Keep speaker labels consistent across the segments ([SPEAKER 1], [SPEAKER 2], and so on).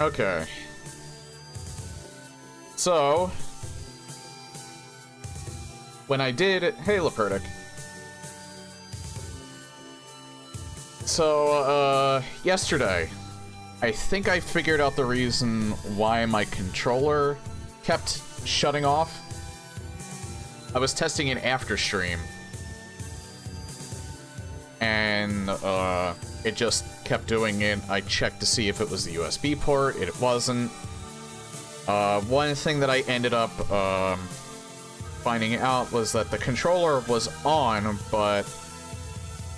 [SPEAKER 1] Okay. So, when I did... Hey, Lepertic. So, yesterday, I think I figured out the reason why my controller kept shutting off. I was testing it after stream. And, it just kept doing it. I checked to see if it was the USB port. It wasn't. One thing that I ended up, finding out was that the controller was on, but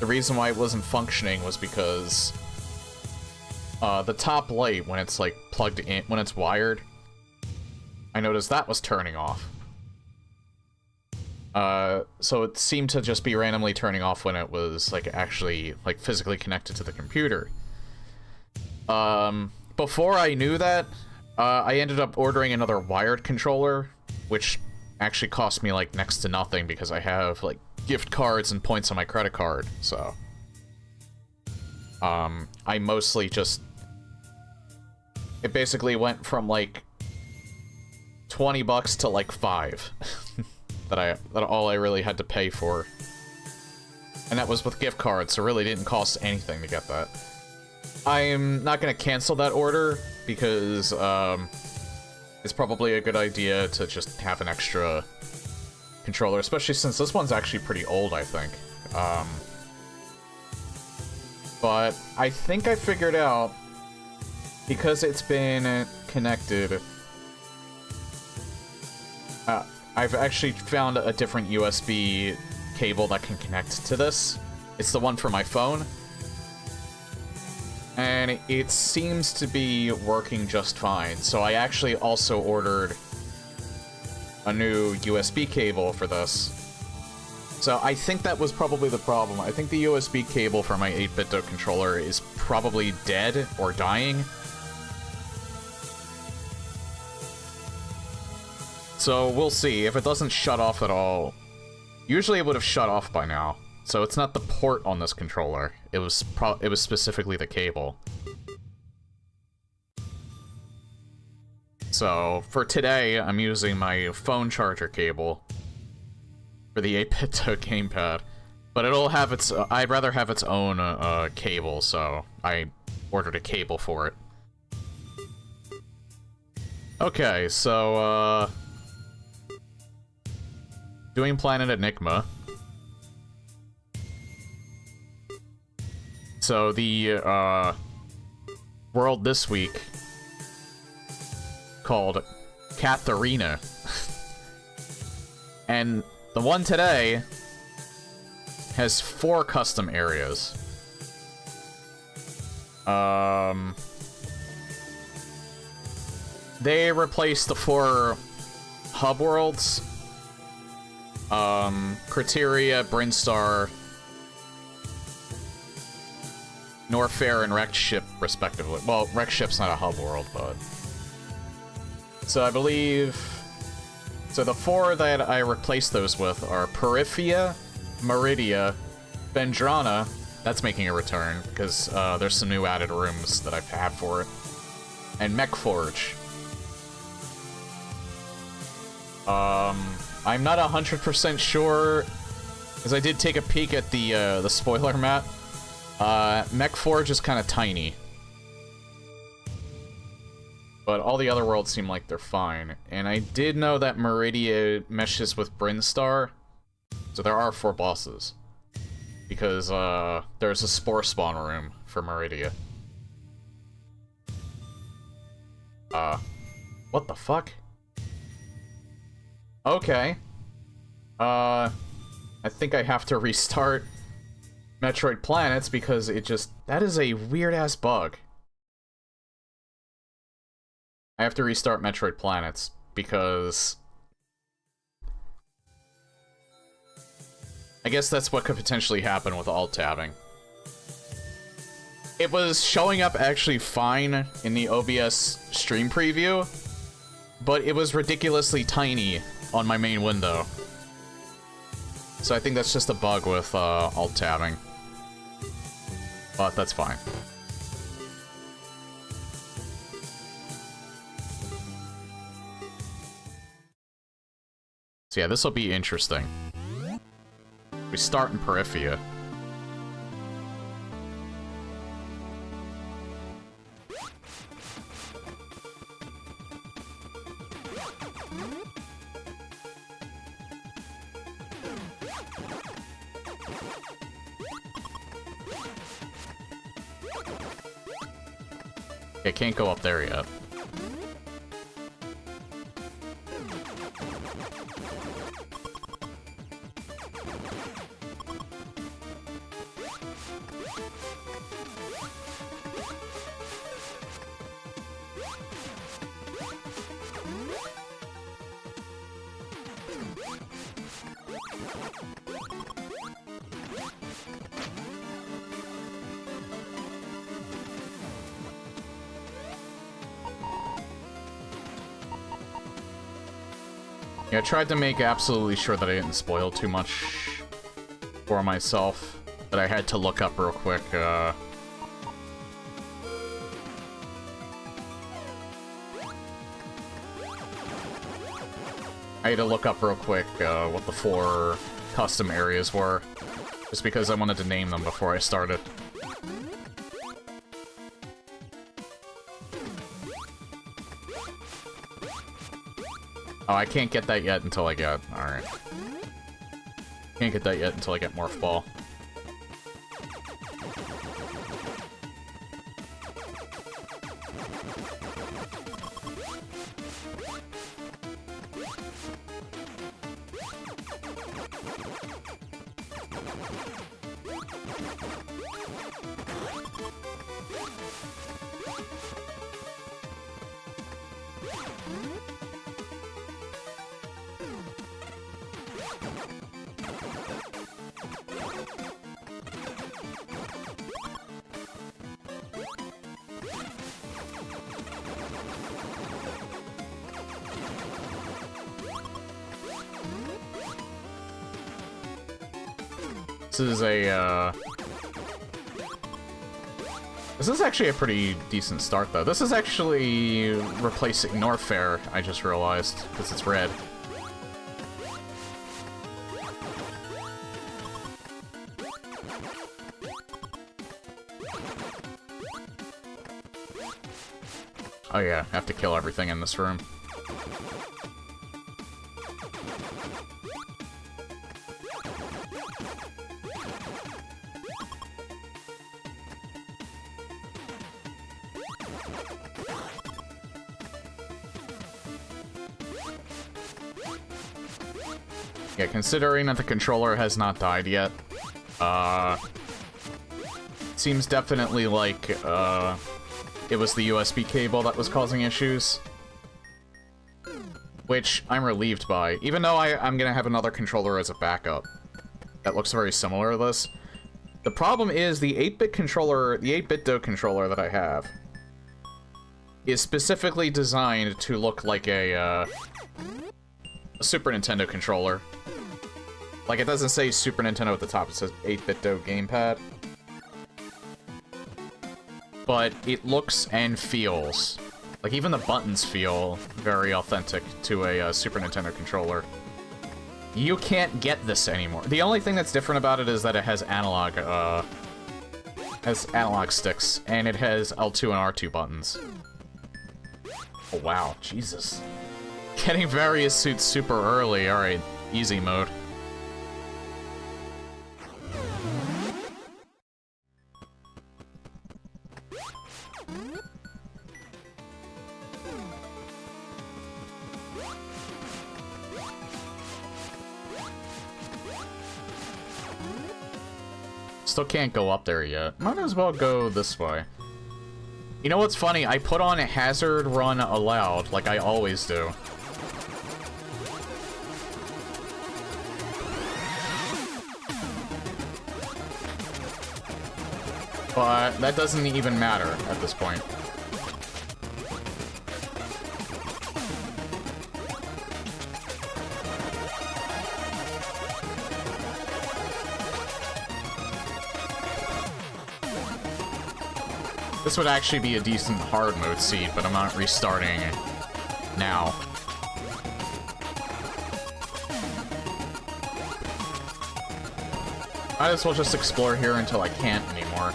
[SPEAKER 1] the reason why it wasn't functioning was because, the top light, when it's, like, plugged in, when it's wired, I noticed that was turning off. So it seemed to just be randomly turning off when it was, like, actually, like, physically connected to the computer. Before I knew that, I ended up ordering another wired controller, which actually cost me, like, next to nothing because I have, like, gift cards and points on my credit card, so. I mostly just... It basically went from, like, 20 bucks to, like, 5. that all I really had to pay for. And that was with gift cards, so it really didn't cost anything to get that. I'm not gonna cancel that order, because, it's probably a good idea to just have an extra controller, especially since this one's actually pretty old, I think. But I think I figured out, because it's been connected, I've actually found a different USB cable that can connect to this. It's the one for my phone. And it seems to be working just fine. So I actually also ordered a new USB cable for this. So I think that was probably the problem. I think the USB cable for my 8-bit controller is probably dead or dying. So we'll see. If it doesn't shut off at all... Usually it would have shut off by now. So it's not the port on this controller. It was specifically the cable. So for today, I'm using my phone charger cable for the 8-bit gamepad. But it'll have its... I'd rather have its own cable, so I ordered a cable for it. Okay, so doing Planet Enigma. So the world this week called Katharina. And the one today has 4 custom areas. They replaced the 4 hub worlds. Criteria, Brinstar, Norfair, and Wrecked Ship, respectively. Well, Wrecked Ship's not a hub world, but... So I believe... So the 4 that I replaced those with are Perifia, Meridia, Bendrana, that's making a return, because there's some new added rooms that I've had for it, and Mechforge. I'm not 100% sure, because I did take a peek at the spoiler map. Mechforge is kind of tiny. But all the other worlds seem like they're fine. And I did know that Meridia meshes with Brinstar, so there are 4 bosses. Because, there's a Spore Spawn room for Meridia. What the fuck? Okay. I think I have to restart Metroid Planets because it just... That is a weird-ass bug. I have to restart Metroid Planets because... I guess that's what could potentially happen with alt-tabbing. It was showing up actually fine in the OBS stream preview, but it was ridiculously tiny on my main window. So I think that's just a bug with alt-tabbing. But that's fine. So yeah, this will be interesting. We start in Periphia. I can't go up there yet. Yeah, I tried to make absolutely sure that I didn't spoil too much for myself, but I had to look up real quick, I had to look up real quick, what the 4 custom areas were, just because I wanted to name them before I started. Oh, I can't get that yet until I get... Alright. Can't get that yet until I get Morph Ball. This is actually a pretty decent start, though. This is actually replacing Norfair, I just realized, because it's red. Oh yeah, I have to kill everything in this room. Yeah, considering that the controller has not died yet, seems definitely like, it was the USB cable that was causing issues. Which I'm relieved by, even though I'm gonna have another controller as a backup that looks very similar to this. The problem is the 8-bit controller, the 8-bit-do controller that I have, is specifically designed to look like a Super Nintendo controller. Like, it doesn't say Super Nintendo at the top, it says 8-bit-do gamepad. But it looks and feels, like even the buttons feel very authentic to a Super Nintendo controller. You can't get this anymore. The only thing that's different about it is that it has analog sticks, and it has L2 and R2 buttons. Oh wow, Jesus. Getting various suits super early, alright, easy mode. Still can't go up there yet. Might as well go this way. You know what's funny? I put on a hazard run allowed, like I always do. But that doesn't even matter at this point. This would actually be a decent hard mode seed, but I'm not restarting now. Might as well just explore here until I can't anymore.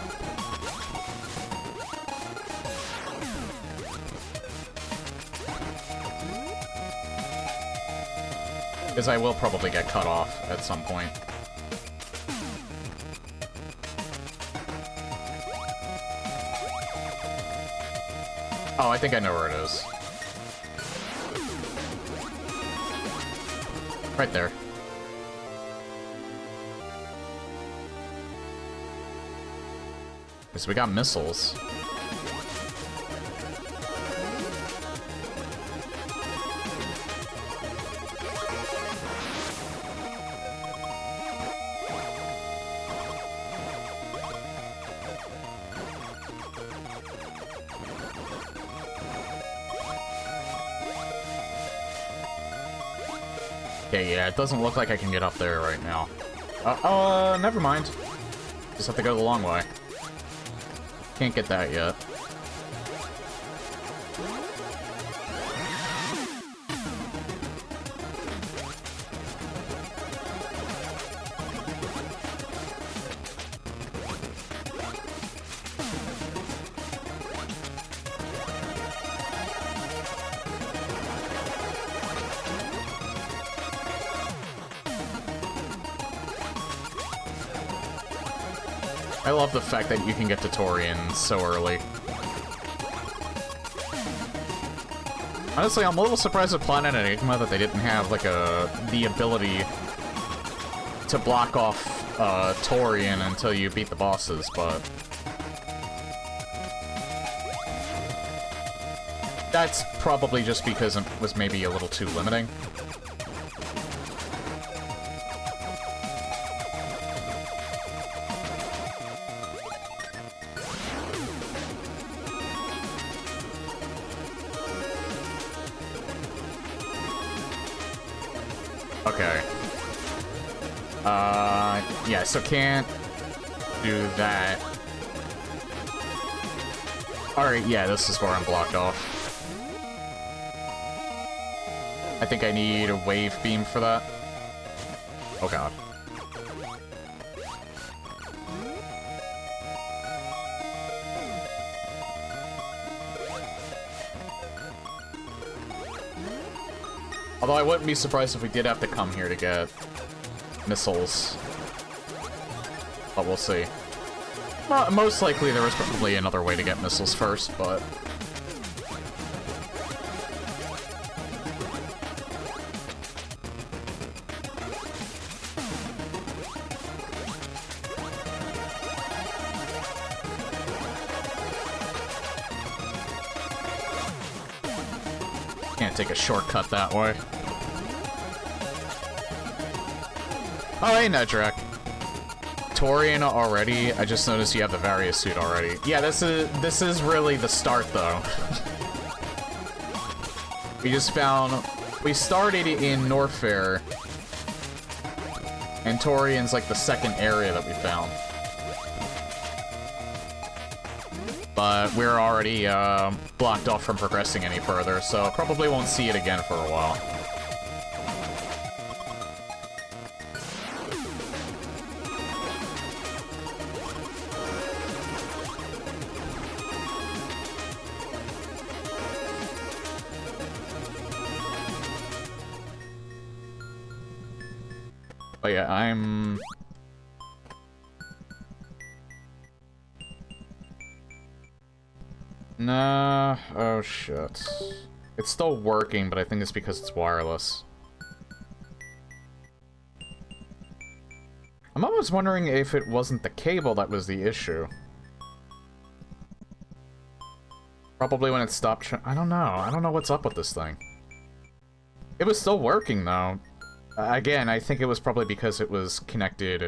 [SPEAKER 1] Because I will probably get cut off at some point. Oh, I think I know where it is. Right there. So we got missiles. Okay, yeah, it doesn't look like I can get up there right now. Never mind. Just have to go the long way. Can't get that yet. I love the fact that you can get to Torian so early. Honestly, I'm a little surprised at Planet Enigma that they didn't have, like, the ability to block off, Torian until you beat the bosses, but... That's probably just because it was maybe a little too limiting. Okay. Yeah, so can't do that. Alright, yeah, this is where I'm blocked off. I think I need a wave beam for that. Oh god. Although I wouldn't be surprised if we did have to come here to get missiles. But we'll see. Most likely there was probably another way to get missiles first, but... Can't take a shortcut that way. Oh, hey, Nedrak. Torian already? I just noticed you have the Various suit already. Yeah, this is really the start, though. We just found... We started in Norfair, and Torian's like the second area that we found. But we're already blocked off from progressing any further, so probably won't see it again for a while. But yeah, I'm... Nah, oh shit. It's still working, but I think it's because it's wireless. I'm always wondering if it wasn't the cable that was the issue. Probably when it stopped I don't know. I don't know what's up with this thing. It was still working, though. Again, I think it was probably because it was connected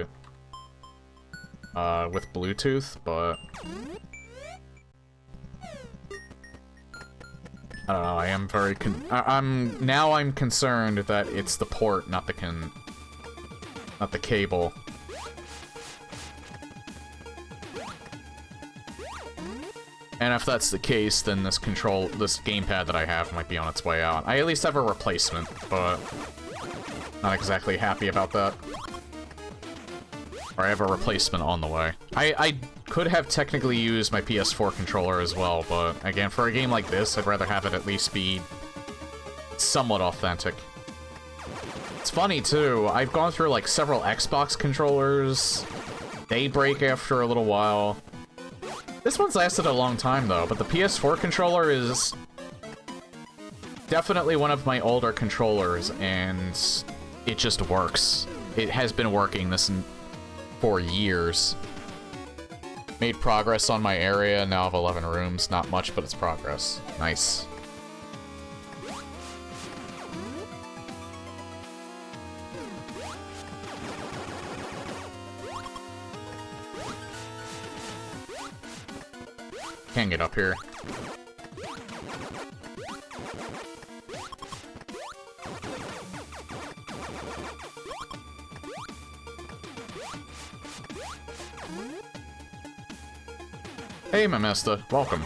[SPEAKER 1] with Bluetooth, but... I don't know, I am very I'm concerned that it's the port, not the cable. And if that's the case, then this gamepad that I have might be on its way out. I at least have a replacement, but not exactly happy about that. Or I have a replacement on the way. I could have technically used my PS4 controller as well, but again, for a game like this, I'd rather have it at least be somewhat authentic. It's funny, too. I've gone through, like, several Xbox controllers. They break after a little while. This one's lasted a long time, though, but the PS4 controller is definitely one of my older controllers, and it just works. It has been working for years. Made progress on my area, now I have 11 rooms. Not much, but it's progress. Nice. Can't get up here. Hey, Mamesta. Welcome.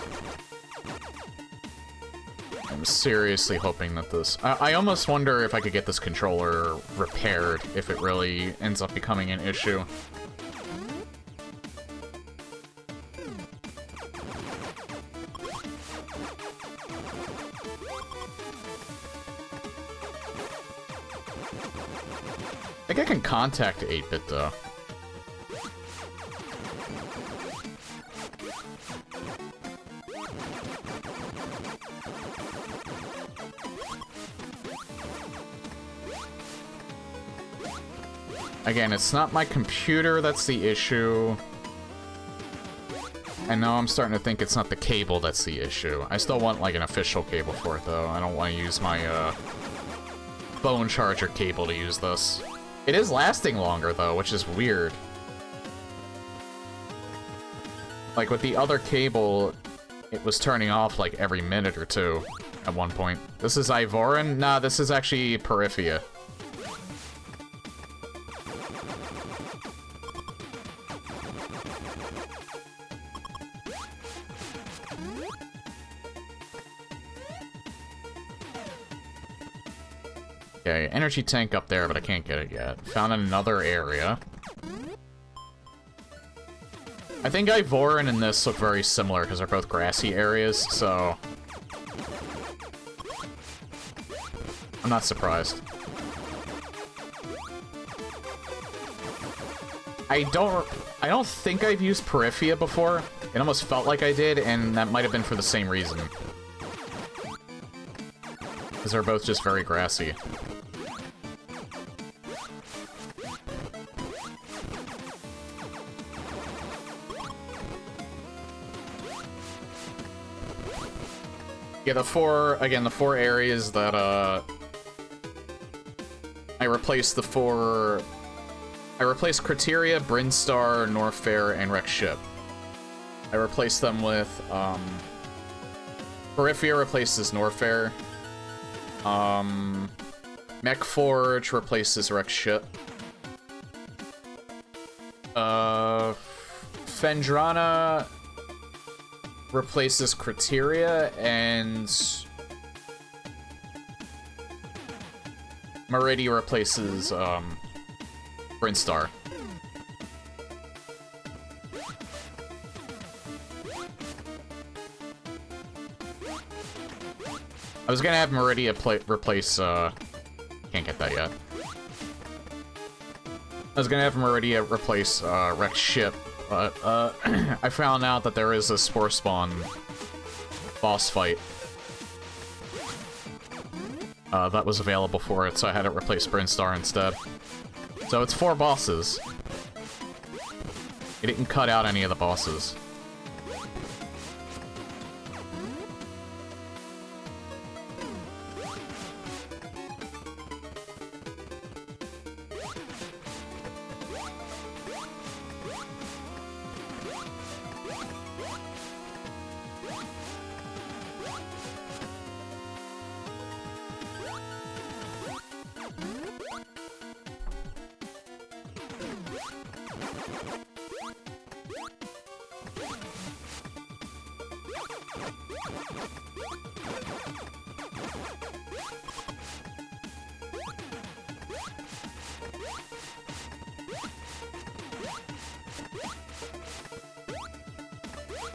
[SPEAKER 1] I'm seriously hoping that this... I almost wonder if I could get this controller repaired, if it really ends up becoming an issue. I think I can contact 8-bit, though. Again, it's not my computer that's the issue. And now I'm starting to think it's not the cable that's the issue. I still want, like, an official cable for it, though. I don't want to use my, phone charger cable to use this. It is lasting longer, though, which is weird. Like, with the other cable, it was turning off, like, every minute or two at one point. This is Ivorin? Nah, this is actually Peripheria. Okay, energy tank up there, but I can't get it yet. Found another area. I think Ivorin and this look very similar because they're both grassy areas, so... I'm not surprised. I don't think I've used Peripheria before. It almost felt like I did, and that might have been for the same reason. Because they're both just very grassy. Yeah, the four areas that, I replaced I replaced Criteria, Brinstar, Norfair, and Rex Ship. I replaced them with, Peripheria replaces Norfair. Mechforge replaces Rex Ship. Fendrana replaces Criteria, and Meridia replaces, Brinstar. I was gonna have Meridia replace, can't get that yet. I was gonna have Meridia replace, Rex Ship, but, I found out that there is a Spore Spawn boss fight that was available for it, so I had it replace Brinstar instead. So it's 4 bosses. It didn't cut out any of the bosses.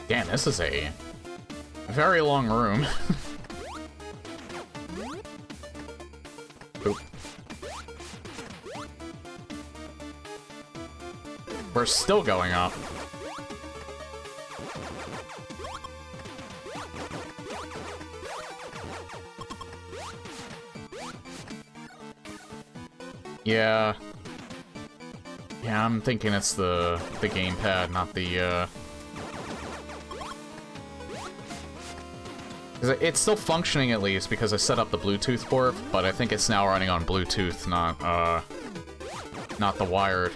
[SPEAKER 1] Damn, this is a very long room. Oop. We're still going up. Yeah. Yeah, I'm thinking it's the gamepad, not the, 'cause it's still functioning at least because I set up the Bluetooth port, but I think it's now running on Bluetooth, not the wired.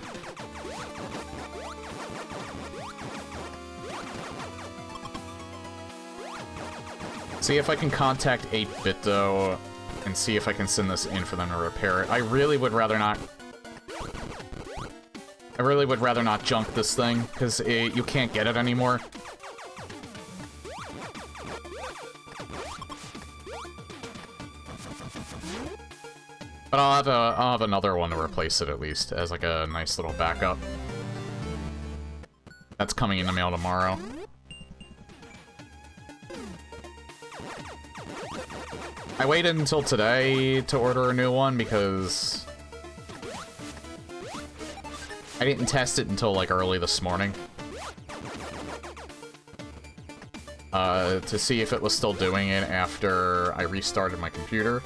[SPEAKER 1] See if I can contact 8-Bit though, and see if I can send this in for them to repair it. I really would rather not junk this thing, because you can't get it anymore. But I'll have another one to replace it at least, as like a nice little backup. That's coming in the mail tomorrow. I waited until today to order a new one because I didn't test it until like early this morning. To see if it was still doing it after I restarted my computer.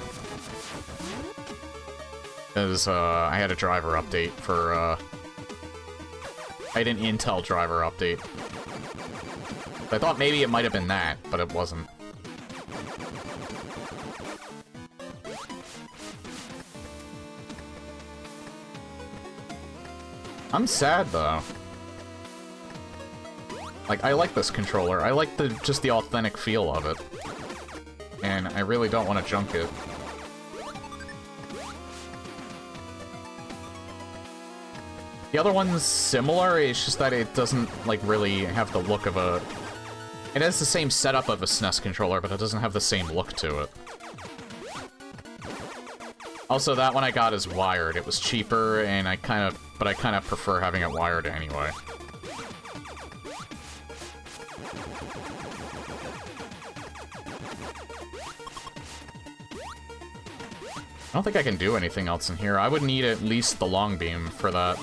[SPEAKER 1] Because I had a driver update for, I had an Intel driver update. I thought maybe it might have been that, but it wasn't. I'm sad, though. Like, I like this controller. I like just the authentic feel of it. And I really don't want to junk it. The other one's similar, it's just that it doesn't, like, really have the look of a... It has the same setup of a SNES controller, but it doesn't have the same look to it. Also, that one I got is wired. It was cheaper, and I kind of prefer having it wired anyway. I don't think I can do anything else in here. I would need at least the long beam for that.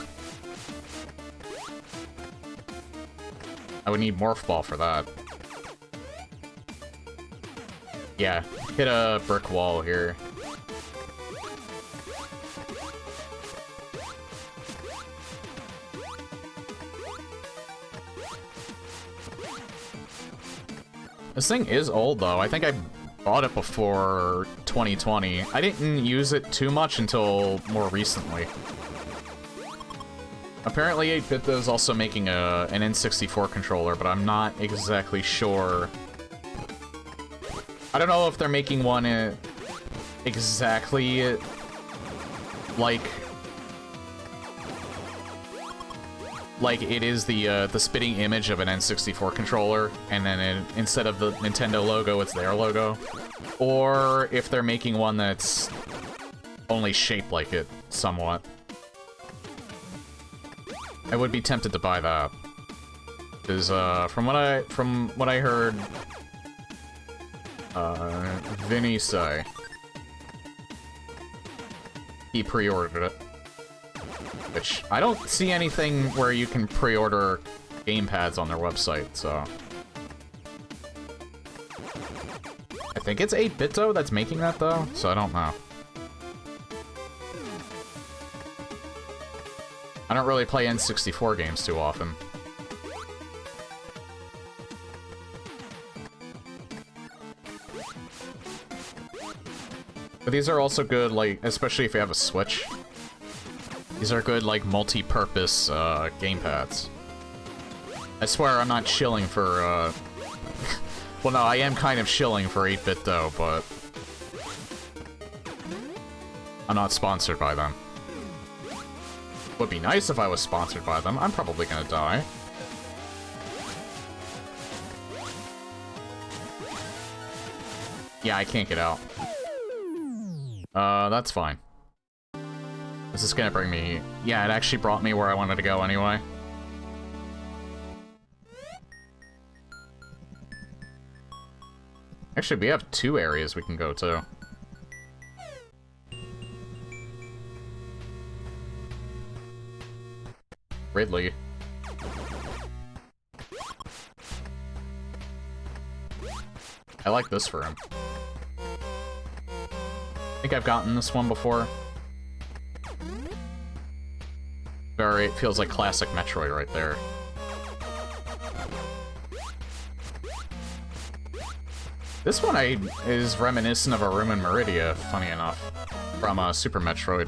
[SPEAKER 1] I would need Morph Ball for that. Yeah, hit a brick wall here. This thing is old, though. I think I bought it before 2020. I didn't use it too much until more recently. Apparently 8-Bit is also making an N64 controller, but I'm not exactly sure. I don't know if they're making one exactly like it is the spitting image of an N64 controller, and then instead of the Nintendo logo, it's their logo. Or if they're making one that's only shaped like it, somewhat. I would be tempted to buy that. Because, from what I heard, Vinny say, he pre-ordered it. Which, I don't see anything where you can pre-order gamepads on their website, so... I think it's 8-Bit, though, that's making that, though, so I don't know. I don't really play N64 games too often. But these are also good, like, especially if you have a Switch. These are good, like, multi-purpose, gamepads. I swear I'm not shilling for, well, no, I am kind of shilling for 8-Bit, though, but... I'm not sponsored by them. Would be nice if I was sponsored by them. I'm probably gonna die. Yeah, I can't get out. That's fine. This is gonna bring me... Yeah, it actually brought me where I wanted to go anyway. Actually, we have 2 areas we can go to. Ridley. I like this room. I think I've gotten this one before. It feels like classic Metroid right there. This one is reminiscent of a room in Meridia, funny enough, from Super Metroid.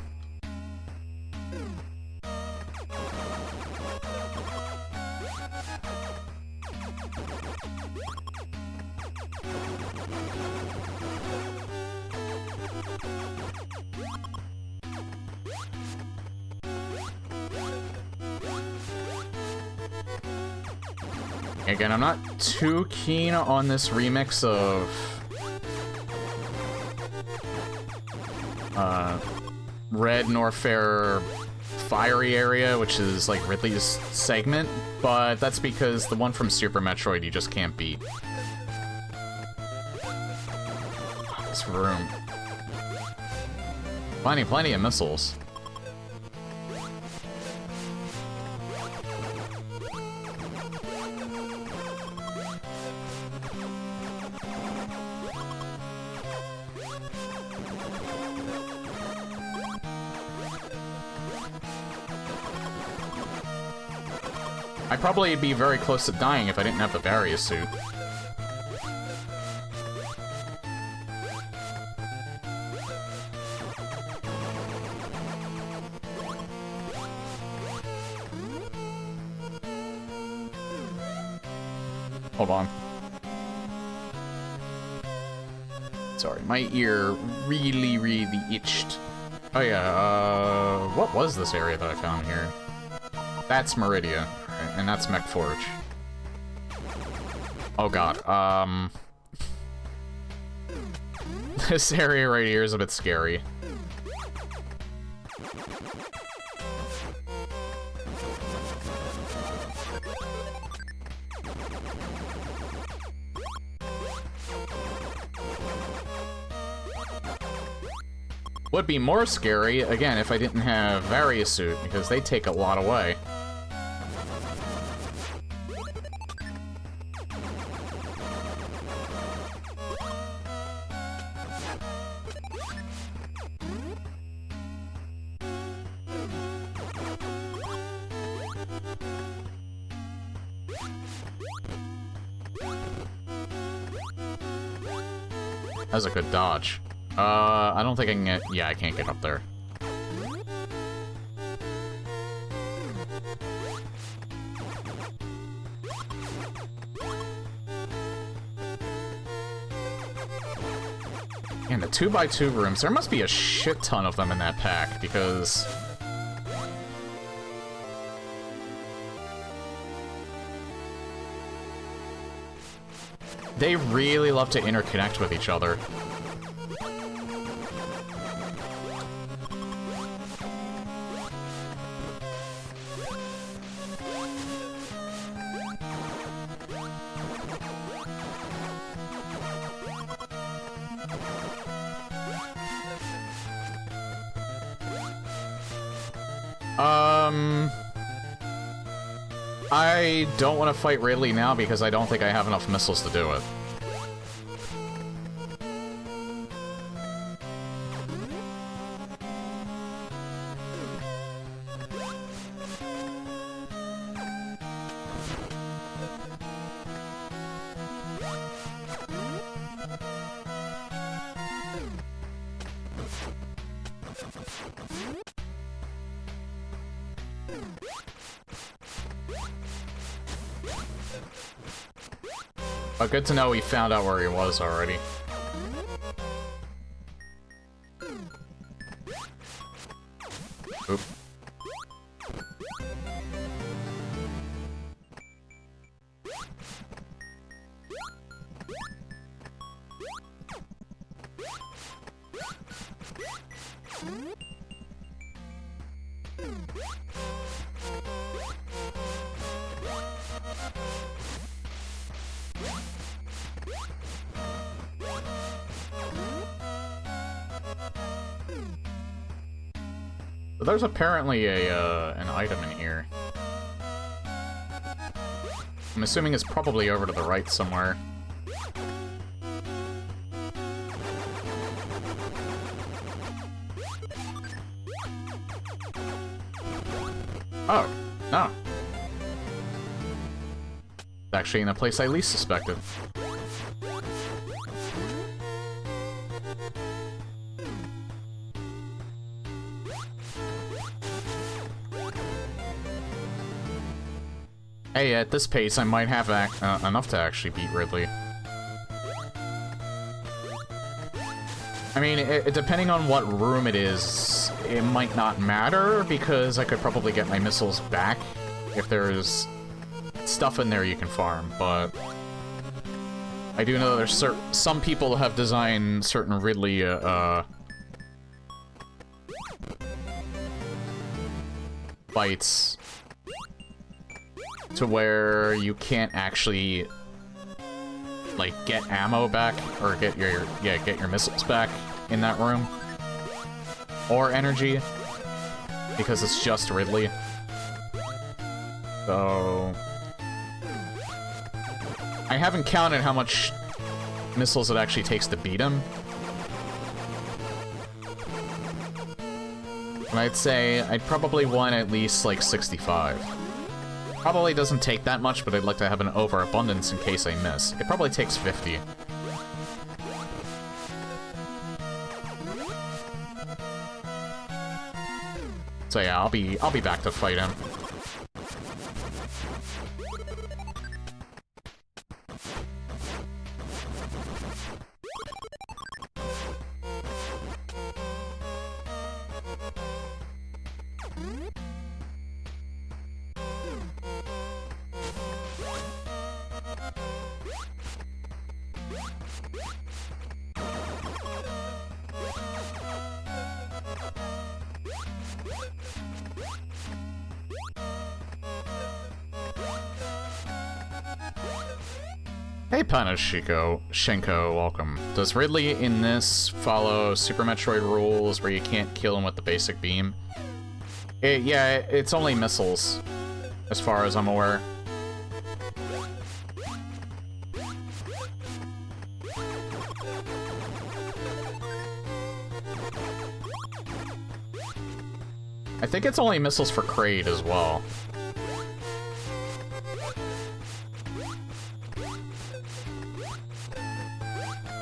[SPEAKER 1] Again, I'm not too keen on this remix of Red Norfair Fiery area, which is like Ridley's segment, but that's because the one from Super Metroid you just can't beat. This room. Plenty of missiles. I'd probably be very close to dying if I didn't have the Various suit. Hold on. Sorry, my ear really itched. Oh yeah, what was this area that I found here? That's Meridia. And that's Mech Forge. Oh god, this area right here is a bit scary. Would be more scary, again, if I didn't have Various Suit, because they take a lot away. That was a good dodge. I don't think I can get... Yeah, I can't get up there. And the 2x2 rooms, there must be a shit ton of them in that pack, because... they really love to interconnect with each other. I don't want to fight Ridley now because I don't think I have enough missiles to do it. But good to know we found out where he was already. Oop. But there's apparently an item in here. I'm assuming it's probably over to the right somewhere. Oh, no. It's actually in the place I least suspected. Hey, at this pace, I might have enough to actually beat Ridley. I mean, depending on what room it is, it might not matter, because I could probably get my missiles back if there's stuff in there you can farm, but I do know there's some people have designed certain Ridley, fights to where you can't actually, like, get ammo back, or get your missiles back in that room. Or energy, because it's just Ridley. So I haven't counted how much missiles it actually takes to beat him. And I'd say I'd probably want at least, like, 65. Probably doesn't take that much, but I'd like to have an overabundance in case I miss. It probably takes 50. So yeah, I'll be back to fight him. Hey Shenko, welcome. Does Ridley in this follow Super Metroid rules where you can't kill him with the basic beam? Yeah, it's only missiles, as far as I'm aware. I think it's only missiles for Kraid as well.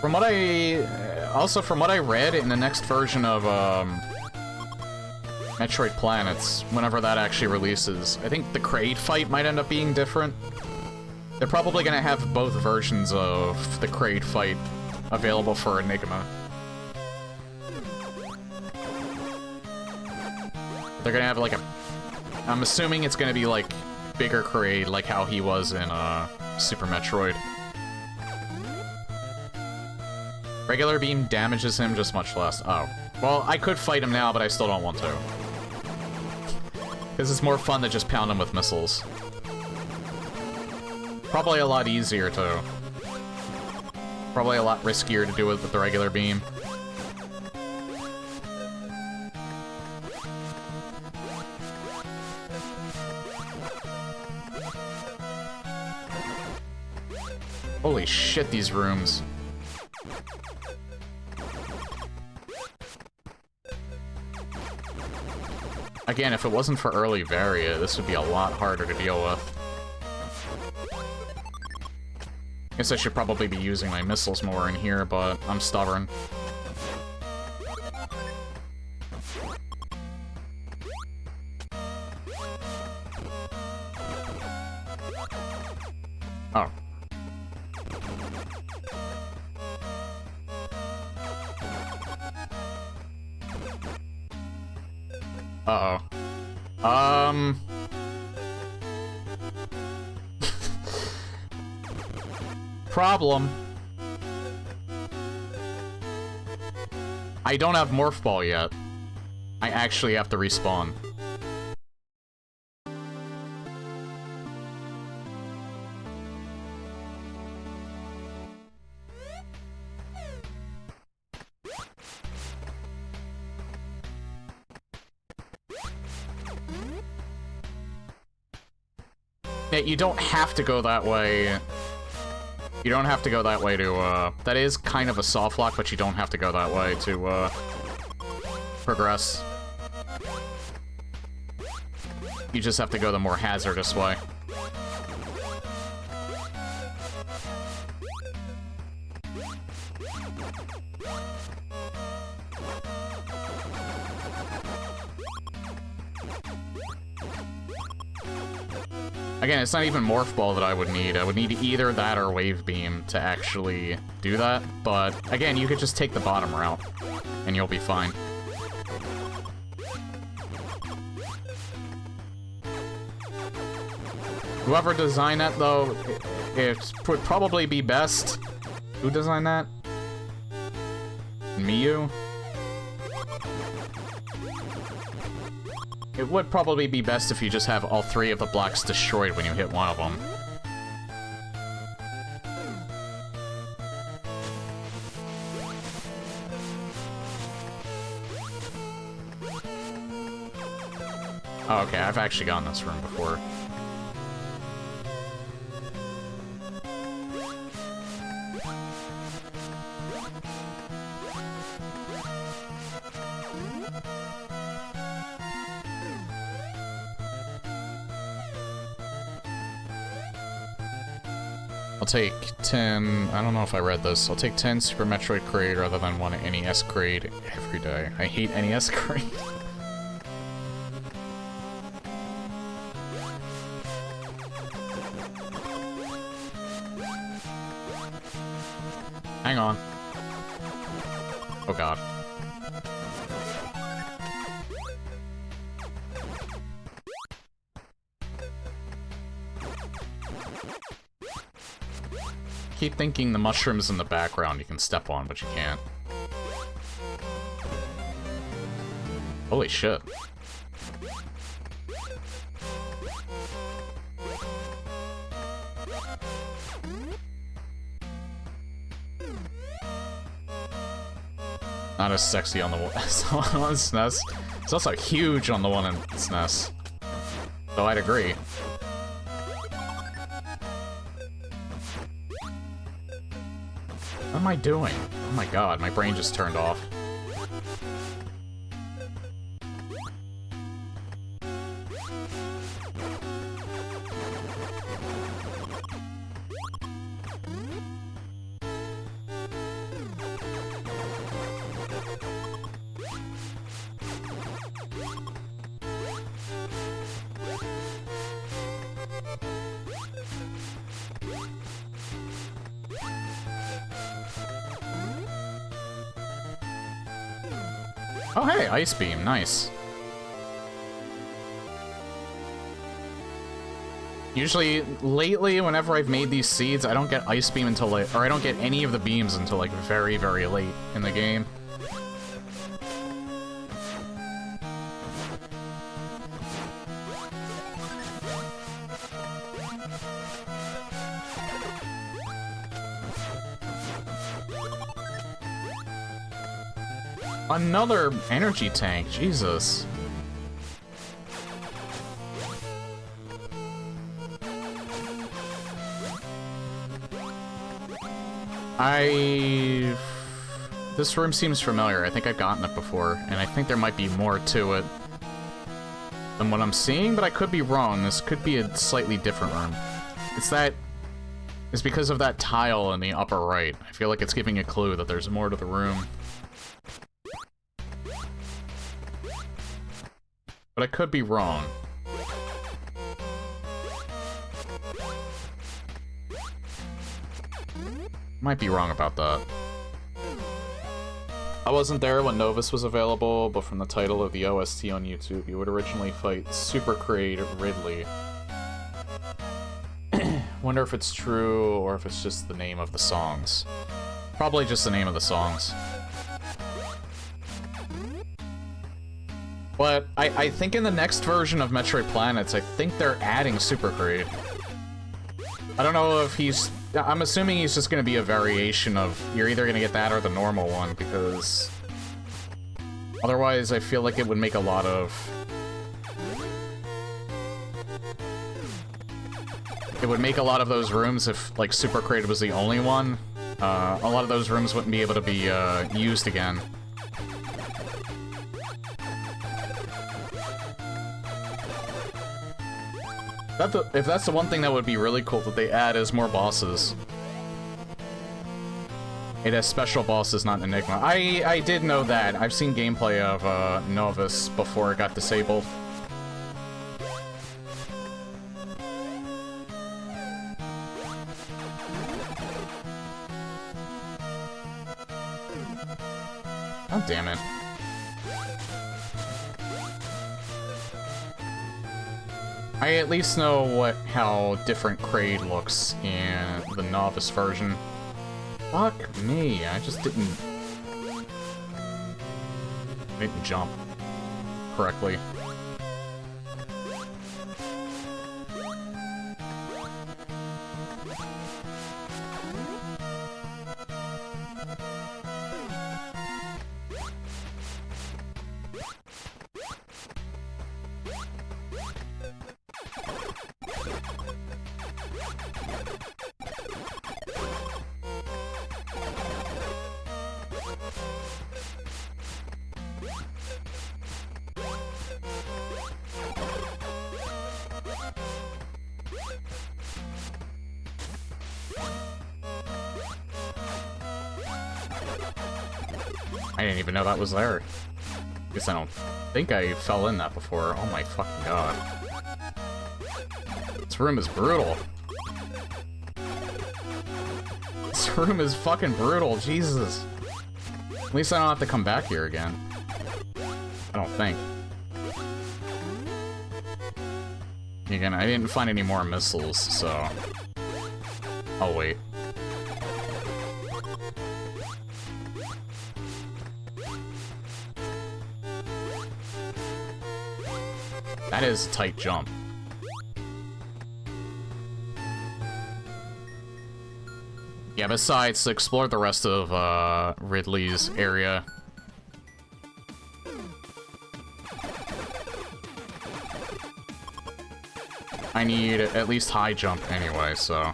[SPEAKER 1] From what I read in the next version of Metroid Planets, whenever that actually releases, I think the Kraid fight might end up being different. They're probably gonna have both versions of the Kraid fight available for Enigma. They're gonna have like I'm assuming it's gonna be like bigger Kraid, like how he was in Super Metroid. Regular beam damages him just much less. Oh. Well, I could fight him now, but I still don't want to. Because it's more fun to just pound him with missiles. Probably a lot easier, too. Probably a lot riskier to do it with the regular beam. Holy shit, these rooms. Again, if it wasn't for early Varia, this would be a lot harder to deal with. Guess I should probably be using my missiles more in here, but I'm stubborn. Oh. Uh-oh. Problem. I don't have Morph Ball yet. I actually have to respawn. You don't have to go that way. You don't have to go that way to, that is kind of a soft lock, but you don't have to go that way to, progress. You just have to go the more hazardous way. Again, it's not even Morph Ball that I would need. I would need either that or Wave Beam to actually do that. But, again, you could just take the bottom route, and you'll be fine. Whoever designed that, though, it would probably be best. Who designed that? Miyu? It would probably be best if you just have all three of the blocks destroyed when you hit one of them. Oh, okay, I've actually gone this room before. I'll take 10, I don't know if I read this, I'll take 10 Super Metroid Grade rather than one NES Grade every day. I hate NES Grade. Hang on. Oh god. Keep thinking the mushrooms in the background you can step on, but you can't. Holy shit. Not as sexy on the one on SNES. It's also huge on the one in SNES. So I'd agree. What am I doing? Oh my god, my brain just turned off. Oh hey, Ice Beam, nice. Usually, lately, whenever I've made these seeds, I don't get Ice Beam until late, or I don't get any of the beams until like very, very late in the game. Another energy tank, Jesus. This room seems familiar. I think I've gotten it before, and I think there might be more to it than what I'm seeing, but I could be wrong. This could be a slightly different room. It's because of that tile in the upper right. I feel like it's giving a clue that there's more to the room. But I could be wrong. Might be wrong about that. I wasn't there when Novus was available, but from the title of the OST on YouTube, you would originally fight Super Kraid Ridley. Wonder if it's true, or if it's just the name of the songs. Probably just the name of the songs. But I think in the next version of Metroid Planets, I think they're adding Super Kraid. I don't know if he's... I'm assuming he's just going to be a variation of... You're either going to get that or the normal one, because... Otherwise, I feel like it would make a lot of... it would make a lot of those rooms, if, like, Super Crate was the only one, a lot of those rooms wouldn't be able to be, used again. If that's the one thing that would be really cool that they add is more bosses. It has special bosses, not Enigma. I did know that. I've seen gameplay of Novus before it got disabled. Oh, damn it. I at least know how different Kraid looks in the Novice version. Fuck me, I just didn't jump correctly. I didn't even know that was there. Guess I don't think I fell in that before. Oh my fucking god. This room is brutal. This room is fucking brutal, Jesus. At least I don't have to come back here again. I don't think. Again, I didn't find any more missiles, so... Oh, wait. That is a tight jump. Yeah, besides, to explore the rest of Ridley's area. I need at least high jump anyway, so...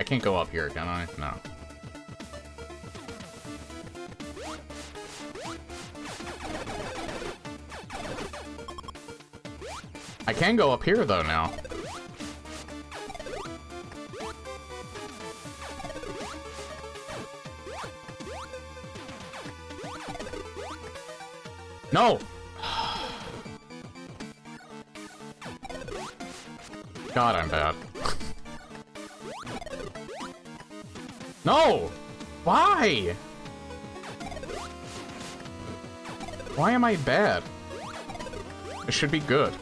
[SPEAKER 1] I can't go up here, can I? No. I can go up here, though, now. No! God, I'm bad. No! Why? Why am I bad? It should be good.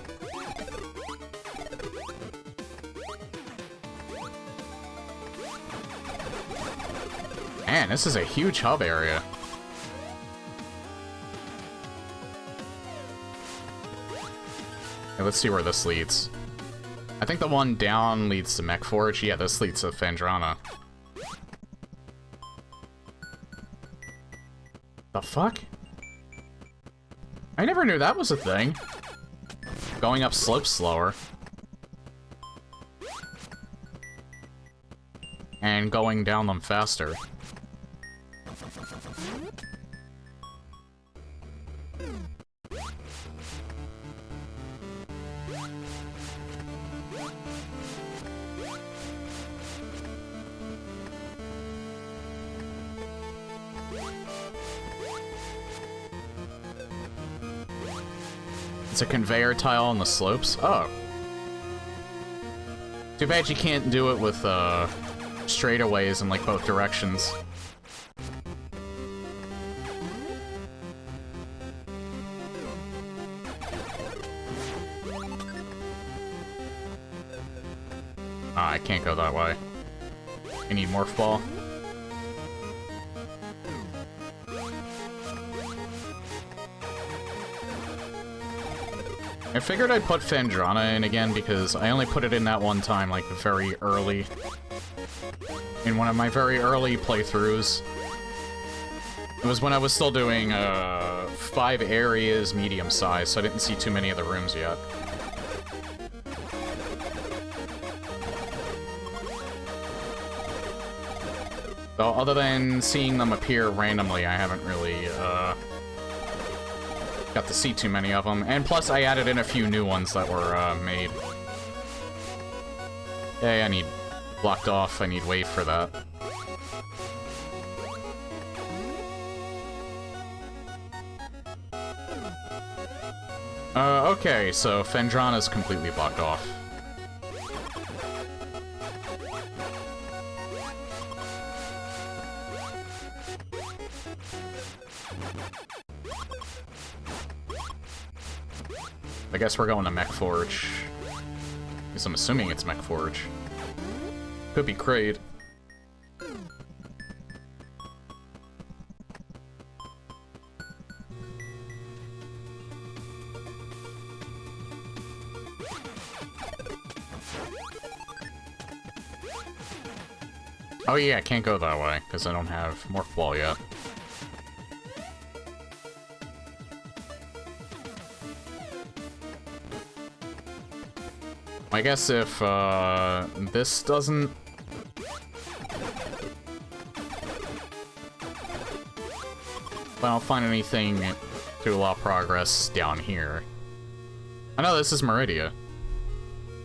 [SPEAKER 1] Man, this is a huge hub area. Okay, let's see where this leads. I think the one down leads to Mech Forge. Yeah, this leads to Fandrana. The fuck? I never knew that was a thing. Going up slopes slower. And going down them faster. It's a conveyor tile on the slopes? Oh. Too bad you can't do it with, straightaways in, like, both directions. Ah, I can't go that way. I need Morph Ball. I figured I'd put Fandrana in again because I only put it in that one time, like, very early. In one of my very early playthroughs. It was when I was still doing, 5 areas medium size, so I didn't see too many of the rooms yet. So other than seeing them appear randomly, I haven't really, got to see too many of them. And plus, I added in a few new ones that were, made. Hey, I need blocked off. I need wave for that. Okay, so Fendrana's completely blocked off. I guess we're going to Mech Forge. Because I'm assuming it's Mech Forge. Could be Kraid. Oh yeah, I can't go that way, because I don't have Morph Ball yet. I guess if, this doesn't... I don't find anything to allow progress down here. I know this is Meridia,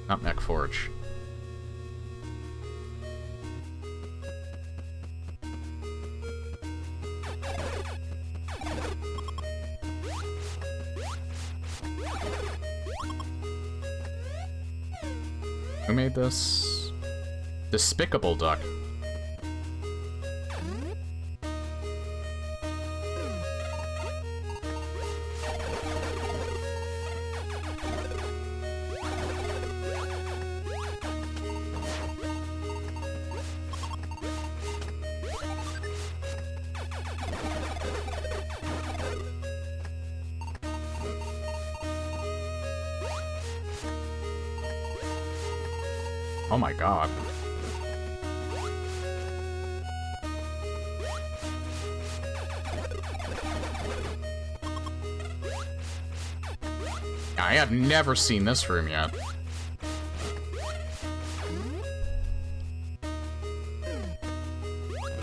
[SPEAKER 1] not Mech Forge. Who made this? Despicable Duck. Oh my god. I have never seen this room yet.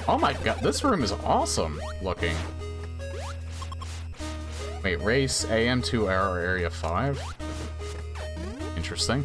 [SPEAKER 1] Oh my god, this room is awesome looking. Wait, race AM2 area 5? Interesting.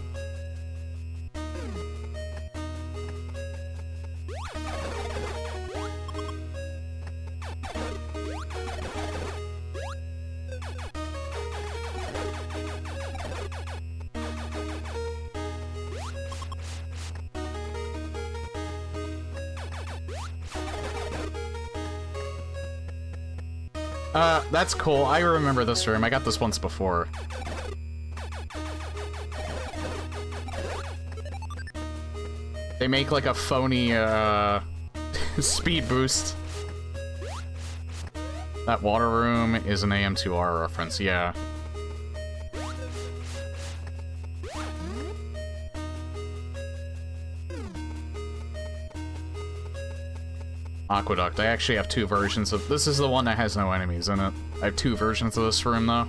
[SPEAKER 1] That's cool. I remember this room. I got this once before. They make like a phony, speed boost. That water room is an AM2R reference, yeah. Aqueduct. I actually have two versions of... This is the one that has no enemies in it. I have two versions of this room, though.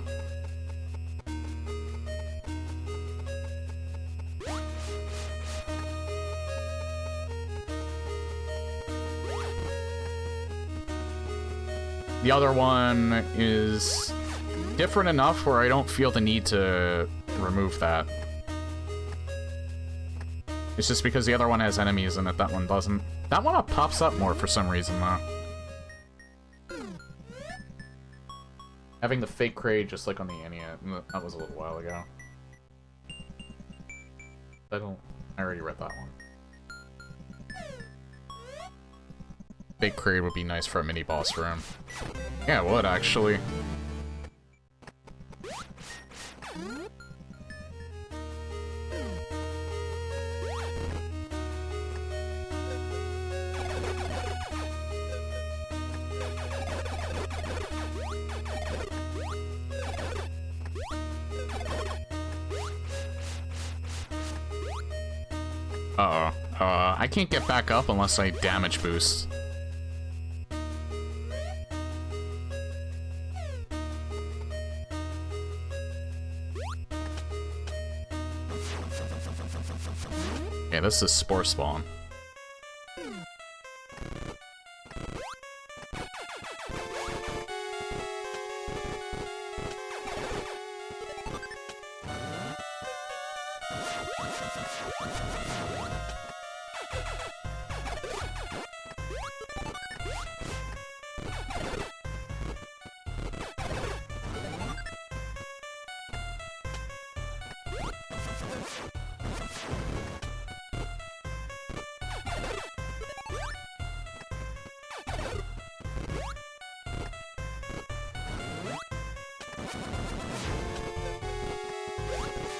[SPEAKER 1] The other one is different enough where I don't feel the need to remove that. It's just because the other one has enemies in it, that one doesn't. That one pops up more for some reason, though. Having the fake Kraid just like on the Enya, that was a little while ago. I already read that one. Fake Kraid would be nice for a mini-boss room. Yeah, it would, actually. Uh-oh. I can't get back up unless I damage boost. Yeah, this is Spore Spawn.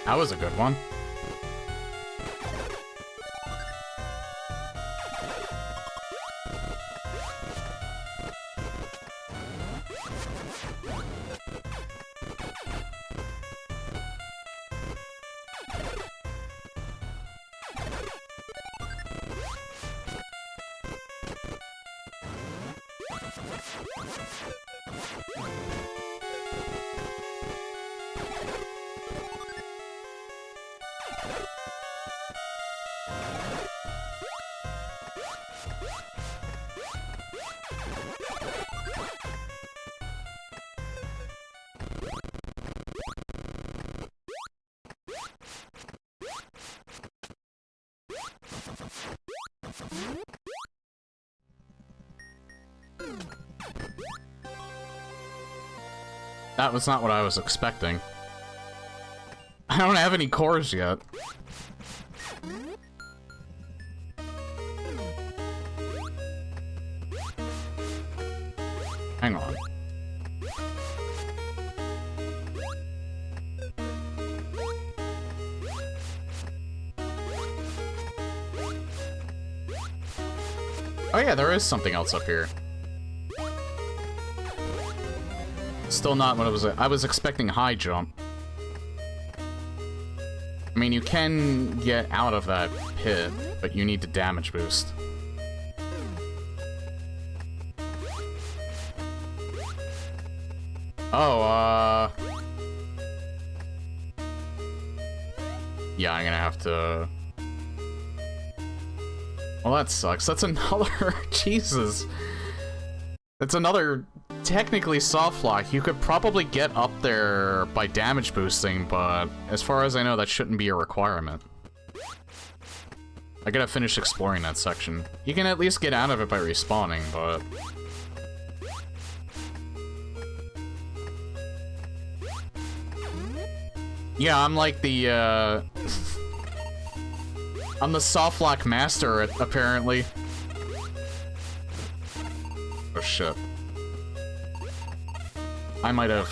[SPEAKER 1] That was a good one. That was not what I was expecting. I don't have any cores yet. Hang on. Oh yeah, there is something else up here. Still not what I was expecting high jump. I mean, you can get out of that pit, but you need to damage boost. Oh, yeah, I'm gonna have to... Well, that sucks. That's another... Jesus. That's another... Technically soft lock. You could probably get up there by damage boosting, but as far as I know, that shouldn't be a requirement. I gotta finish exploring that section. You can at least get out of it by respawning, but... Yeah, I'm like the, I'm the soft lock master, apparently. Oh, shit. I might have...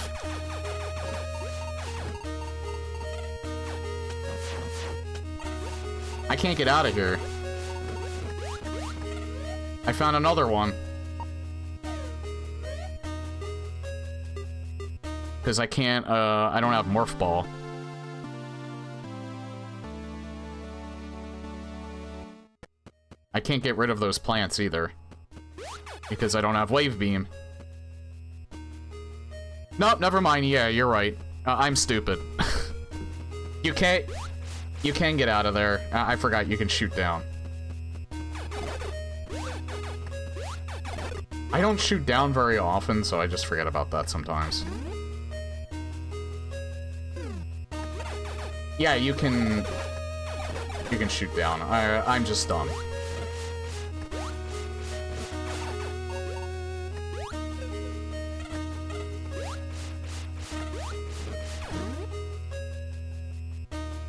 [SPEAKER 1] I can't get out of here. I found another one. Because I can't, I don't have Morph Ball. I can't get rid of those plants either. Because I don't have Wave Beam. Nope, never mind. Yeah, you're right. I'm stupid. You can get out of there. I forgot you can shoot down. I don't shoot down very often, so I just forget about that sometimes. Yeah, you can shoot down. I'm just dumb.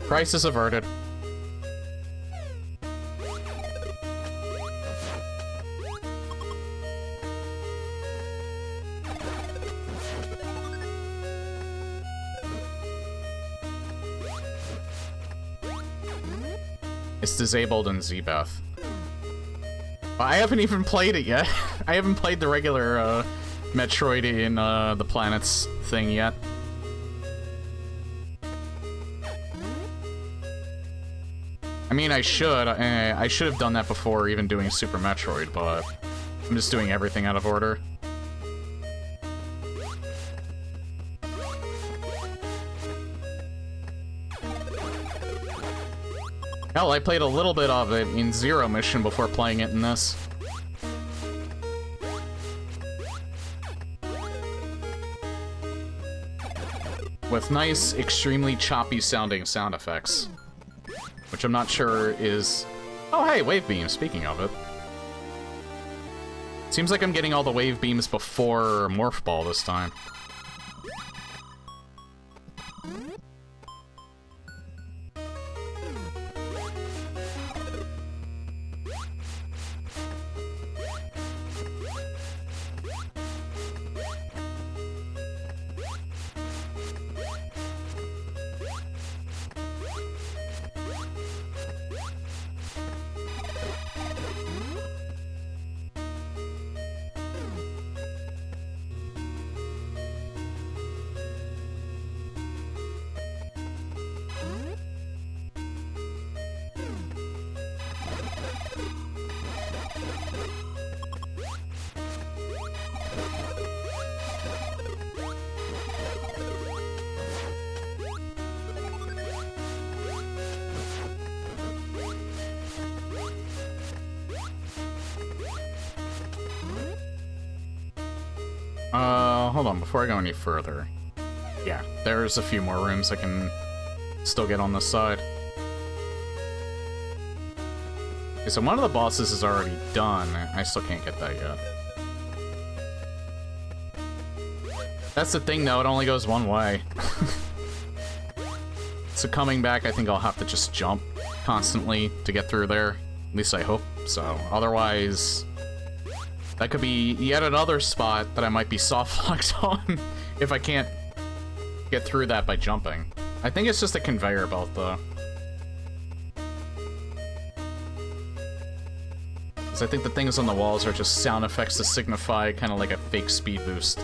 [SPEAKER 1] Crisis averted. It's disabled in Zbeth. I haven't even played it yet. I haven't played the regular Metroid in the planets thing yet. I mean, I should have done that before even doing Super Metroid, but I'm just doing everything out of order. Hell, I played a little bit of it in Zero Mission before playing it in this. With nice, extremely choppy sounding sound effects. which I'm not sure is... Oh, hey, wave beam, speaking of it. Seems like I'm getting all the wave beams before Morph Ball this time. Hold on, before I go any further. Yeah, there's a few more rooms I can still get on this side. Okay, so one of the bosses is already done. I still can't get that yet. That's the thing, though, it only goes one way. So coming back, I think I'll have to just jump constantly to get through there. At least I hope so. Otherwise... that could be yet another spot that I might be soft-locked on if I can't get through that by jumping. I think it's just a conveyor belt, though. Because I think the things on the walls are just sound effects to signify kind of like a fake speed boost.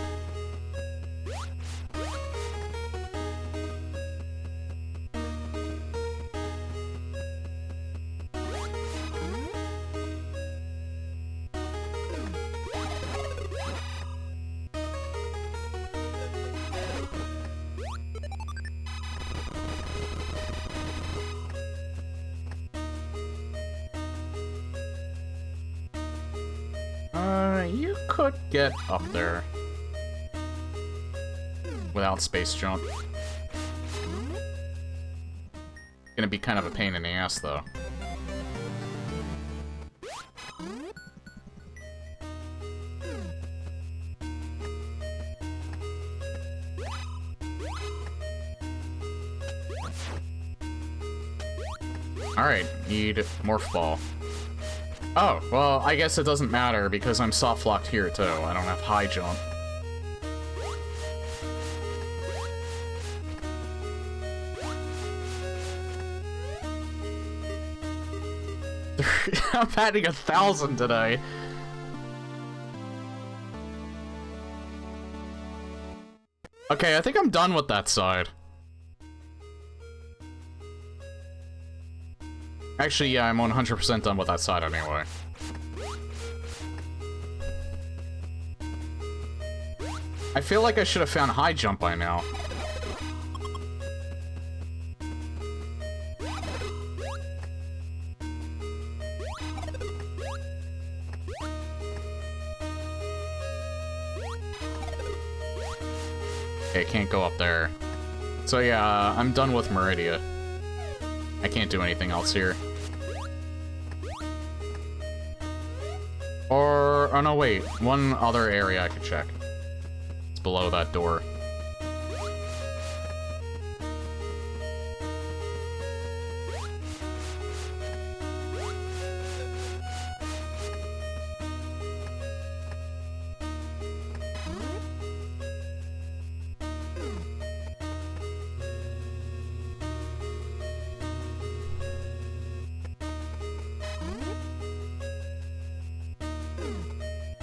[SPEAKER 1] You could get up there without space jump. Gonna be kind of a pain in the ass, though. Alright, need Morph Ball. Oh, well, I guess it doesn't matter because I'm soft-locked here, too. I don't have high jump. I'm adding 1,000 today. Okay, I think I'm done with that side. Actually, yeah, I'm 100% done with that side anyway. I feel like I should have found high jump by now. Okay, can't go up there. So yeah, I'm done with Meridia. I can't do anything else here. Or, oh no, wait. One other area I could check. It's below that door.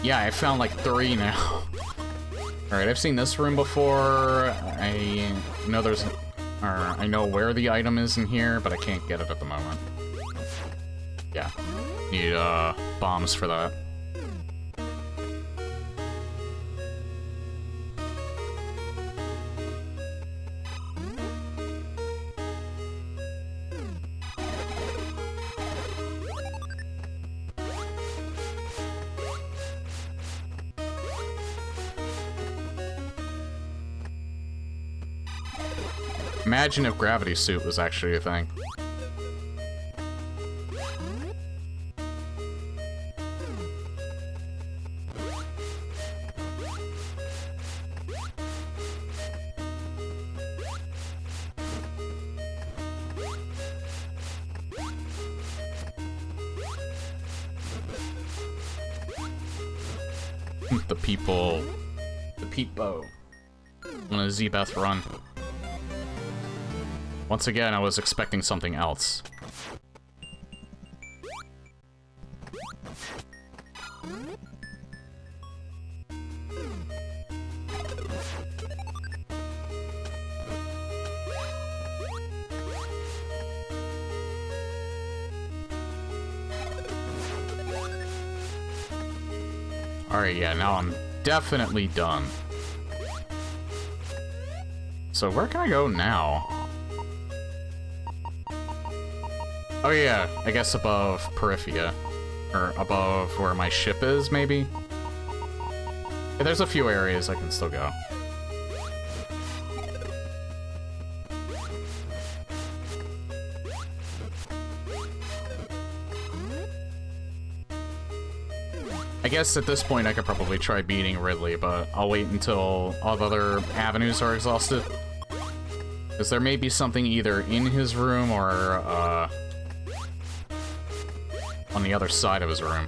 [SPEAKER 1] Yeah, I found like 3 now. Alright, I've seen this room before. I know there's... or I know where the item is in here, but I can't get it at the moment. Yeah. Need, bombs for that. Imagine if Gravity Suit was actually a thing. The people... The peepo. On a Z-Beth run. Once again, I was expecting something else. Alright, yeah, now I'm definitely done. So where can I go now? Oh yeah, I guess above Perifia. Or above where my ship is, maybe? Yeah, there's a few areas I can still go. I guess at this point I could probably try beating Ridley, but I'll wait until all the other avenues are exhausted. Because there may be something either in his room or, on the other side of his room.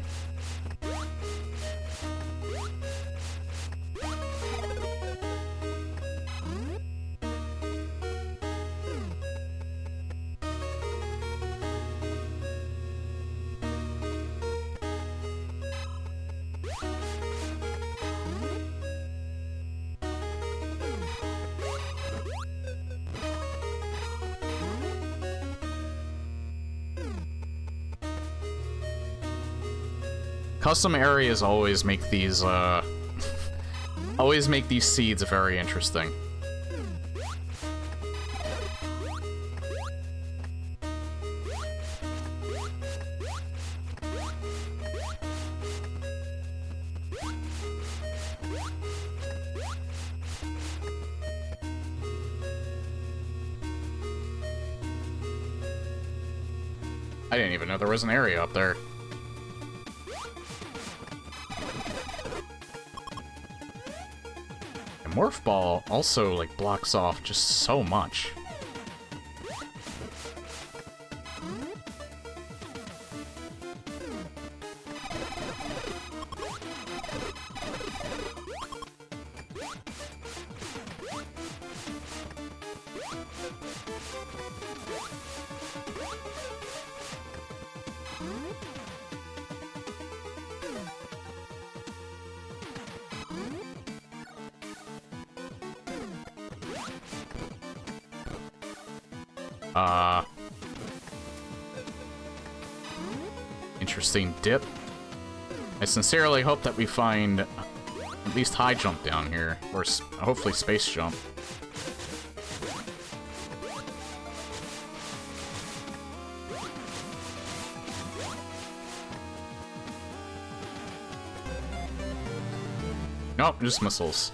[SPEAKER 1] Custom areas always make these, always make these seeds very interesting. I didn't even know there was an area up there. Morph Ball also, like, blocks off just so much. Interesting dip. I sincerely hope that we find at least high jump down here, or hopefully space jump. Nope, just missiles.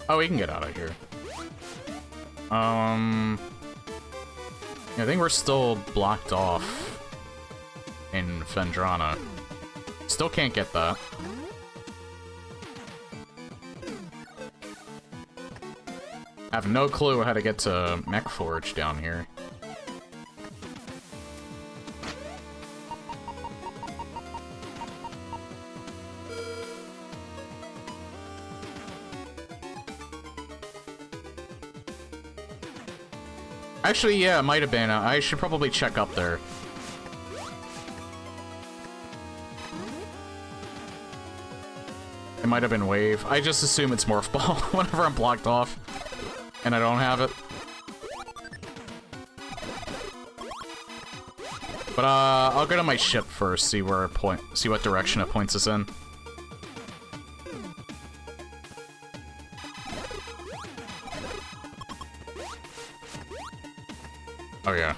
[SPEAKER 1] Oh, we can get out of here. Yeah, I think we're still blocked off in Phendrana. Still can't get that. I have no clue how to get to Mech Forge down here. Actually, yeah, it might have been. I should probably check up there. It might have been Wave. I just assume it's Morph Ball whenever I'm blocked off and I don't have it. But I'll go to my ship first, see where see what direction it points us in. Oh, yeah.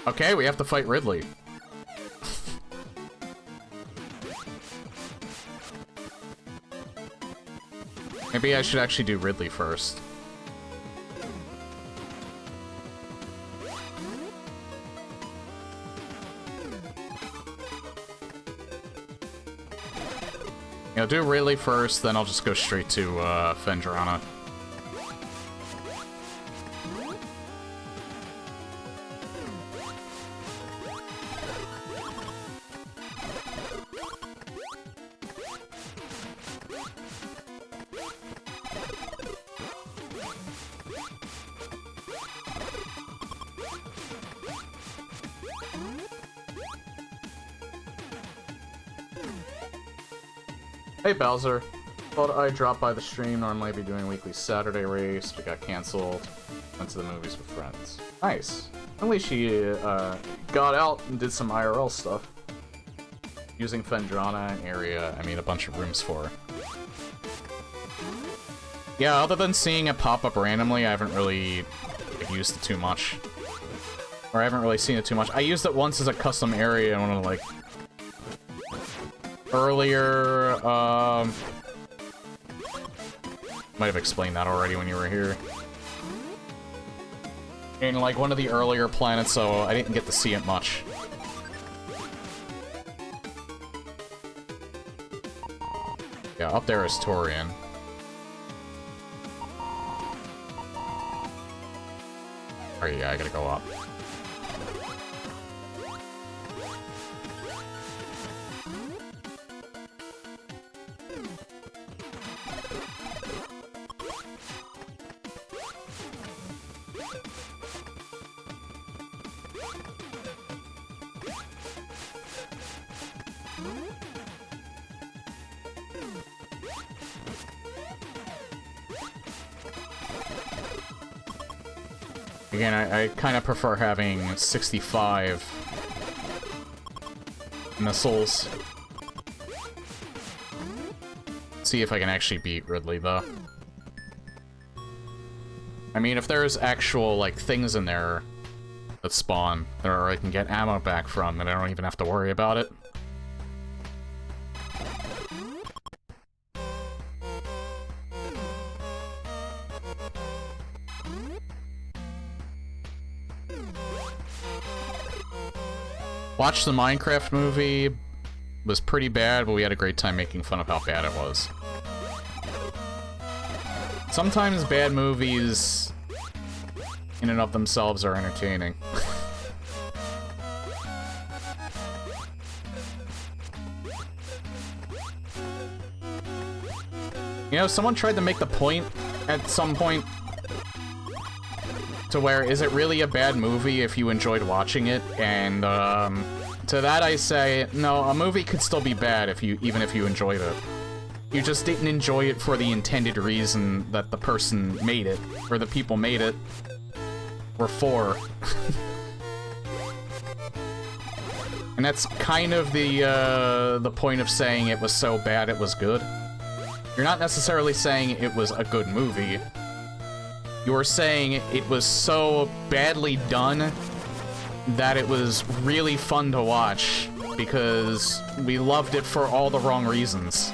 [SPEAKER 1] Okay, we have to fight Ridley. Maybe I should actually do Ridley first. You know, do Ridley first, then I'll just go straight to Fangame. Hey Bowser, thought I'd drop by the stream. Normally I'd be doing a weekly Saturday race, but got canceled. Went to the movies with friends. Nice. At least she got out and did some IRL stuff. Using Fendrana, an area I made a bunch of rooms for. Yeah, other than seeing it pop up randomly, I haven't really used it too much. Or I haven't really seen it too much. I used it once as a custom area in one of, like, earlier, might have explained that already when you were here. In, like, one of the earlier planets, so I didn't get to see it much. Yeah, up there is Torian. Alright, yeah, I gotta go up. Again, I kind of prefer having 65 missiles. See if I can actually beat Ridley, though. I mean, if there's actual, like, things in there that spawn, that I can get ammo back from, then I don't even have to worry about it. Watched the Minecraft movie. Was pretty bad, but we had a great time making fun of how bad it was. Sometimes bad movies, in and of themselves, are entertaining. You know, someone tried to make the point at some point to where, is it really a bad movie if you enjoyed watching it? And, to that I say, no, a movie could still be bad even if you enjoyed it. You just didn't enjoy it for the intended reason that the person made it, or the people made it, were for. And that's kind of the point of saying it was so bad it was good. You're not necessarily saying it was a good movie. You're saying it was so badly done that it was really fun to watch because we loved it for all the wrong reasons.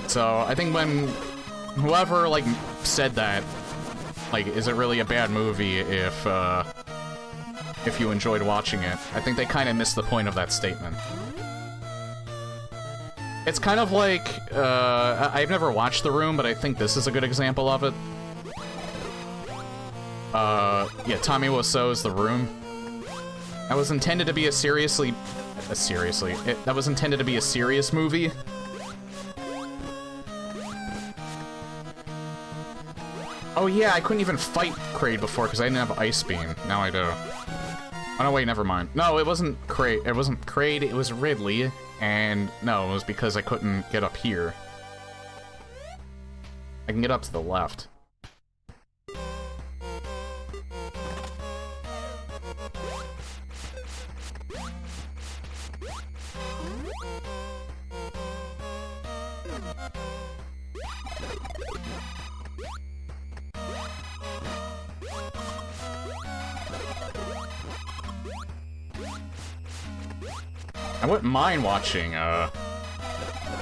[SPEAKER 1] So I think when whoever, like, said that, like, is it really a bad movie if you enjoyed watching it, I think they kind of missed the point of that statement. It's kind of like, I've never watched The Room, but I think this is a good example of it. Yeah, Tommy Wiseau's The Room. That was intended to be a that was intended to be a serious movie. Oh yeah, I couldn't even fight Kraid before because I didn't have Ice Beam. Now I do. Oh no, wait, never mind. No, it wasn't Kraid. It wasn't Kraid, it was Ridley. And no, it was because I couldn't get up here. I can get up to the left. I wouldn't mind watching, The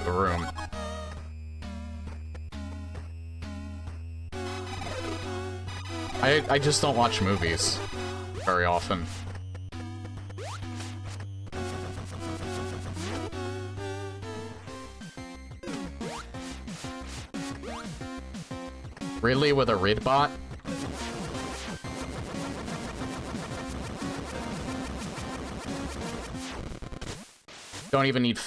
[SPEAKER 1] Room. I just don't watch movies very often. Ridley with a Ridbot? Don't even need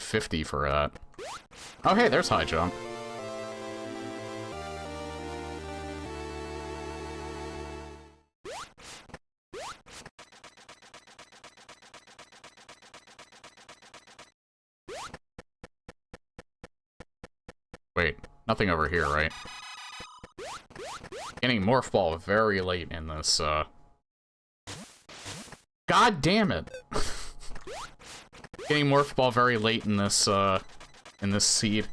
[SPEAKER 1] 50 for that. Oh hey, there's high jump. Wait, nothing over here, right? Getting Morph Ball very late in this, God damn it! Getting Morph Ball very late in this seed.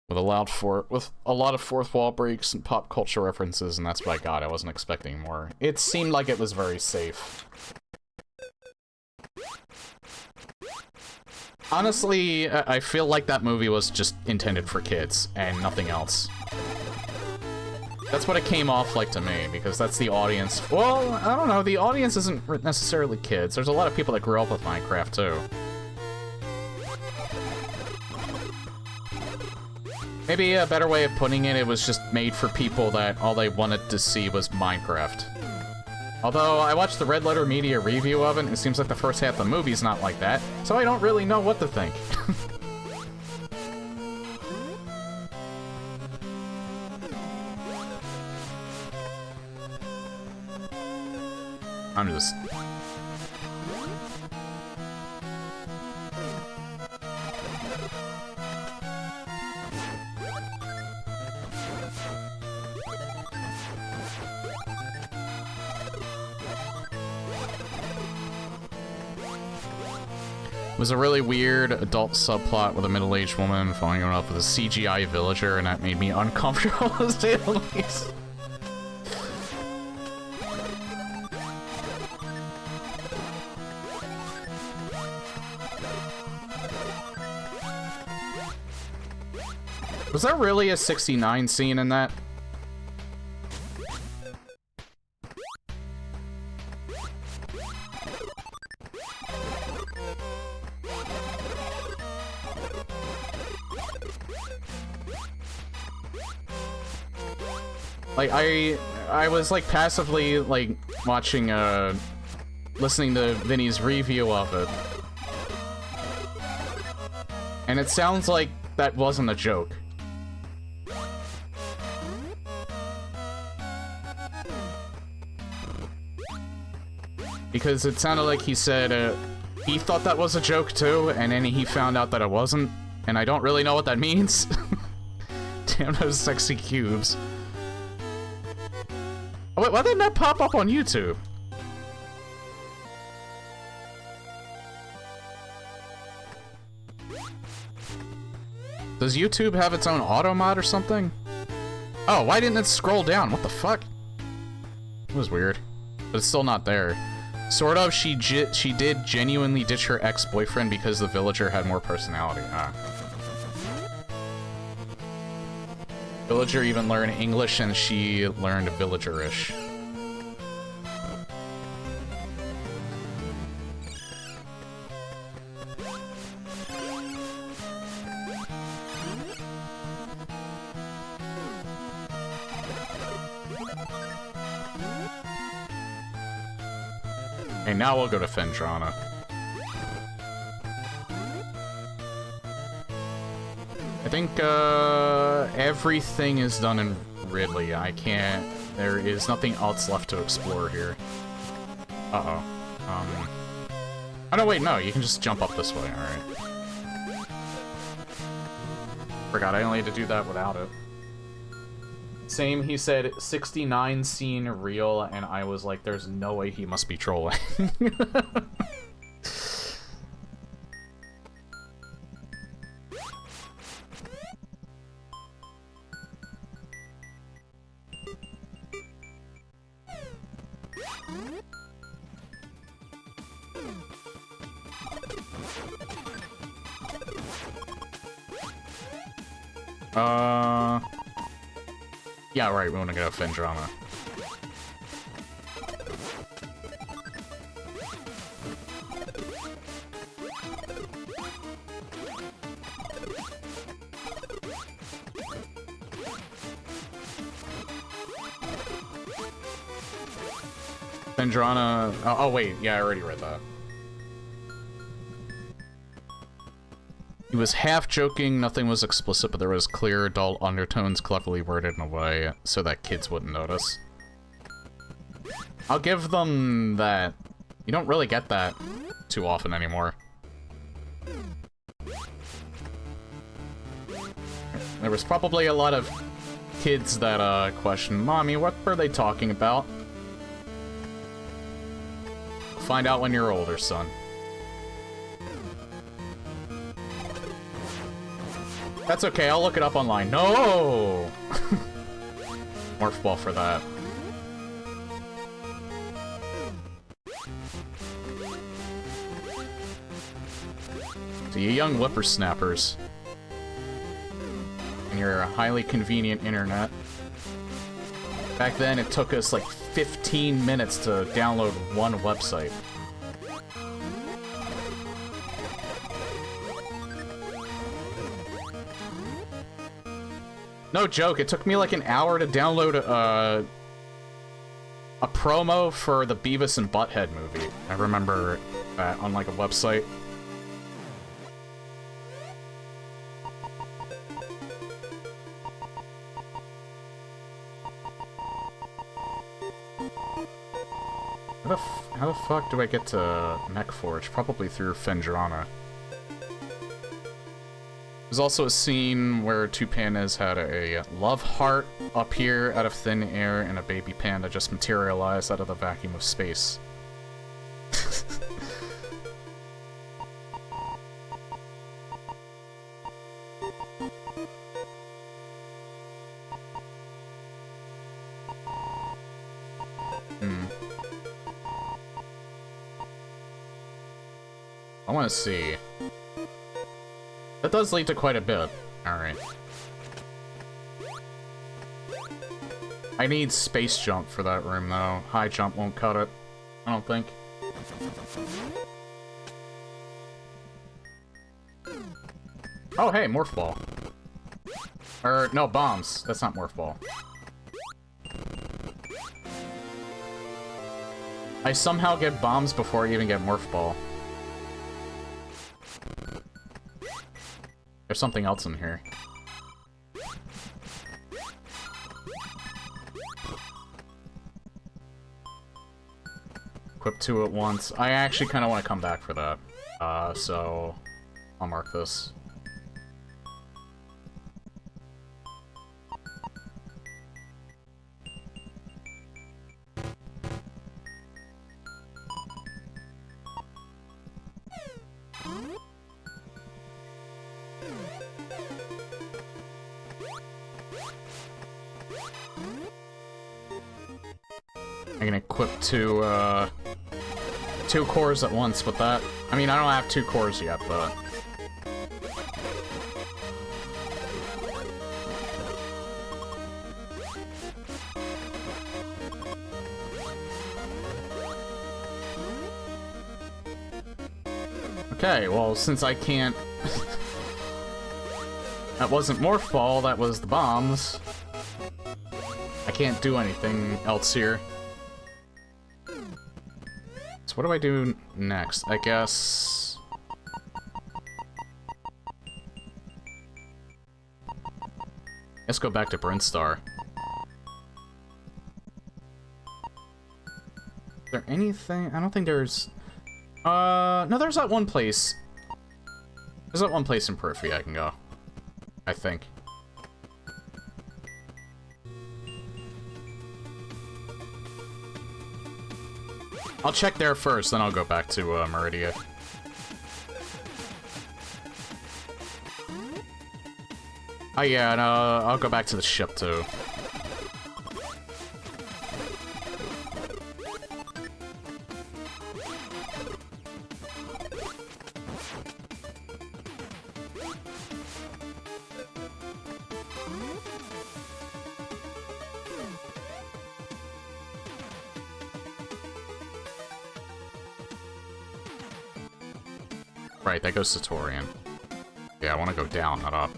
[SPEAKER 1] With a lot of fourth wall breaks and pop culture references, and that's what I got. I wasn't expecting more. It seemed like it was very safe. Honestly, I feel like that movie was just intended for kids, and nothing else. That's what it came off like to me, because that's the audience. Well, I don't know, the audience isn't necessarily kids. There's a lot of people that grew up with Minecraft, too. Maybe a better way of putting it, it was just made for people that all they wanted to see was Minecraft. Although, I watched the Red Letter Media review of it, and it seems like the first half of the movie's not like that, so I don't really know what to think. I'm just... It was a really weird adult subplot with a middle-aged woman falling in love with a CGI villager, and that made me uncomfortable, to say the least. Was there really a 69 scene in that? Like, I was, like, passively, like, watching, listening to Vinny's review of it. And it sounds like that wasn't a joke. Because it sounded like he said, he thought that was a joke too, and then he found out that it wasn't, and I don't really know what that means. Damn those sexy cubes. Oh wait, why didn't that pop up on YouTube? Does YouTube have its own auto mod or something? Oh, why didn't it scroll down? What the fuck? It was weird. But it's still not there. Sort of, she did genuinely ditch her ex-boyfriend because the villager had more personality. Ah. Villager even learned English and she learned villagerish. Okay, now we'll go to Fendrana. I think, everything is done in Ridley. I can't... There is nothing else left to explore here. Uh-oh. Oh, no, wait, no. You can just jump up this way, alright. Forgot I only had to do that without it. Same, he said 69 scene real, and I was like, there's no way he must be trolling. Yeah, right, we want to go Fangame. Fangame... Oh, wait, yeah, I already read that. He was half joking, nothing was explicit, but there was clear adult undertones cleverly worded in a way so that kids wouldn't notice. I'll give them that. You don't really get that too often anymore. There was probably a lot of kids that questioned, "Mommy, what were they talking about?" Find out when you're older, son. That's okay, I'll look it up online. No! Morph ball for that. So you young whippersnappers. And your highly convenient internet. Back then, it took us like 15 minutes to download one website. No joke, it took me like an hour to download a promo for the Beavis and Butthead movie. I remember that on like a website. How the fuck do I get to Mechforge? Probably through Fangame. There's also a scene where two pandas had a love heart appear out of thin air and a baby panda just materialized out of the vacuum of space. I want to see. That does lead to quite a bit. Alright. I need space jump for that room, though. High jump won't cut it. I don't think. Oh, hey, Morph Ball. Or, no, bombs. That's not Morph Ball. I somehow get bombs before I even get Morph Ball. There's something else in here. Equip two at once. I actually kind of want to come back for that. So I'll mark this. I can equip two cores at once with that. I mean, I don't have 2 cores yet, but... Okay, well, since I can't... That wasn't Morph Ball, that was the bombs. I can't do anything else here. So what do I do next? I guess... Let's go back to Brinstar. Is there anything? I don't think there's... no, there's that one place. There's that one place in Periphery I can go. I think. I'll check there first, then I'll go back to Meridia. Oh yeah, and I'll go back to the ship too. Right, that goes to Torian. Yeah, I want to go down, not up.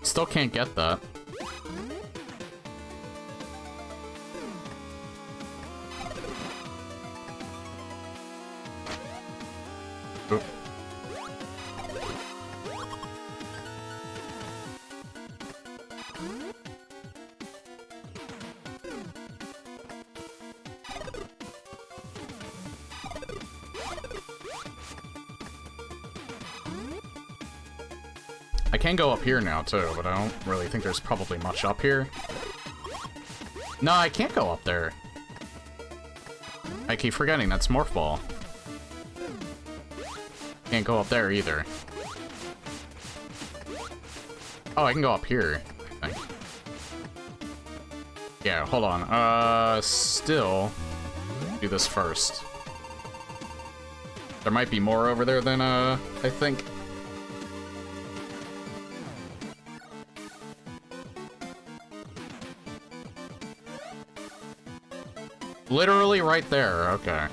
[SPEAKER 1] Still can't get that. Oop. I can go up here now, too, but I don't really think there's probably much up here. No, I can't go up there. I keep forgetting, that's Morph Ball. Can't go up there, either. Oh, I can go up here, I think. Yeah, hold on. Still... do this first. There might be more over there than, I think. Literally right there, okay.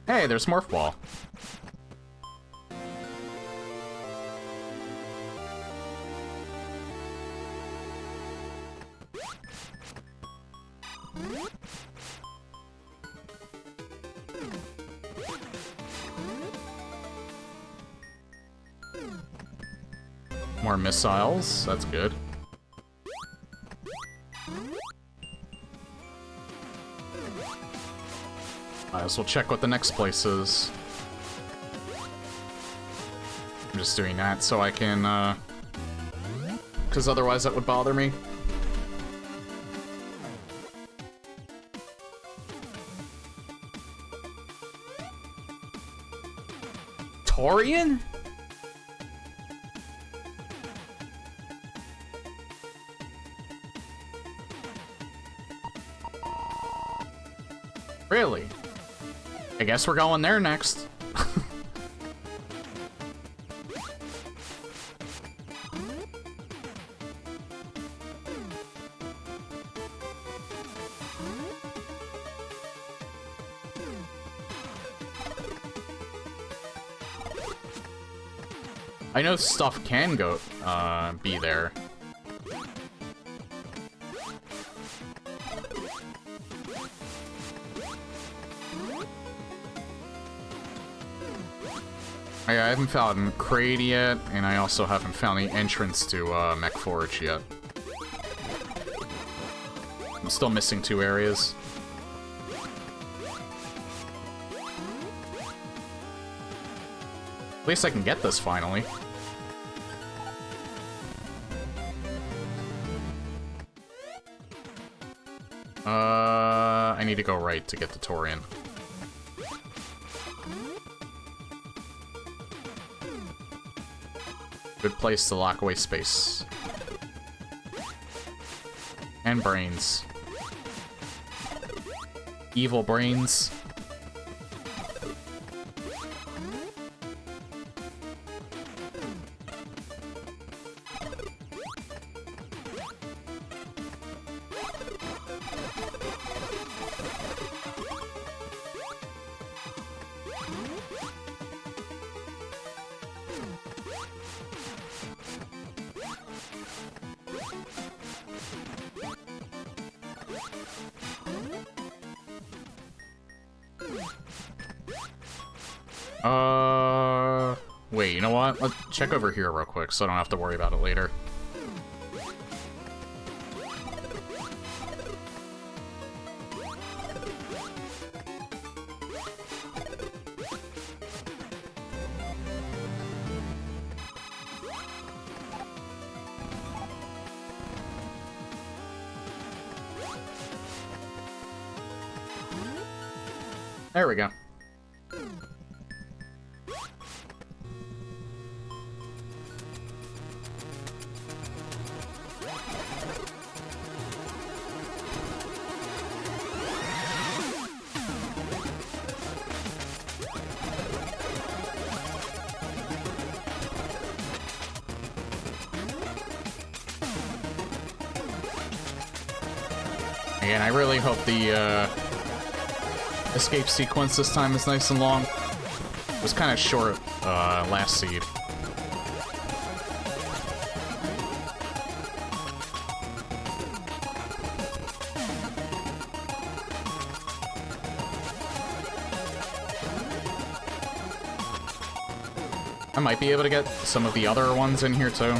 [SPEAKER 1] Hey, there's Morph Ball. More missiles, that's good. Might as well check what the next place is. I'm just doing that so I can, because otherwise that would bother me. Torian? Really? I guess we're going there next. I know stuff can go, be there. I haven't found Kraid yet, and I also haven't found the entrance to Mech Forge yet. I'm still missing 2 areas. At least I can get this finally. I need to go right to get the Torian. Good place to lock away space. And brains. Evil brains. Wait, you know what? Let's check over here real quick so I don't have to worry about it later. There we go. Again, I really hope the escape sequence this time is nice and long. It was kind of short last seed. I might be able to get some of the other ones in here too.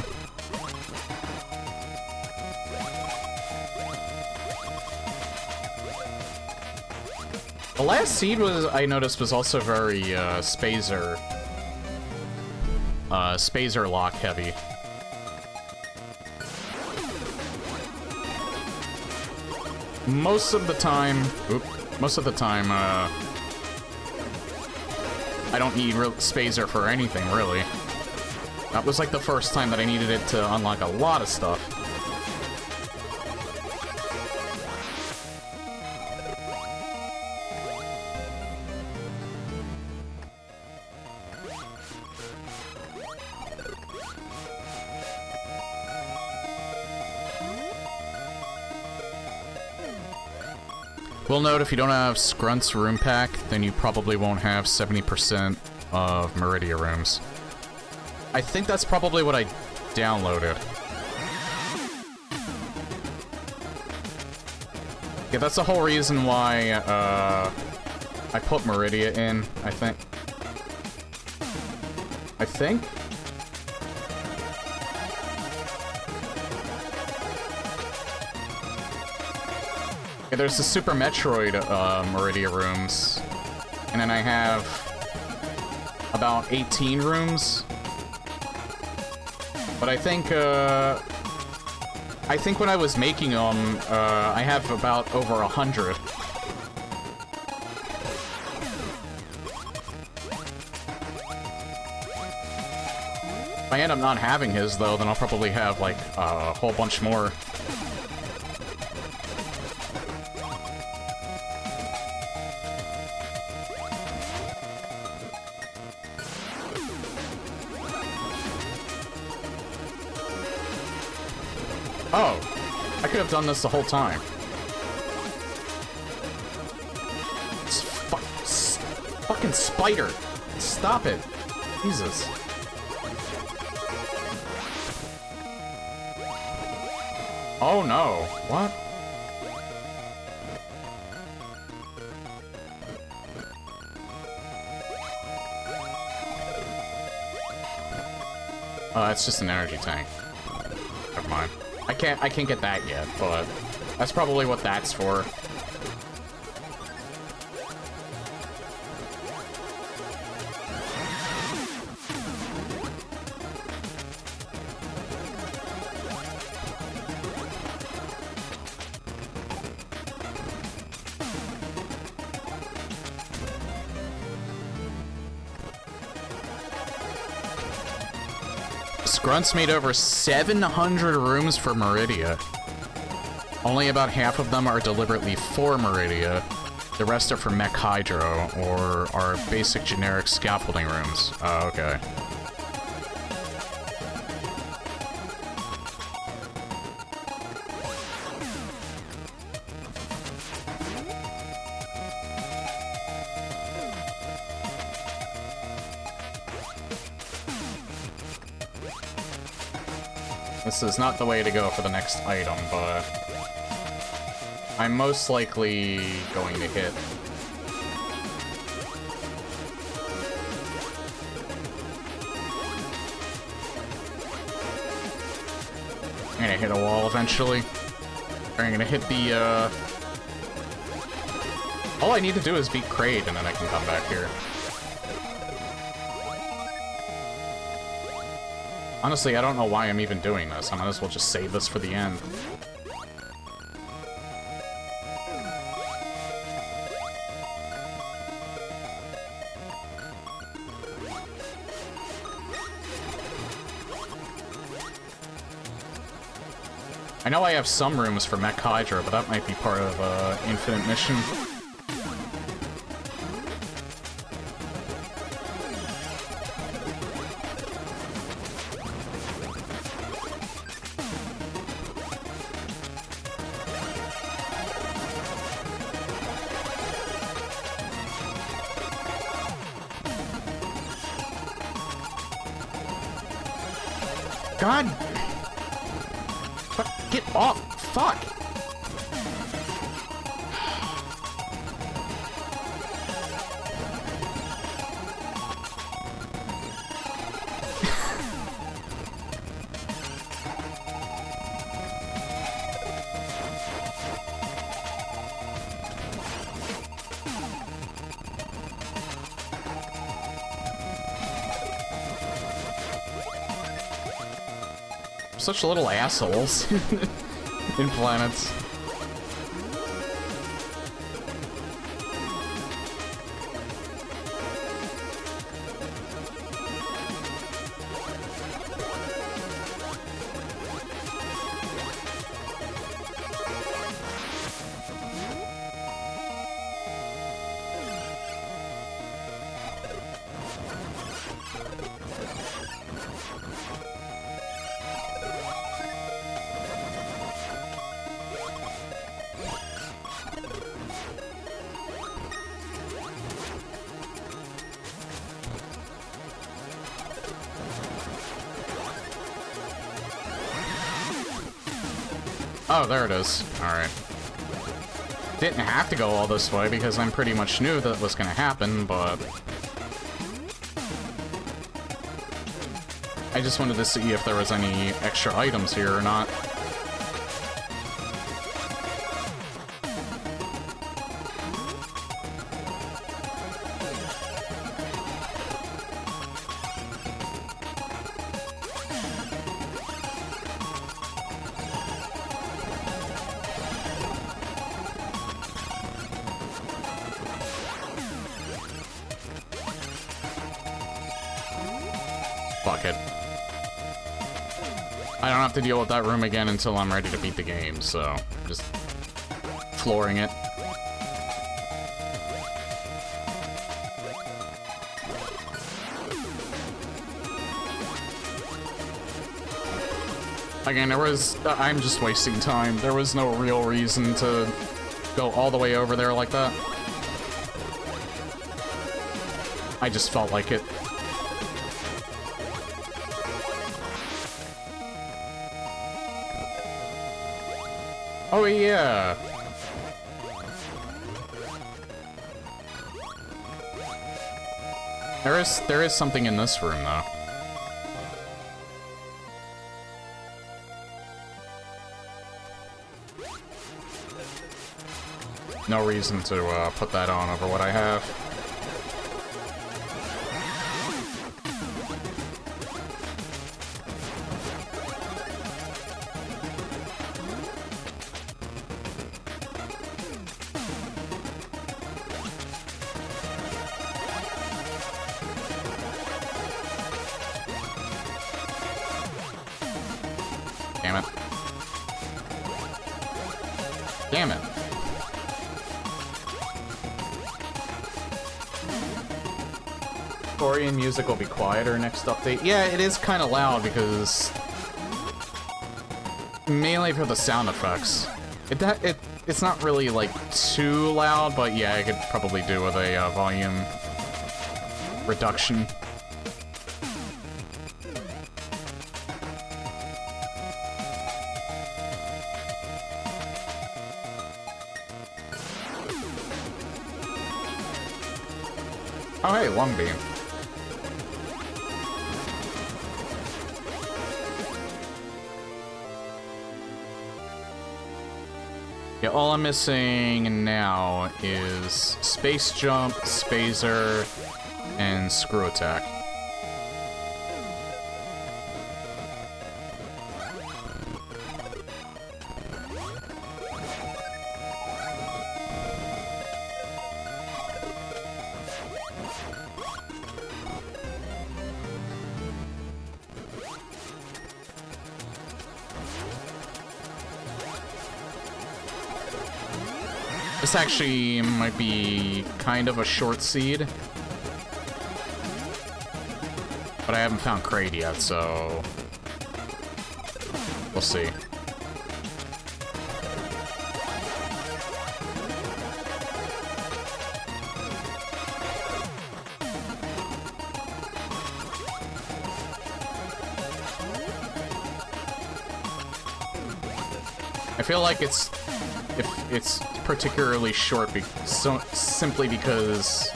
[SPEAKER 1] The last seed I noticed was also very Spazer lock heavy. Most of the time, I don't need Spazer for anything, really. That was like the first time that I needed it to unlock a lot of stuff. We'll note if you don't have Scrunt's room pack, then you probably won't have 70% of Meridia rooms. I think that's probably what I downloaded. Yeah, that's the whole reason why I put Meridia in, I think. Yeah, there's the Super Metroid Meridia rooms, and then I have about 18 rooms. But I think when I was making them, I have about over 100. If I end up not having his, though, then I'll probably have, like, a whole bunch more. Oh, I could have done this the whole time. Fucking spider! Stop it! Jesus. Oh no, what? It's just an energy tank. Never mind. I can't get that yet, but that's probably what that's for. Grunt's made over 700 rooms for Meridia. Only about half of them are deliberately for Meridia. The rest are for Mech Hydro, or are basic generic scaffolding rooms. Oh, okay. This is not the way to go for the next item, but I'm most likely going to hit. I'm gonna hit a wall eventually. I'm gonna hit the, all I need to do is beat Kraid, and then I can come back here. Honestly, I don't know why I'm even doing this. I might as well just save this for the end. I know I have some rooms for Mech Hydra, but that might be part of Infinite Mission. God! Fuck, get off! Fuck! Such little assholes in planets. Oh, there it is. Alright. Didn't have to go all this way because I'm pretty much knew that was gonna happen, but... I just wanted to see if there was any extra items here or not. Fuck it. I don't have to deal with that room again until I'm ready to beat the game, so just flooring it. Again, I'm just wasting time. There was no real reason to go all the way over there like that. I just felt like it. Oh yeah. There is something in this room though. No reason to put that on over what I have. Damn it. Damn it. Story and music will be quieter next update. Yeah, it is kind of loud because... mainly for the sound effects. It's not really, like, too loud, but yeah, I could probably do with a volume reduction. Oh hey, Long Beam. Yeah, all I'm missing now is Space Jump, Spazer, and Screw Attack. This actually might be kind of a short seed. But I haven't found Kraid yet, so... we'll see. I feel like it's particularly short simply because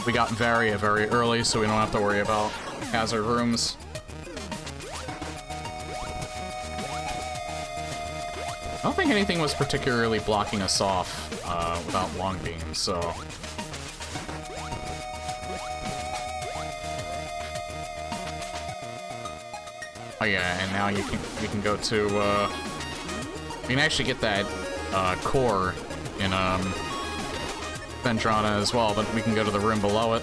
[SPEAKER 1] we got Varia very early, so we don't have to worry about hazard rooms. I don't think anything was particularly blocking us off without long beams, so... Oh yeah, and now you can go to you can actually get that core in Vendrana as well, but we can go to the room below it.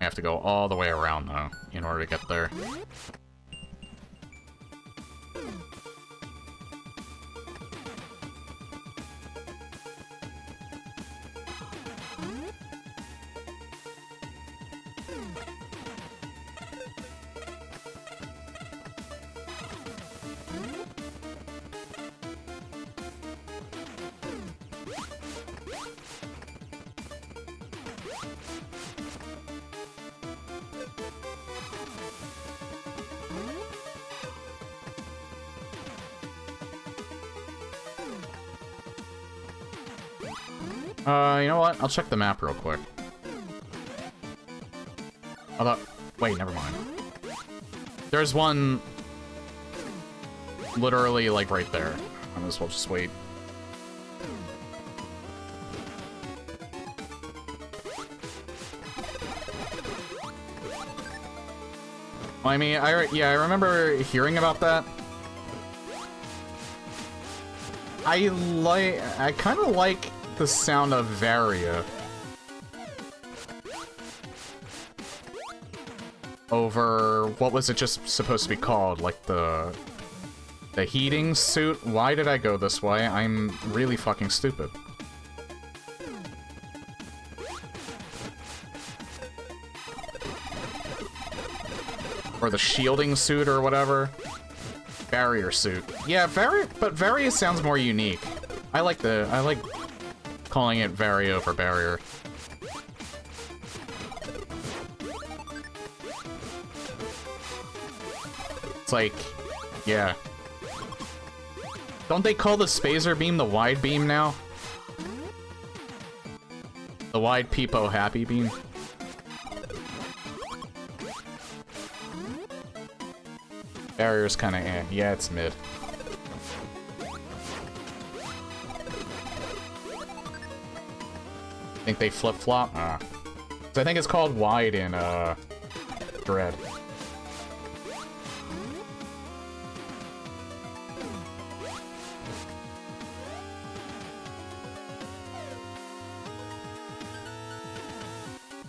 [SPEAKER 1] I have to go all the way around though in order to get there. You know what? I'll check the map real quick. Although, wait, never mind. There's one literally, like, right there. I might as well just wait. Well, I mean, I remember hearing about that. I kind of like the sound of Varia over what was it just supposed to be called, like the heating suit. Why did I go this way? I'm really fucking stupid. Or the shielding suit or whatever. Barrier suit. Yeah, but Varia sounds more unique. I like calling it Varia over barrier. It's like, yeah. Don't they call the spacer beam the wide beam now? The wide peepo happy beam? Barrier's kinda eh. Yeah, it's mid. Think they flip-flop? So I think it's called wide in, Dread.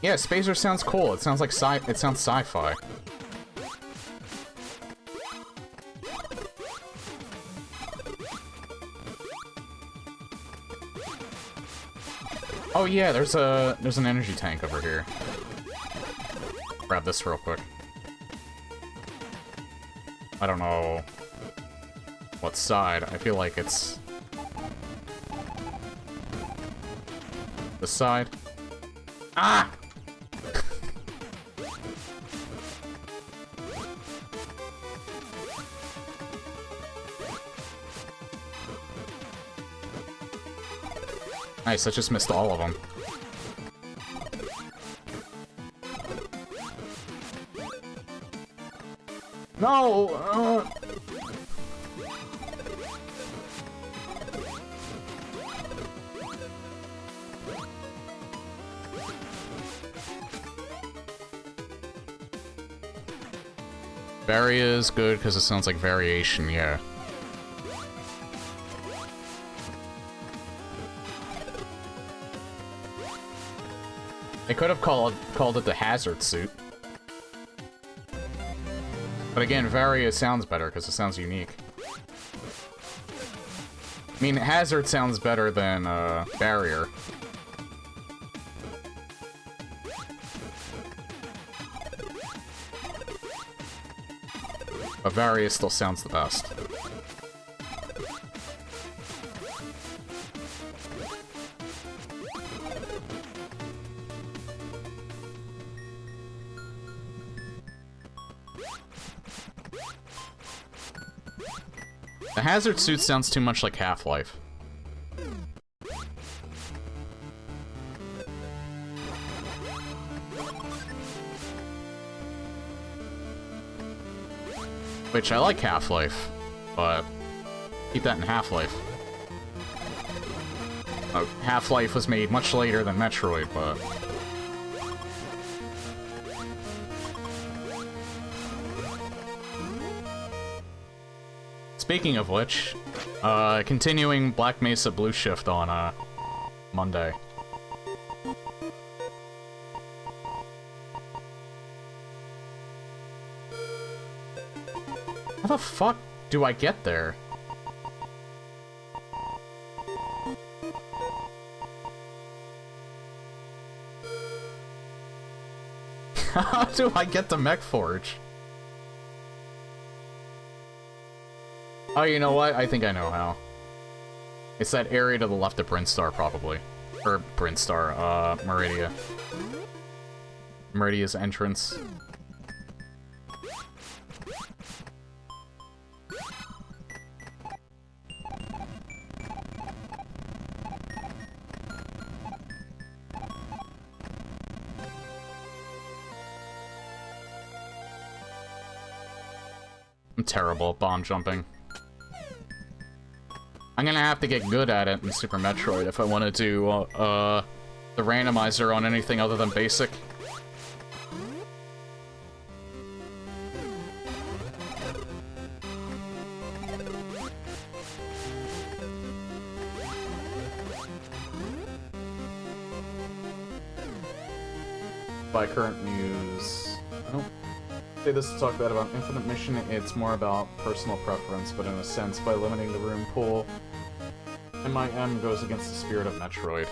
[SPEAKER 1] Yeah, Spacer sounds cool. It sounds like it sounds sci-fi. Oh yeah, there's an energy tank over here. Grab this real quick. I don't know what side. I feel like it's this side. Ah! Nice, I just missed all of them. No! Varia is good because it sounds like variation, yeah. They could have called it the hazard suit. But again, Varia sounds better because it sounds unique. I mean, hazard sounds better than barrier. But Varia still sounds the best. The hazard suit sounds too much like Half-Life. Which, I like Half-Life, but keep that in Half-Life. Half-Life was made much later than Metroid, but... Speaking of which, continuing Black Mesa Blue Shift on, Monday. How the fuck do I get there? How do I get to MechForge? Oh, you know what? I think I know how. It's that area to the left of Brinstar, probably. Or Brinstar, Meridia. Meridia's entrance. I'm terrible at bomb jumping. I'm gonna have to get good at it in Super Metroid if I want to do, the randomizer on anything other than basic. By current news, I don't say this to talk bad about Infinite Mission, it's more about personal preference, but in a sense, by limiting the room pool, MIM goes against the spirit of Metroid.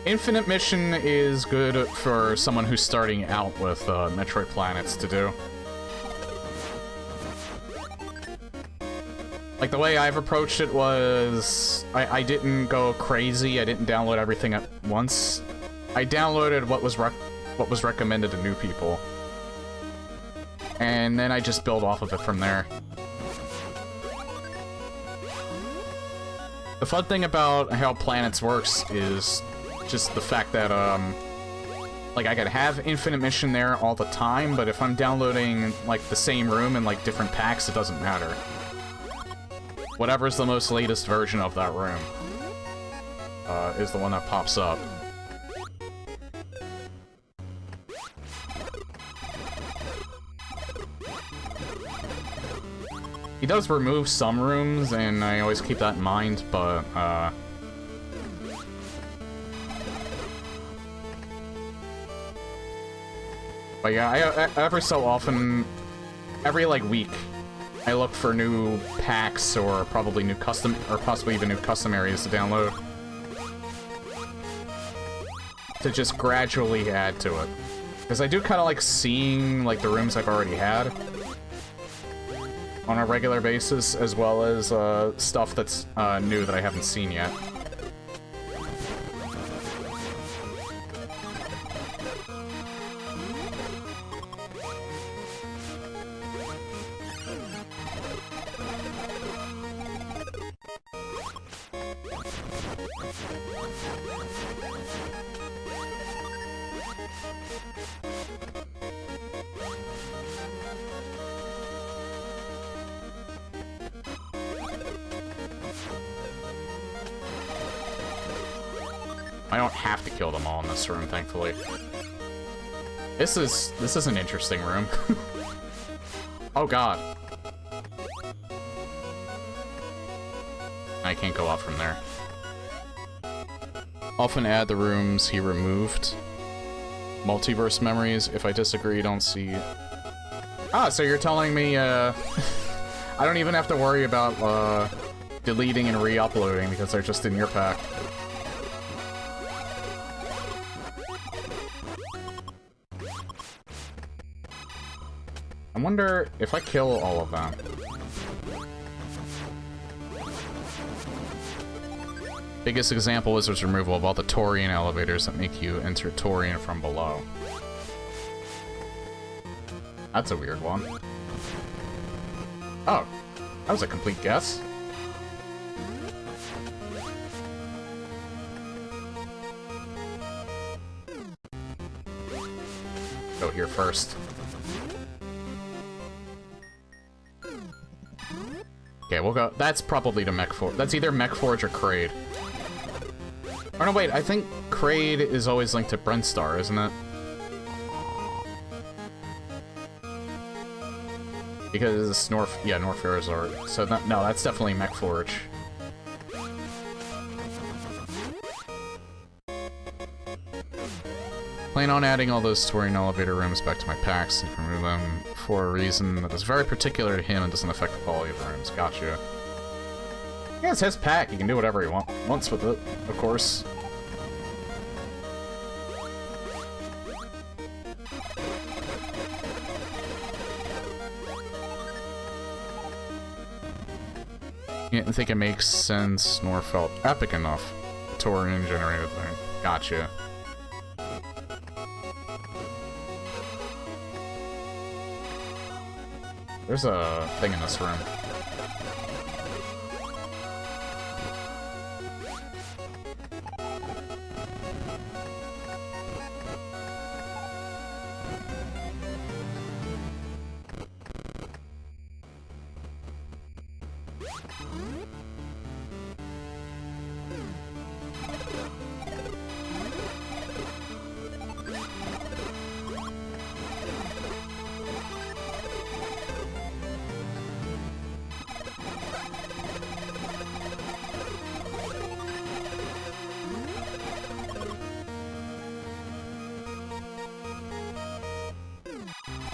[SPEAKER 1] Infinite Mission is good for someone who's starting out with Metroid Planets to do. Like, the way I've approached it was... I didn't go crazy, I didn't download everything at once. I downloaded what was recommended to new people. And then I just build off of it from there. The fun thing about how Planets works is just the fact that, like, I could have Infinite Mission there all the time, but if I'm downloading, like, the same room in, like, different packs, it doesn't matter. Whatever's the most latest version of that room, is the one that pops up. He does remove some rooms, and I always keep that in mind, but, But yeah, every so often, every, like, week, I look for new packs, or probably new custom, or possibly even new custom areas to download. To just gradually add to it. Because I do kind of like seeing, like, the rooms I've already had on a regular basis, as well as stuff that's new that I haven't seen yet. I don't have to kill them all in this room, thankfully. This is an interesting room. Oh god. I can't go up from there. Often add the rooms he removed. Multiverse memories. If I disagree, don't see... Ah, so you're telling me, I don't even have to worry about, deleting and re-uploading because they're just in your pack. I wonder if I kill all of them. Biggest example is removal of all the Torian elevators that make you enter Torian from below. That's a weird one. Oh, that was a complete guess. Go here first. Okay, we'll go. That's probably to Mech Forge. That's either Mech Forge or Kraid. Oh no, wait. I think Kraid is always linked to Brentstar, isn't it? Because Norfair Resort. So no, that's definitely Mech Forge. Plan on adding all those touring elevator rooms back to my packs and remove them for a reason that is very particular to him and doesn't affect the quality of the rooms. Gotcha. Yeah, it's his pack. He can do whatever he wants with it, of course. You didn't think it makes sense nor felt epic enough. The touring generated thing. Gotcha. There's a thing in this room.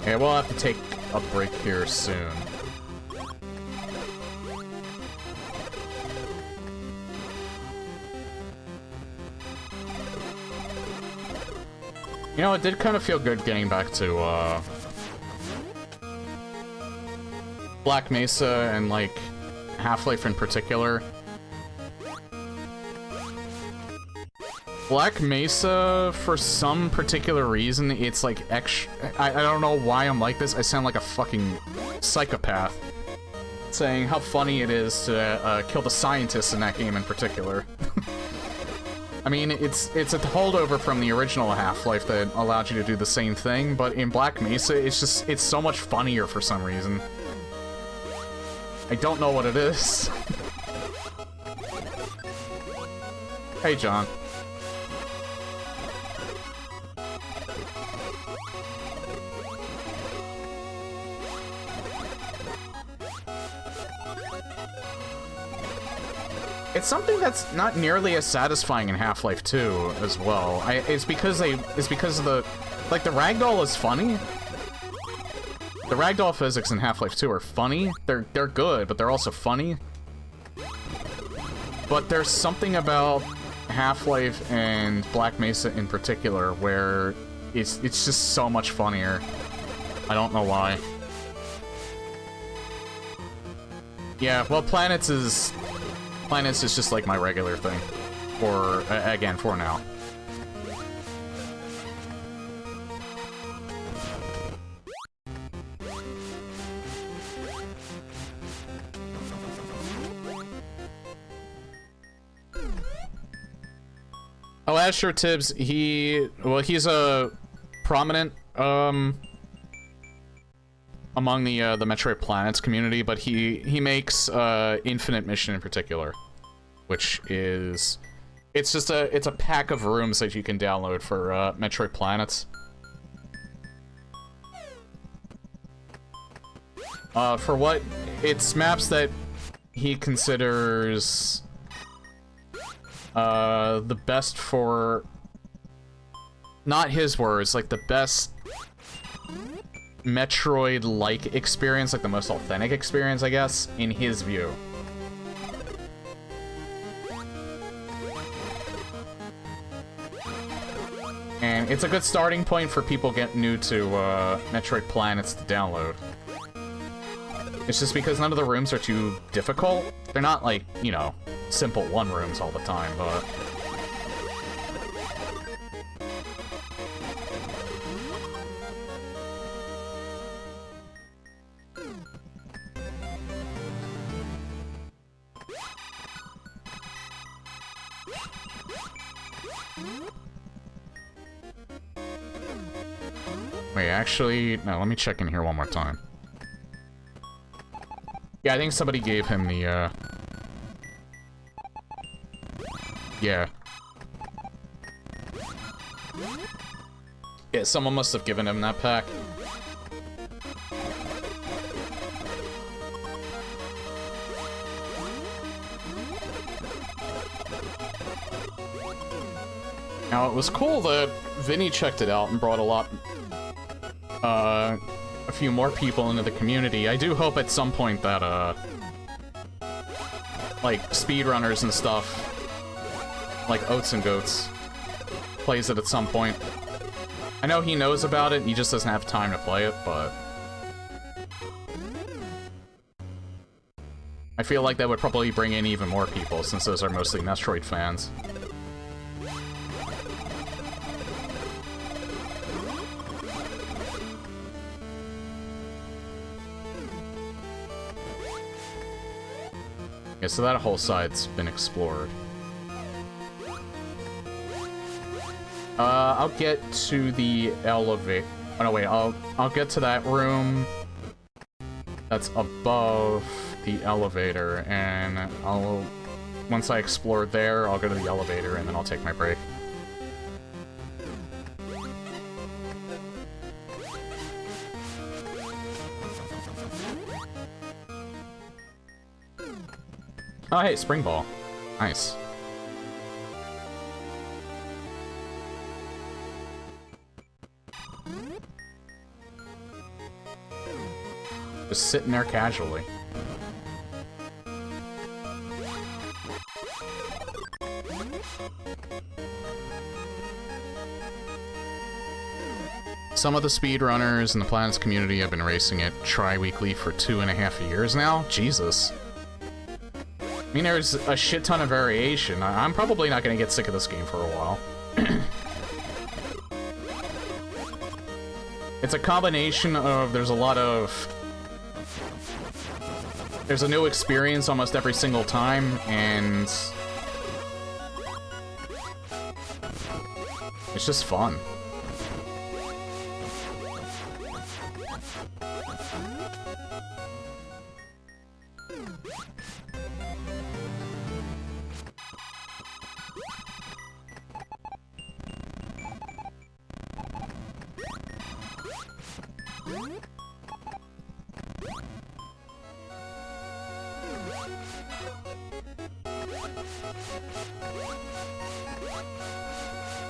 [SPEAKER 1] Okay, we'll have to take a break here soon. You know, it did kind of feel good getting back to, Black Mesa and, like, Half-Life in particular. Black Mesa, for some particular reason, it's like I don't know why I'm like this. I sound like a fucking psychopath saying how funny it is to kill the scientists in that game in particular. I mean, it's a holdover from the original Half-Life that allowed you to do the same thing, but in Black Mesa, it's so much funnier for some reason. I don't know what it is. Hey, John. It's something that's not nearly as satisfying in Half-Life 2 as well. It's because of the, like, the ragdoll is funny. The ragdoll physics in Half-Life 2 are funny. They're good, but they're also funny. But there's something about Half-Life and Black Mesa in particular where it's just so much funnier. I don't know why. Yeah, well, Planets is just like my regular thing. Again, for now. Oh, Asher Tibbs, he's a prominent, among the Metroid Planets community, but he makes, Infinite Mission in particular, which is, it's a pack of rooms that you can download for, Metroid Planets. For what, it's maps that he considers, the best for, not his words, like the best Metroid-like experience, like the most authentic experience, I guess, in his view. And it's a good starting point for people getting new to, Metroid Planets to download. It's just because none of the rooms are too difficult. They're not like, you know, simple one rooms all the time, but... Wait, actually, no, let me check in here one more time. Yeah, I think somebody gave him the, yeah. Yeah, someone must have given him that pack. Now, it was cool that Vinny checked it out and brought a few more people into the community. I do hope at some point that, like, speedrunners and stuff, like Oats and Goats, plays it at some point. I know he knows about it, he just doesn't have time to play it, but... I feel like that would probably bring in even more people, since those are mostly Metroid fans. Yeah, so that whole side's been explored. I'll get to the elevator. Oh no, wait, I'll get to that room that's above the elevator, and once I explore there, I'll go to the elevator, and then I'll take my break. Oh, hey, Spring Ball. Nice. Just sitting there casually. Some of the speedrunners in the Planets community have been racing it tri-weekly for 2.5 years now. Jesus. I mean, there's a shit ton of variation. I'm probably not going to get sick of this game for a while. It's a combination of, there's a new experience almost every single time, and it's just fun.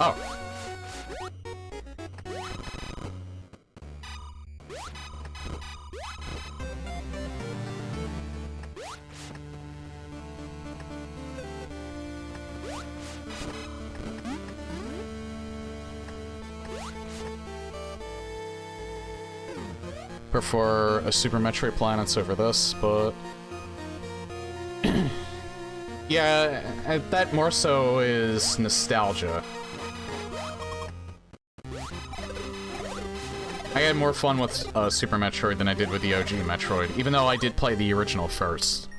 [SPEAKER 1] Oh. Prefer a Super Metroid Planets over this, but... yeah, that more so is nostalgia. I had more fun with Super Metroid than I did with the OG Metroid, even though I did play the original first.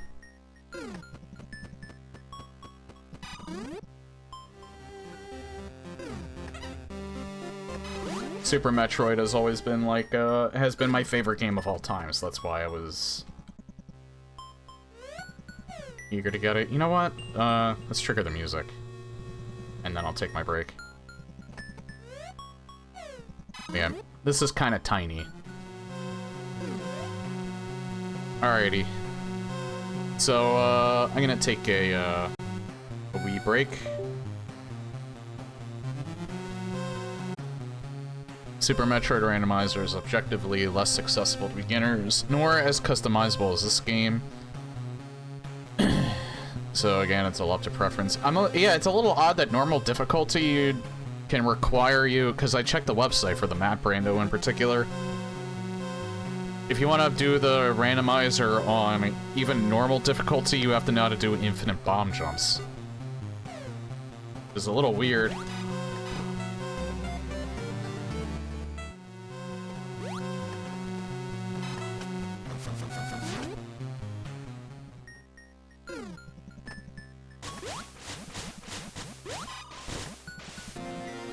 [SPEAKER 1] Super Metroid has always been like, has been my favorite game of all time, so that's why I was eager to get it. You know what? Let's trigger the music, and then I'll take my break. Yeah, this is kind of tiny. Alrighty. So, I'm gonna take a wee break. Super Metroid Randomizer is objectively less accessible to beginners, nor as customizable as this game. So again, it's all up to preference. Yeah, it's a little odd that normal difficulty can require you, because I checked the website for the map rando in particular. If you want to do the randomizer on even normal difficulty, you have to know how to do infinite bomb jumps. It's a little weird.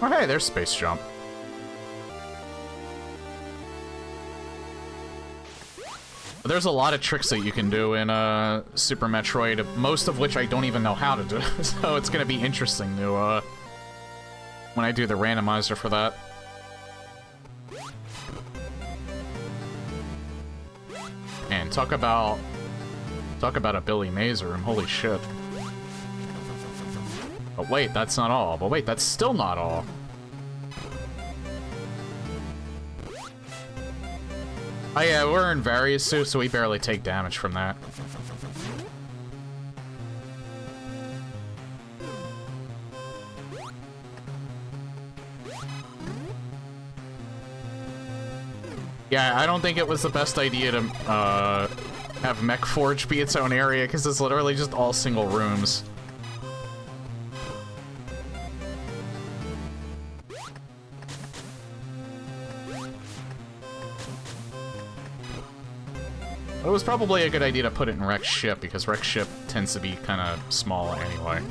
[SPEAKER 1] Oh, hey, there's Space Jump. There's a lot of tricks that you can do in Super Metroid, most of which I don't even know how to do, so it's gonna be interesting to, when I do the randomizer for that. And talk about a Billy Mays room, holy shit. But wait, that's not all. But wait, that's still not all. Oh yeah, we're in various suits, so we barely take damage from that. Yeah, I don't think it was the best idea to have Mech Forge be its own area, because it's literally just all single rooms. It was probably a good idea to put it in Rex Ship, because Rex Ship tends to be kind of small anyway.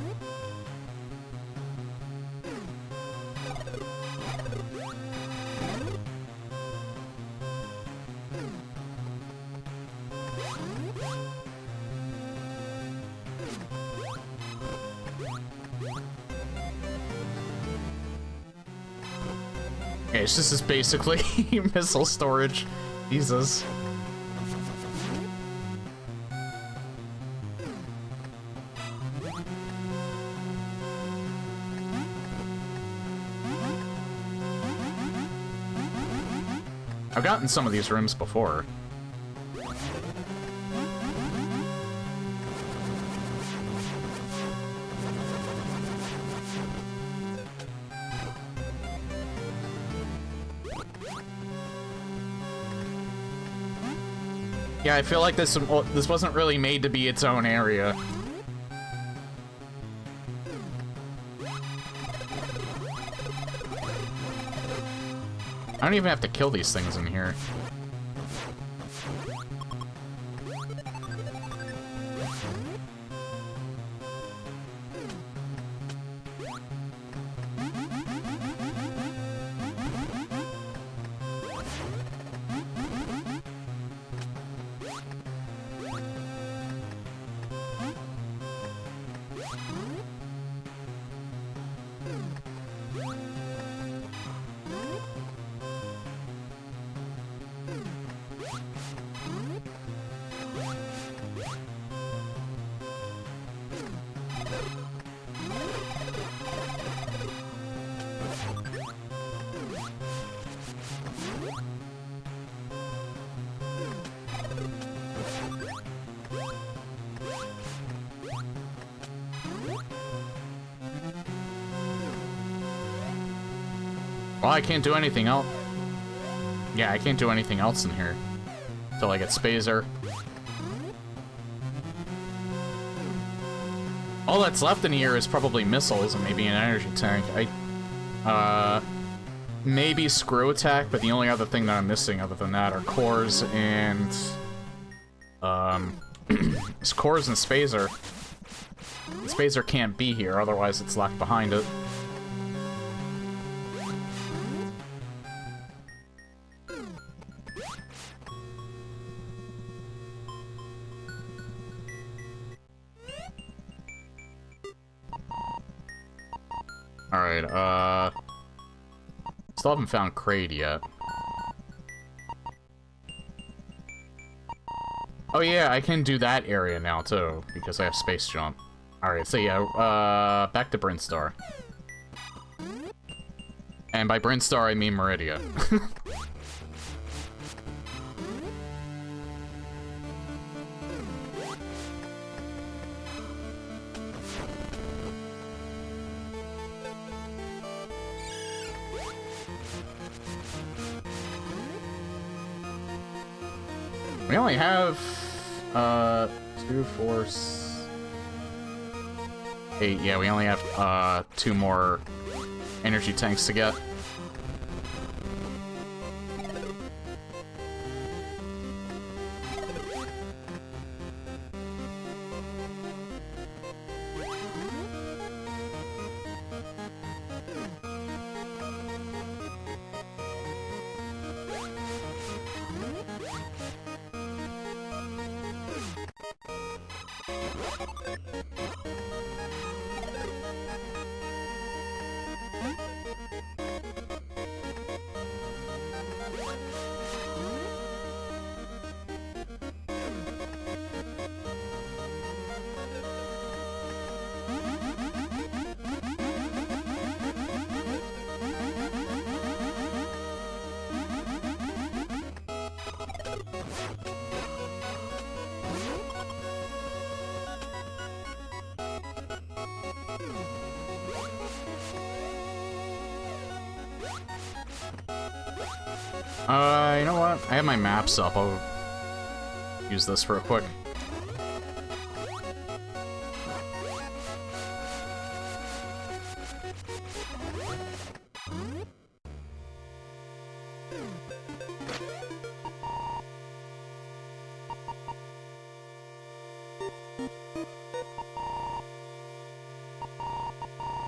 [SPEAKER 1] Okay, so this is basically missile storage. Jesus. I've gotten some of these rooms before. Yeah, I feel like this wasn't really made to be its own area. I don't even have to kill these things in here. Well, I can't do anything else. Yeah, I can't do anything else in here. Until I get Spazer. All that's left in here is probably missiles and maybe an energy tank. Maybe Screw Attack, but the only other thing that I'm missing other than that are cores and... it's cores and Spazer. Spazer can't be here, otherwise it's locked behind it. Alright, still haven't found Kraid yet. Oh yeah, I can do that area now too, because I have Space Jump. Alright, so yeah, back to Brinstar. And by Brinstar, I mean Meridia. We only have, 2, 4, 8. Yeah, we only have, 2 more energy tanks to get. You know what? I have my maps up. I'll use this real quick.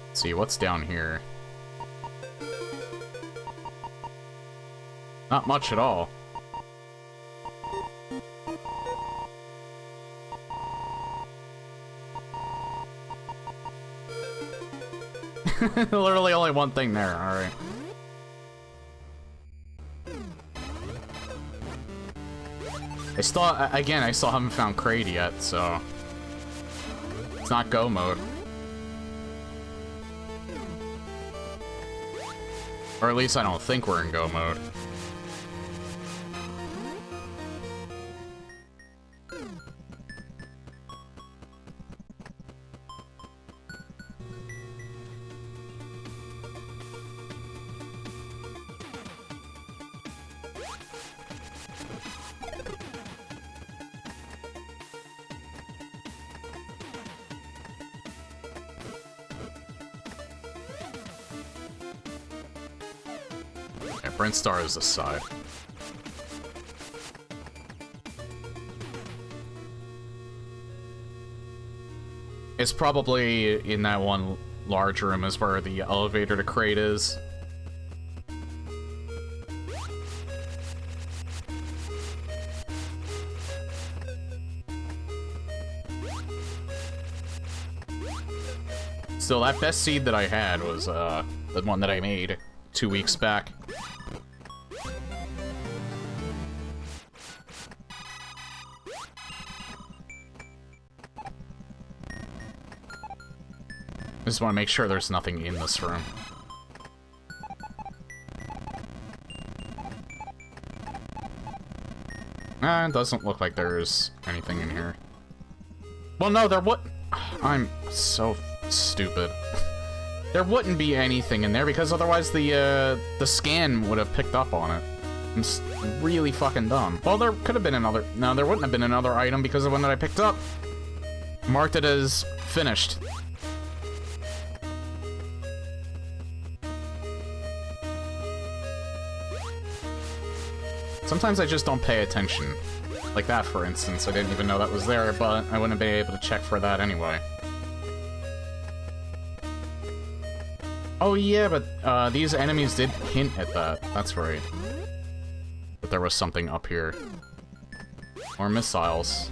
[SPEAKER 1] Let's see, what's down here? Not much at all. Literally only one thing there, alright. I still haven't found Kraid yet, so... It's not go mode. Or at least I don't think we're in go mode. Star is this side. It's probably in that one large room is where the elevator to Kraid is. Still, that best seed that I had was the one that I made 2 weeks back. I just want to make sure there's nothing in this room. It doesn't look like there's anything in here. Well, no, there would... I'm so stupid. There wouldn't be anything in there because otherwise the scan would have picked up on it. I'm really fucking dumb. Well, there could have been another... No, there wouldn't have been another item because the one that I picked up marked it as finished. Sometimes I just don't pay attention. Like that, for instance. I didn't even know that was there, but I wouldn't have been able to check for that anyway. Oh yeah, but these enemies did hint at that. That's right. But there was something up here. Or missiles.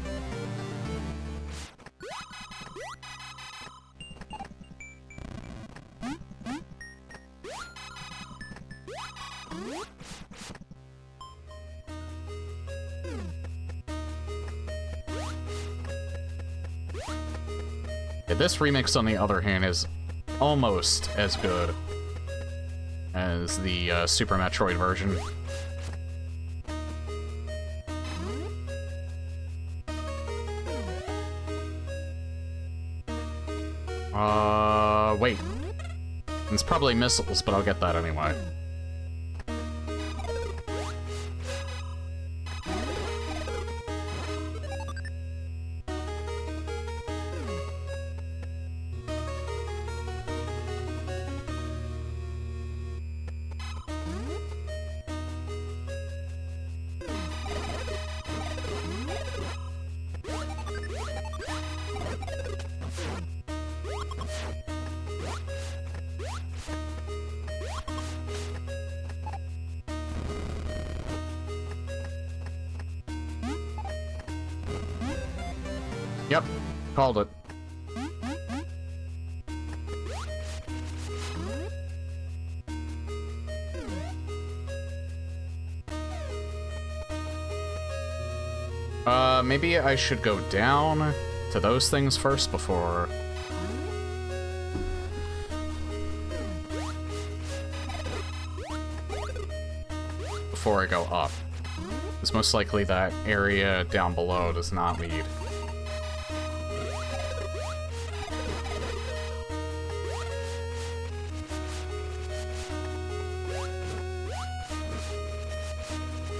[SPEAKER 1] This remix, on the other hand, is almost as good as the Super Metroid version. Wait. It's probably missiles, but I'll get that anyway. Yep, called it. Maybe I should go down to those things first before... before I go up. Because most likely that area down below does not lead.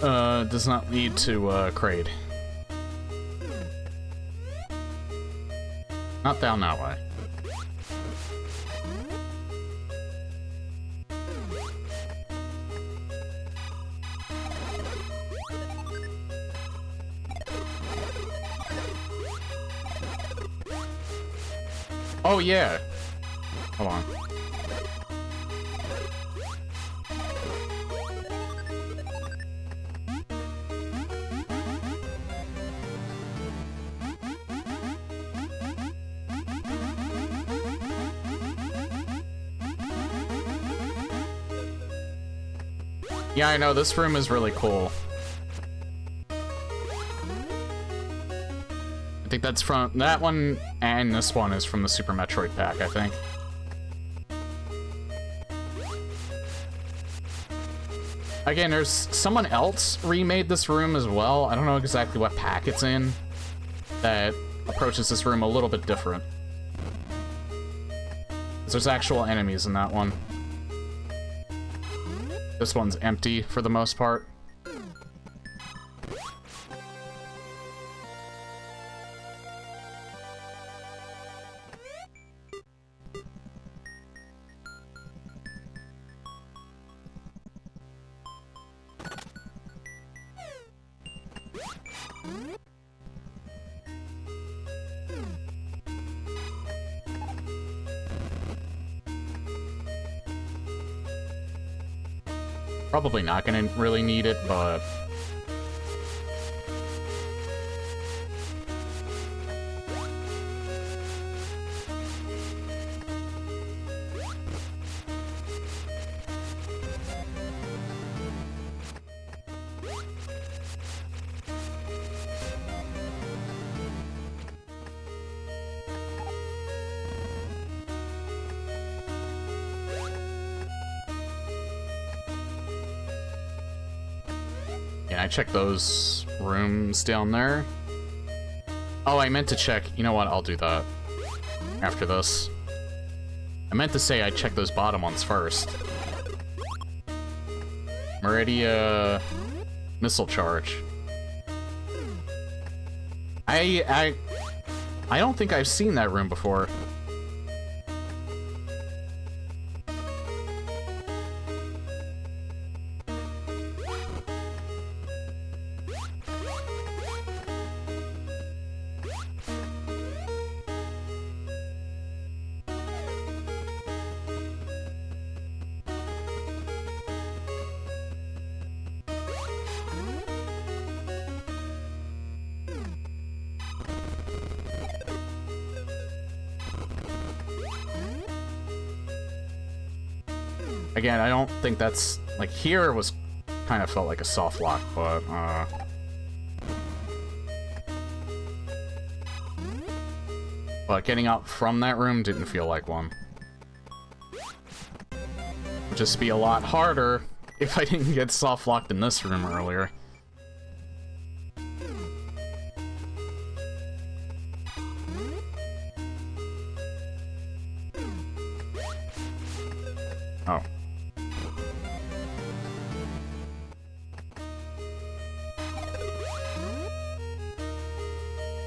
[SPEAKER 1] Does not lead to, Kraid. Not down that way. Oh, yeah. Hold on. Yeah, I know, this room is really cool. I think that's from... that one and this one is from the Super Metroid pack, I think. Again, there's someone else remade this room as well. I don't know exactly what pack it's in that approaches this room a little bit different. There's actual enemies in that one. This one's empty for the most part. Probably not gonna really need it, but... I checked those rooms down there. Oh, I meant to check... you know what? I'll do that after this. I meant to say I checked those bottom ones first. Meridia... missile charge. I don't think I've seen that room before. Again, I don't think that's... like, here was... kind of felt like a soft lock, but, but getting out from that room didn't feel like one. Would just be a lot harder if I didn't get soft locked in this room earlier. Oh.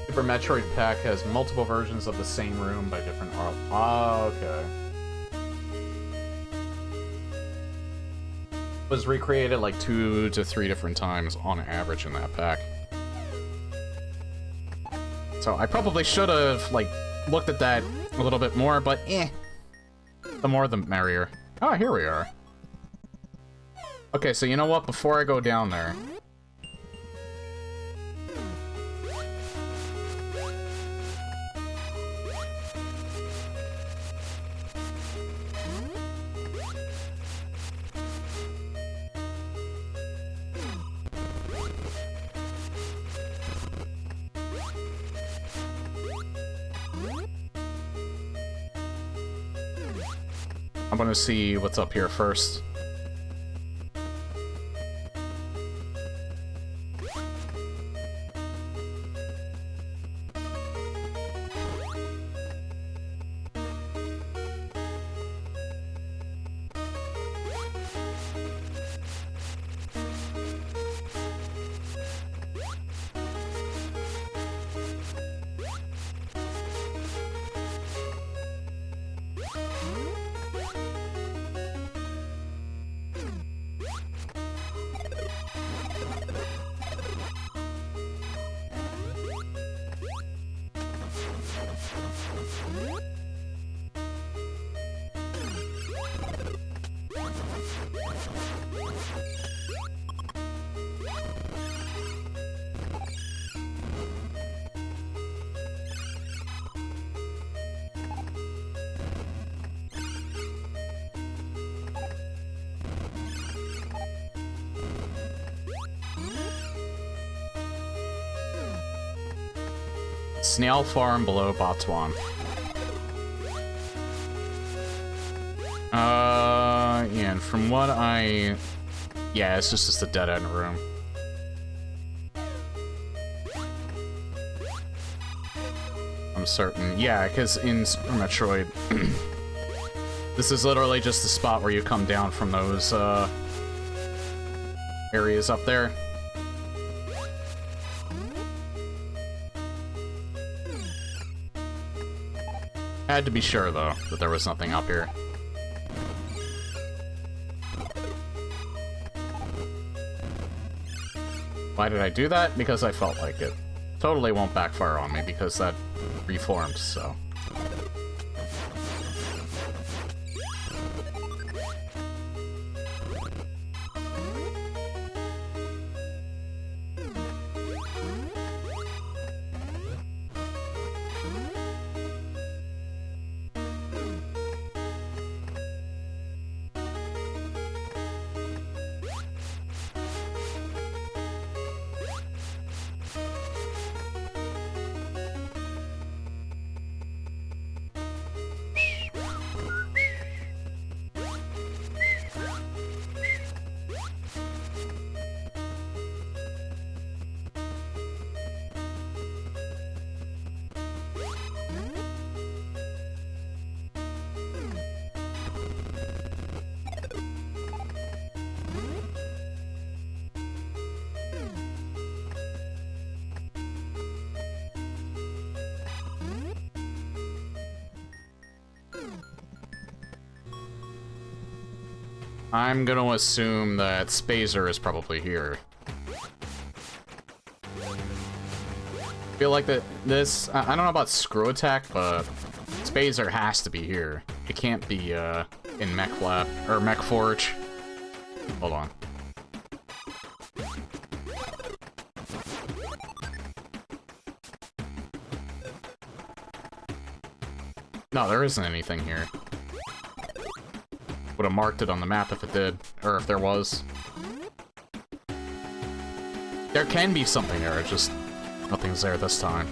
[SPEAKER 1] Super Metroid pack has multiple versions of the same room by different art. Oh, okay. Was recreated like 2 to 3 different times on average in that pack. So I probably should have like looked at that a little bit more, but the more the merrier. Oh, here we are. Okay, so you know what? Before I go down there, I'm gonna see what's up here first. Snail farm below Botswan. Yeah, and from what I... Yeah, it's just a dead-end room. I'm certain. Yeah, because in Super Metroid, this is literally just the spot where you come down from those, areas up there. Had to be sure, though, that there was nothing up here. Why did I do that? Because I felt like it. Totally won't backfire on me, because that reformed, so... I'm gonna assume that Spazer is probably here. I feel like this... I don't know about Screw Attack, but Spazer has to be here. It can't be, in Mech Lab, or Mech Forge. Hold on. No, there isn't anything here. Would have marked it on the map if it did, or if there was. There can be something there, it's just nothing's there this time.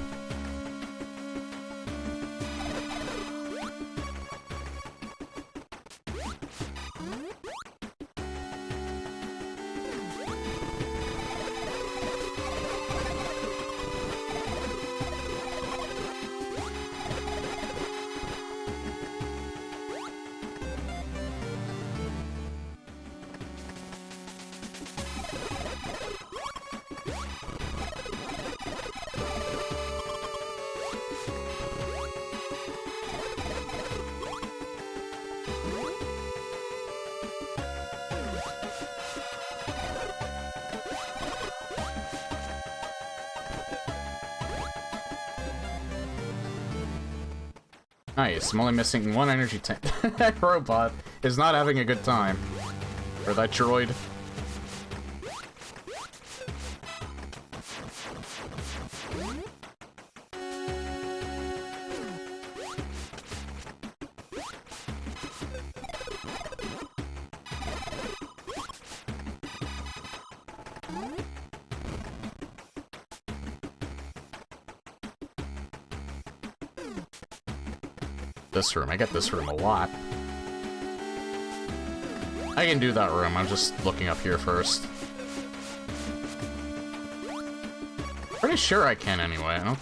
[SPEAKER 1] Nice, I'm only missing one energy tank. That robot is not having a good time. Or that droid. This room. I get this room a lot. I can do that room, I'm just looking up here first. Pretty sure I can anyway. I don't...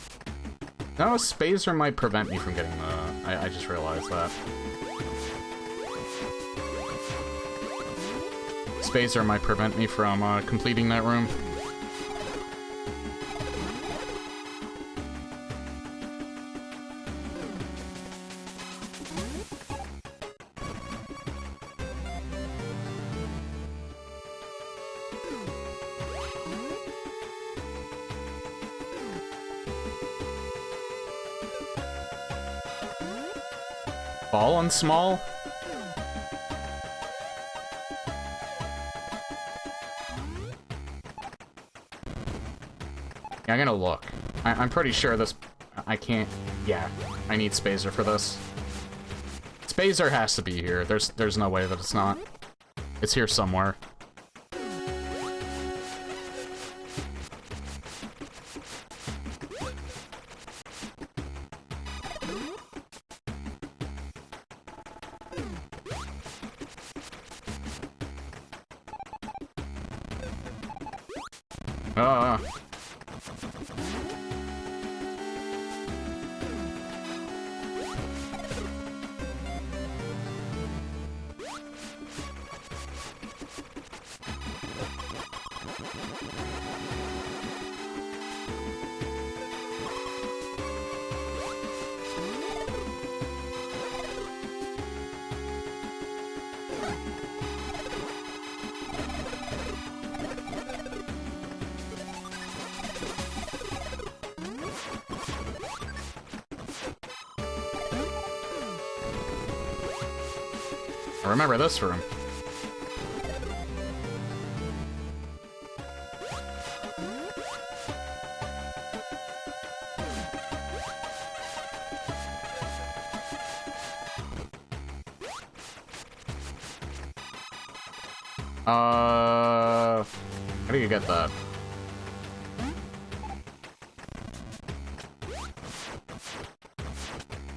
[SPEAKER 1] No, Spazer might prevent me from getting the... I just realized that. Spazer might prevent me from completing that room. Ball and small? Yeah, I'm gonna look. I'm pretty sure this... I can't... Yeah, I need Spazer for this. Spazer has to be here. There's no way that it's not. It's here somewhere. I remember this room. How do you get that?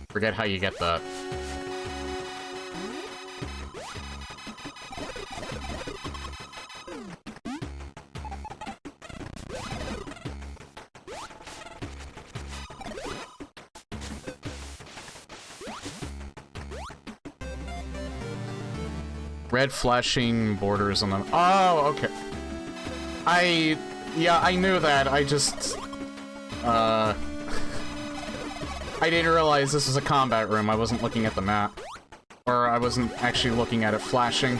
[SPEAKER 1] Forget how you get that. Red flashing borders on them. Oh, okay. Yeah, I knew that. I just, I didn't realize this was a combat room. I wasn't looking at the map. Or I wasn't actually looking at it flashing.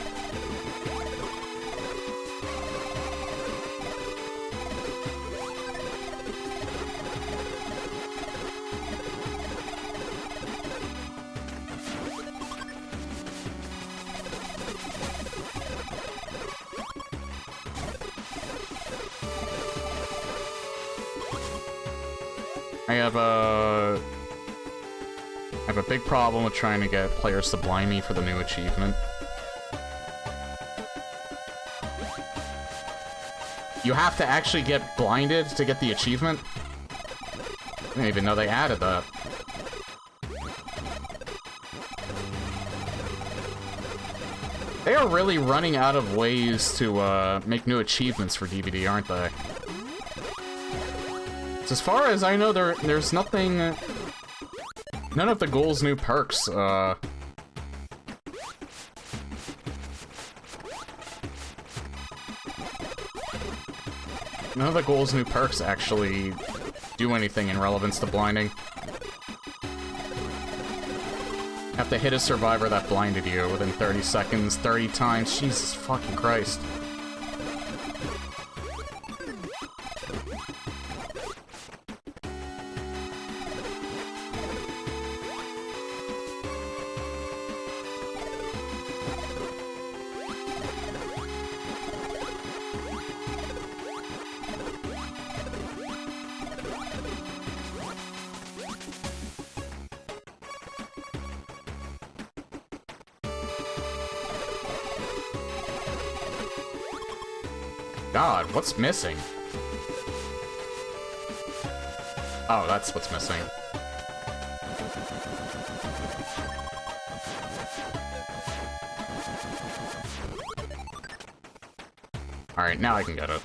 [SPEAKER 1] I have a big problem with trying to get players to blind me for the new achievement. You have to actually get blinded to get the achievement? I didn't even know they added that. They are really running out of ways to make new achievements for DVD, aren't they? As far as I know, there's nothing... None of the Ghoul's new perks, None of the Ghoul's new perks actually do anything in relevance to blinding. Have to hit a survivor that blinded you within 30 seconds, 30 times. Jesus fucking Christ. God, what's missing? Oh, that's what's missing. Alright, now I can get it.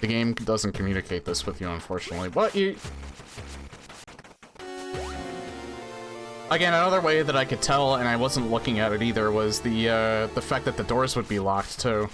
[SPEAKER 1] The game doesn't communicate this with you, unfortunately. But you... Again, another way that I could tell, and I wasn't looking at it either, was the fact that the doors would be locked, too.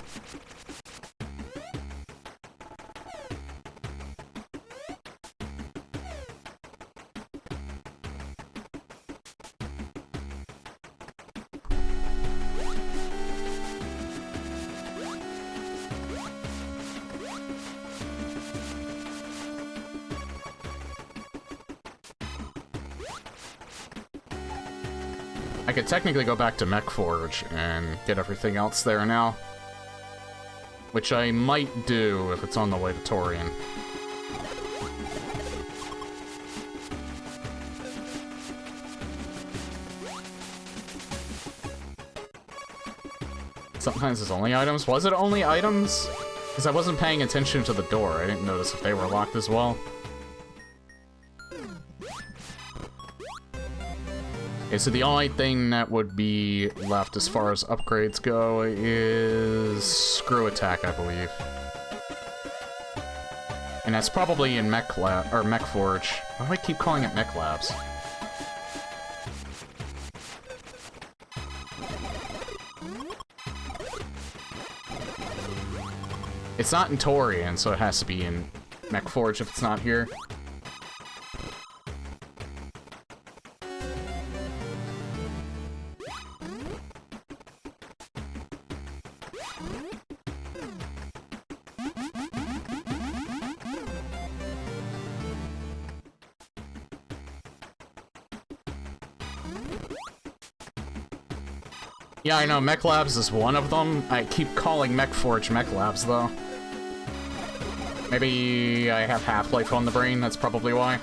[SPEAKER 1] I could technically go back to Mech Forge and get everything else there now. Which I might do if it's on the way to Torian. Sometimes it's only items. Was it only items? Because I wasn't paying attention to the door. I didn't notice if they were locked as well. Okay, so the only thing that would be left as far as upgrades go is Screw Attack, I believe. And that's probably in Mech Lab, or Mech Forge. Why do I keep calling it Mech Labs? It's not in Torian, so it has to be in Mech Forge if it's not here. Yeah, I know, Mech Labs is one of them. I keep calling Mech Forge Mech Labs, though. Maybe I have Half-Life on the brain, that's probably why.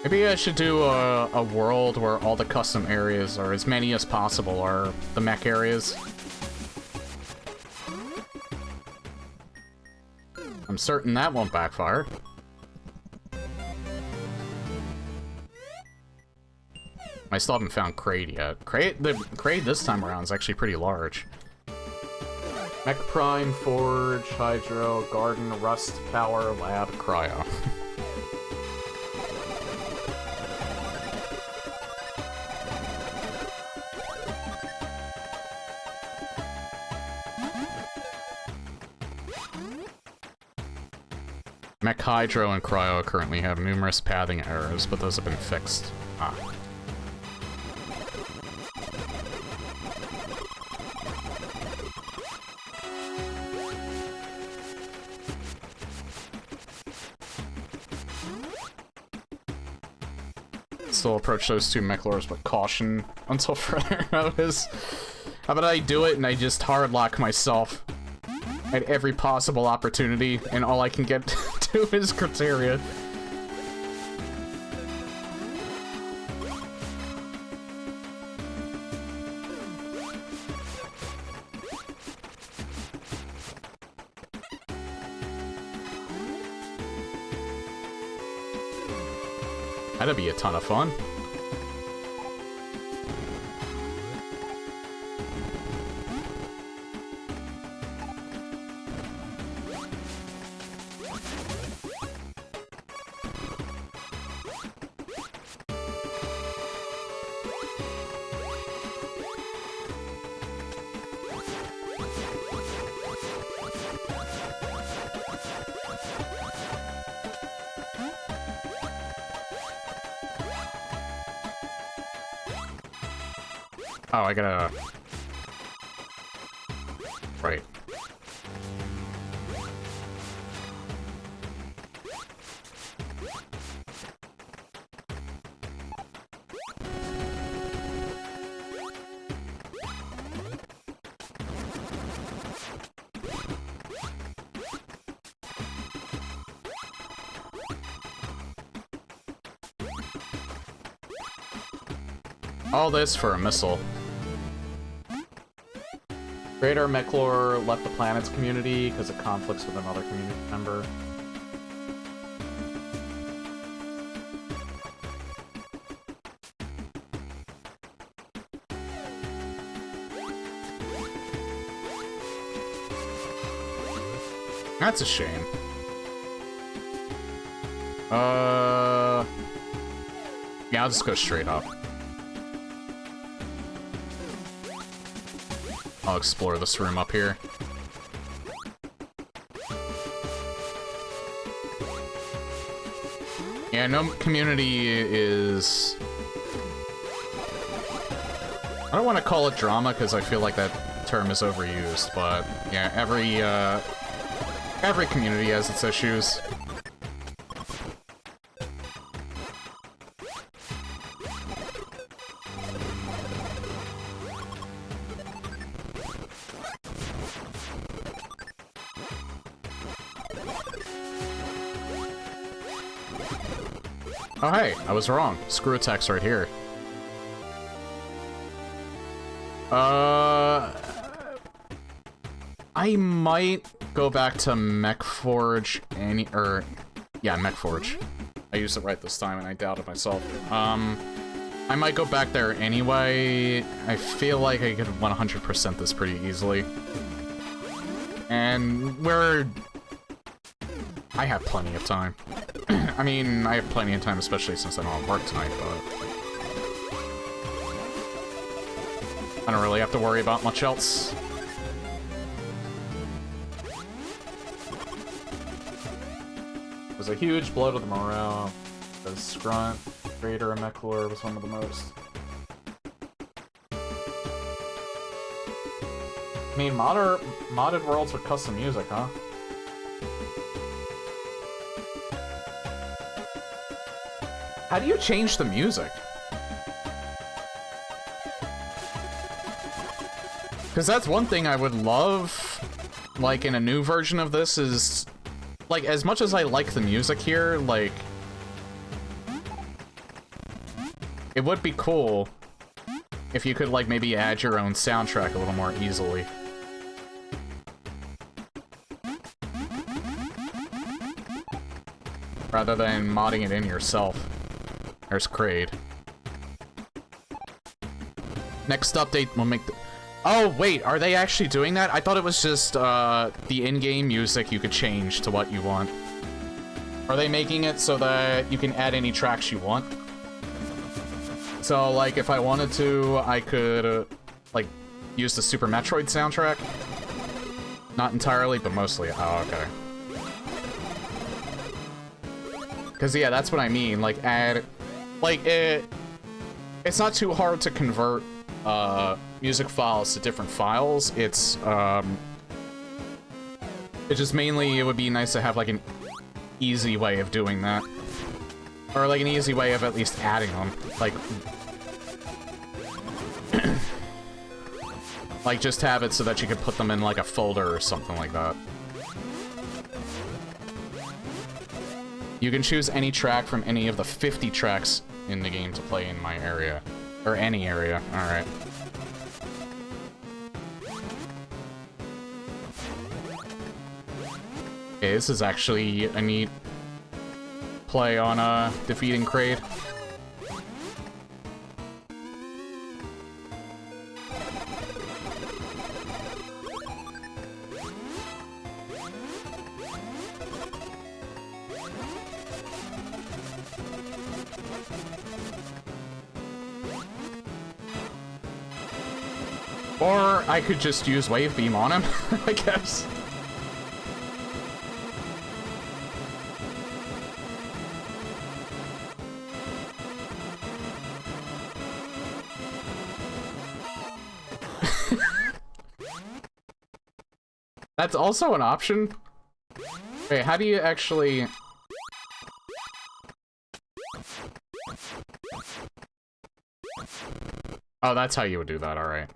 [SPEAKER 1] Maybe I should do a world where all the custom areas, or as many as possible, are the mech areas. I'm certain that won't backfire. I still haven't found Kraid yet. The Kraid this time around is actually pretty large. Mech Prime, Forge, Hydro, Garden, Rust, Power, Lab, Cryo. Mech Hydro and Cryo currently have numerous pathing errors, but those have been fixed. Ah. Still approach those two mech lords with caution until further notice. How about I do it and I just hardlock myself at every possible opportunity, and all I can get to is criteria. That'd be a ton of fun. Oh, I gotta... Right. All this for a missile. Greater Mechlor left the planet's community because it conflicts with another community member. That's a shame. Yeah, I'll just go straight up. I'll explore this room up here. Yeah, no community is... I don't want to call it drama because I feel like that term is overused, but yeah, every community has its issues. Oh hey, I was wrong. Screw Attack's right here. I might go back to MechForge yeah, MechForge. I used it right this time and I doubted myself. I might go back there anyway. I feel like I could 100% this pretty easily. And I have plenty of time. I mean, I have plenty of time, especially since I don't have work tonight, but I don't really have to worry about much else. It was a huge blow to the morale. The Scrunt, Raider, and Mechlor was one of the most. I mean, modded worlds with custom music, huh? How do you change the music? Because that's one thing I would love, like, in a new version of this is, like, as much as I like the music here, like, it would be cool if you could, like, maybe add your own soundtrack a little more easily. Rather than modding it in yourself. There's Kraid. Next update will make the... Oh, wait, are they actually doing that? I thought it was just, the in-game music you could change to what you want. Are they making it so that you can add any tracks you want? So, like, if I wanted to, I could, like, use the Super Metroid soundtrack? Not entirely, but mostly. Oh, okay. Because, yeah, that's what I mean. Like, add... Like, it's not too hard to convert, music files to different files. It's just mainly, it would be nice to have, like, an easy way of doing that. Or, like, an easy way of at least adding them. Like... like, just have it so that you could put them in, like, a folder or something like that. You can choose any track from any of the 50 tracks in the game to play in my area. Or any area. Alright. Okay, this is actually a neat play on defeating Kraid. Or I could just use Wave Beam on him, I guess. That's also an option. Wait, how do you actually... Oh, that's how you would do that, alright.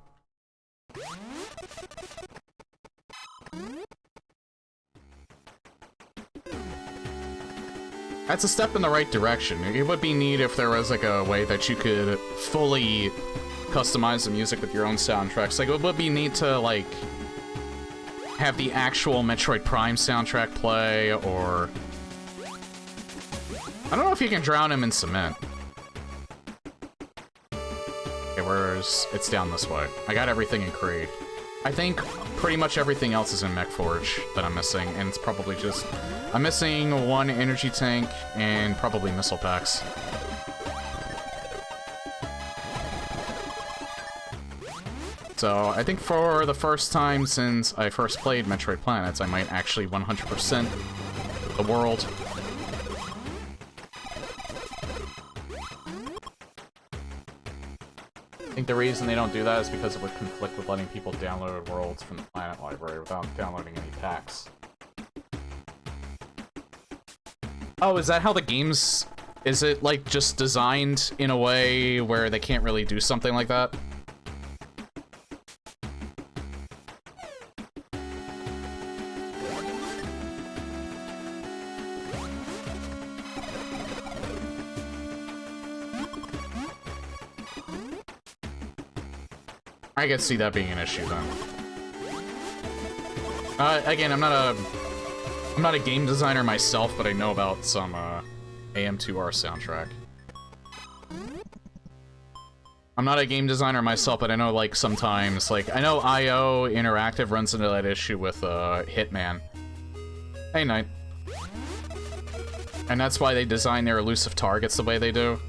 [SPEAKER 1] That's a step in the right direction. It would be neat if there was, like, a way that you could fully customize the music with your own soundtracks. Like, it would be neat to, like, have the actual Metroid Prime soundtrack play, or... I don't know if you can drown him in cement. Okay, where's... It's down this way. I got everything in Kraid. I think pretty much everything else is in MechForge that I'm missing, and it's probably just... I'm missing one energy tank and probably missile packs. So, I think for the first time since I first played Metroid Planets, I might actually 100% the world. I think the reason they don't do that is because it would conflict with letting people download worlds from the Planet Library without downloading any packs. Oh, is that how the game's... Is it, like, just designed in a way where they can't really do something like that? I could see that being an issue then. Again, I'm not a game designer myself, but I know about some AM2R soundtrack. I'm not a game designer myself, but I know, like, sometimes, like, I know IO Interactive runs into that issue with Hitman. Hey, Knight. And that's why they design their elusive targets the way they do.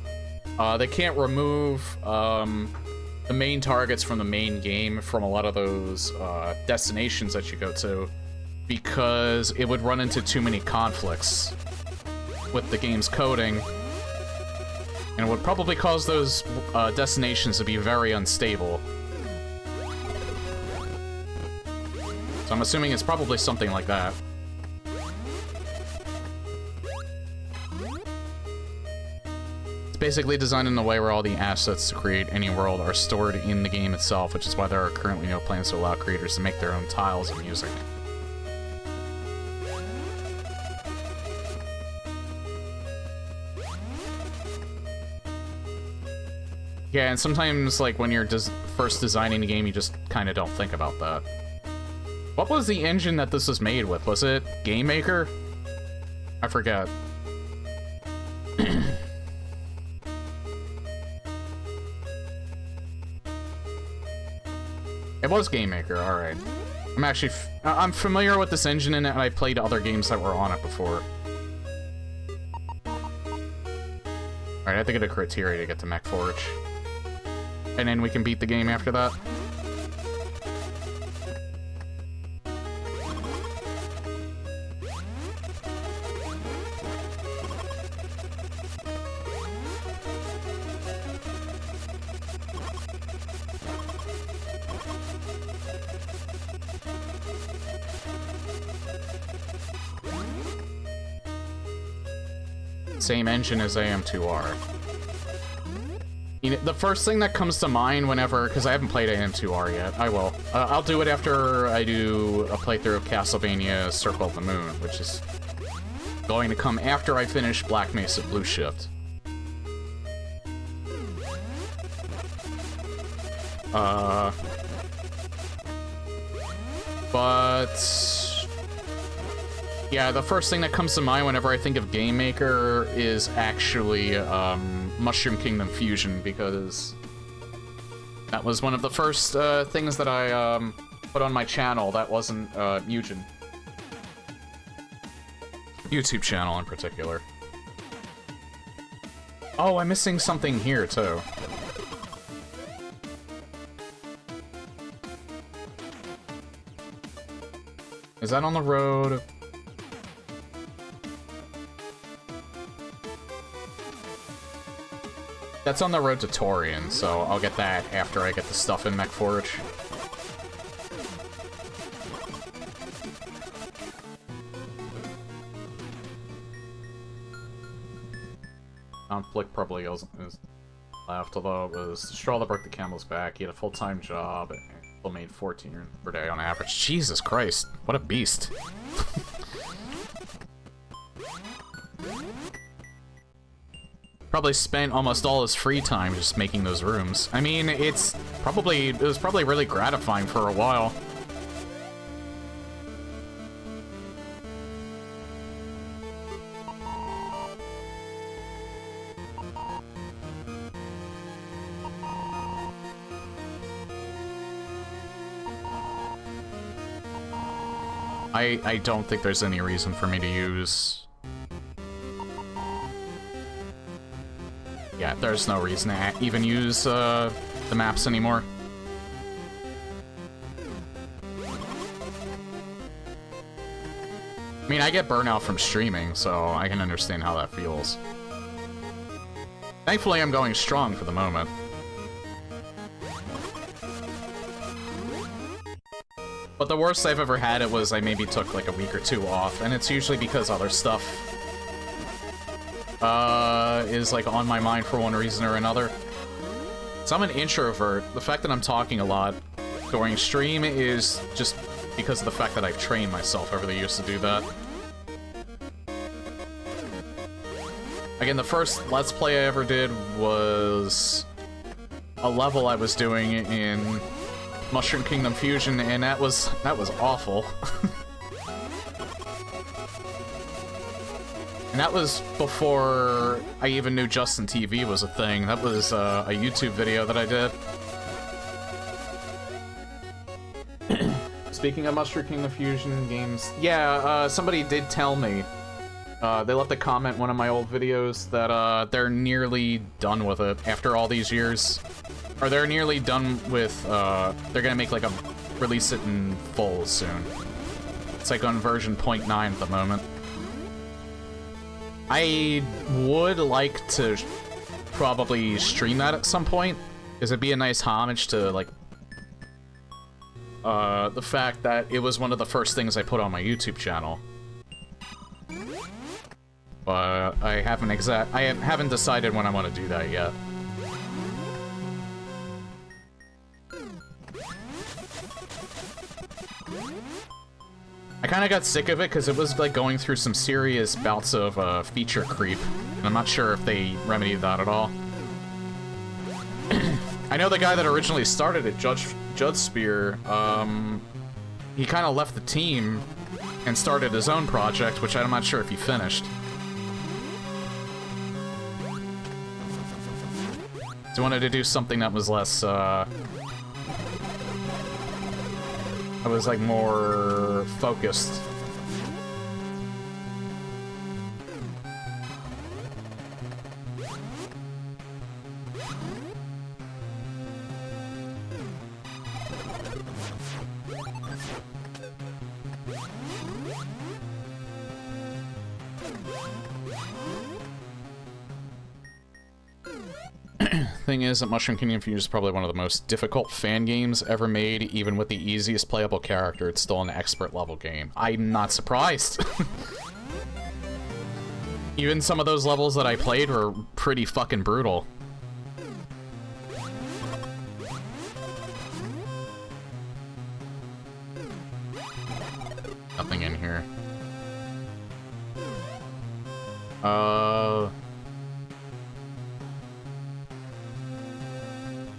[SPEAKER 1] They can't remove the main targets from the main game from a lot of those destinations that you go to, because it would run into too many conflicts with the game's coding, and it would probably cause those destinations to be very unstable. So I'm assuming it's probably something like that. Basically designed in a way where all the assets to create any world are stored in the game itself, which is why there are currently no plans to allow creators to make their own tiles and music. Yeah, and sometimes, like, when you're first designing the game, you just kind of don't think about that. What was the engine that this was made with? Was it Game Maker? I forget. It was Game Maker, alright. I'm actually I'm familiar with this engine and I played other games that were on it before. Alright, I have to get a criteria to get to Mech Forge. And then we can beat the game after that. Same engine as AM2R. You know, the first thing that comes to mind whenever, because I haven't played AM2R yet, I will. I'll do it after I do a playthrough of Castlevania Circle of the Moon, which is going to come after I finish Black Mesa Blue Shift. But yeah, the first thing that comes to mind whenever I think of Game Maker is actually Mushroom Kingdom Fusion, because that was one of the first things that I put on my channel that wasn't Mugen. YouTube channel in particular. Oh, I'm missing something here too. Is that on the road? That's on the road to Torian, so I'll get that after I get the stuff in Mech Forge. Conflict probably is left, although it was the straw that broke the camel's back. He had a full-time job and still made 14 per day on average. Jesus Christ, what a beast. Probably spent almost all his free time just making those rooms. I mean, it was probably really gratifying for a while. I don't think there's any reason for me to use... Yeah, there's no reason to even use the maps anymore. I mean, I get burnout from streaming, so I can understand how that feels. Thankfully, I'm going strong for the moment. But the worst I've ever had it was I maybe took like a week or two off, and it's usually because other stuff is like on my mind for one reason or another. So I'm an introvert. The fact that I'm talking a lot during stream is just because of the fact that I've trained myself over the years to do that. Again, the first Let's Play I ever did was a level I was doing in Mushroom Kingdom Fusion, and that was awful. And that was before I even knew Justin TV was a thing. That was a YouTube video that I did. Speaking of Mushroom Kingdom Fusion games, yeah, somebody did tell me. They left a comment in one of my old videos that they're nearly done with it after all these years. Or they're nearly done with, they're gonna make like a, release it in full soon. It's like on version 0.9 at the moment. I would like to probably stream that at some point, because it'd be a nice homage to, like, the fact that it was one of the first things I put on my YouTube channel. But I haven't decided when I want to do that yet. I kind of got sick of it because it was like going through some serious bouts of feature creep, and I'm not sure if they remedied that at all. I know the guy that originally started it, Judge Spear, he kind of left the team and started his own project, which I'm not sure if he finished. So he wanted to do something that was less, I was like more focused. Thing is that Mushroom Kingdom Fusion is probably one of the most difficult fan games ever made. Even with the easiest playable character, it's still an expert level game. I'm not surprised. Even some of those levels that I played were pretty fucking brutal. Nothing in here.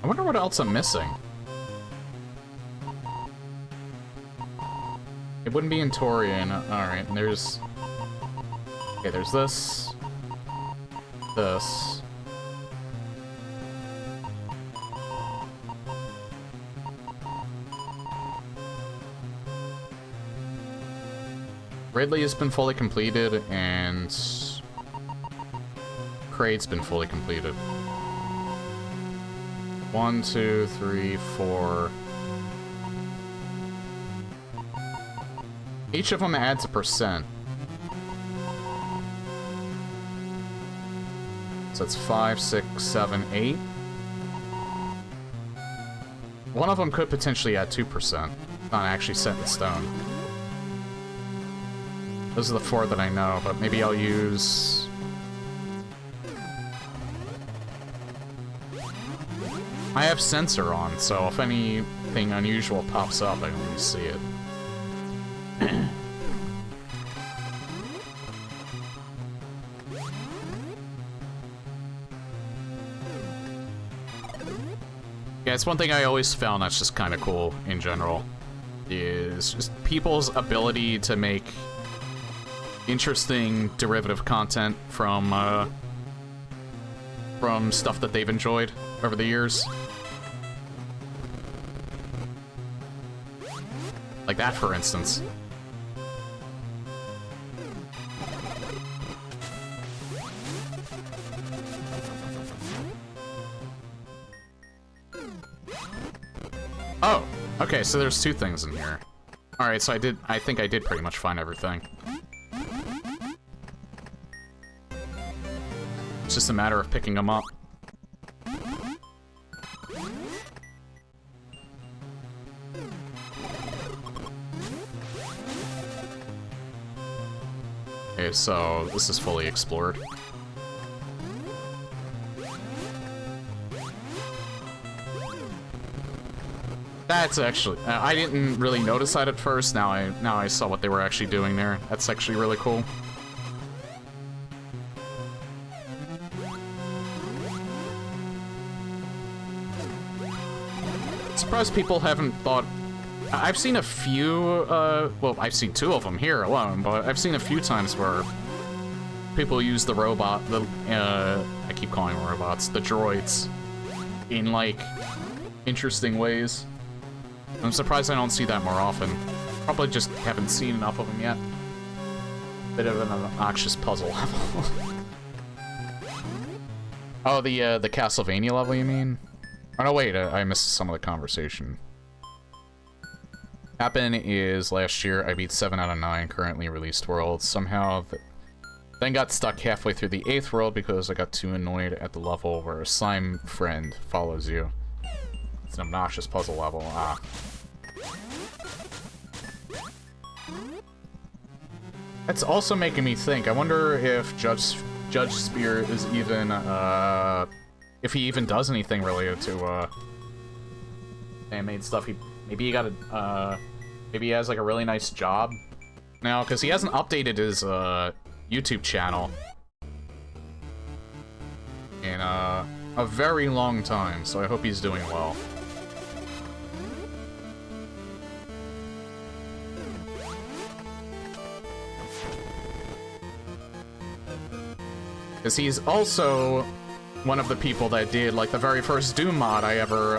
[SPEAKER 1] I wonder what else I'm missing. It wouldn't be in Torian. Alright, and there's... Okay, there's this. This. Ridley has been fully completed, and... Kraid's been fully completed. 1, 2, 3, 4. Each of them adds a %. So it's 5, 6, 7, 8. One of them could potentially add 2%. Not actually set in stone. Those are the 4 that I know, but maybe I'll use... I have sensor on, so if anything unusual pops up, I can really see it. Yeah, it's one thing I always found that's just kind of cool in general, is just people's ability to make interesting derivative content from stuff that they've enjoyed over the years. Like that, for instance. Oh, okay, so there's 2 things in here. Alright, so I think I did pretty much find everything. It's just a matter of picking them up. Okay, so this is fully explored. That's actually... I didn't really notice that at first. Now I saw what they were actually doing there. That's actually really cool. Surprised people haven't thought... I've seen a few, well, I've seen 2 of them here alone, but I've seen a few times where people use the robot, I keep calling them robots, the droids, in, like, interesting ways. I'm surprised I don't see that more often. Probably just haven't seen enough of them yet. Bit of an obnoxious puzzle level. Oh, the Castlevania level, you mean? Oh, no, wait, I missed some of the conversation. Happened is last year, I beat 7 out of 9 currently released worlds. Somehow, then got stuck halfway through the 8th world because I got too annoyed at the level where a slime friend follows you. It's an obnoxious puzzle level, That's also making me think, I wonder if Judge Spear is even, if he even does anything related to, animated stuff. Maybe he got a, maybe he has, like, a really nice job now, because he hasn't updated his, YouTube channel in, a very long time, so I hope he's doing well. Because he's also one of the people that did, like, the very first Doom mod I ever,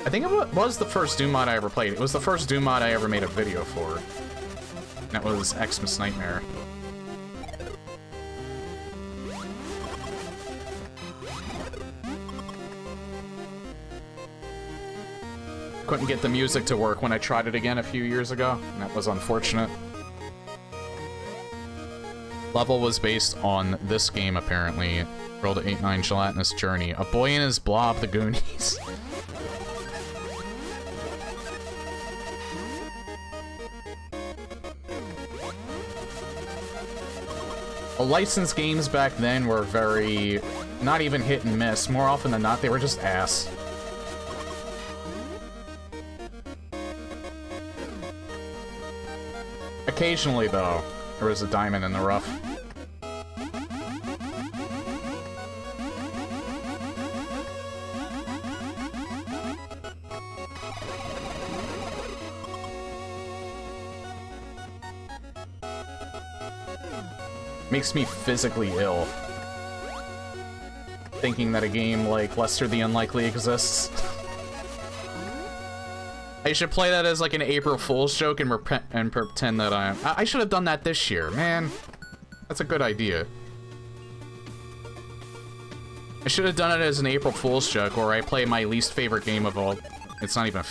[SPEAKER 1] I think it was the first Doom mod I ever played. It was the first Doom mod I ever made a video for. And that was Xmas Nightmare. Couldn't get the music to work when I tried it again a few years ago, and that was unfortunate. Level was based on this game, apparently. World 8-9 Gelatinous Journey. A boy and his blob, the Goonies. Well, licensed games back then were very... not even hit and miss. More often than not, they were just ass. Occasionally, though, there was a diamond in the rough. Makes me physically ill. Thinking that a game like Lester the Unlikely exists. I should play that as like an April Fool's joke and pretend that I should have done that this year, man. That's a good idea. I should have done it as an April Fool's joke where I play my least favorite game of all. It's not even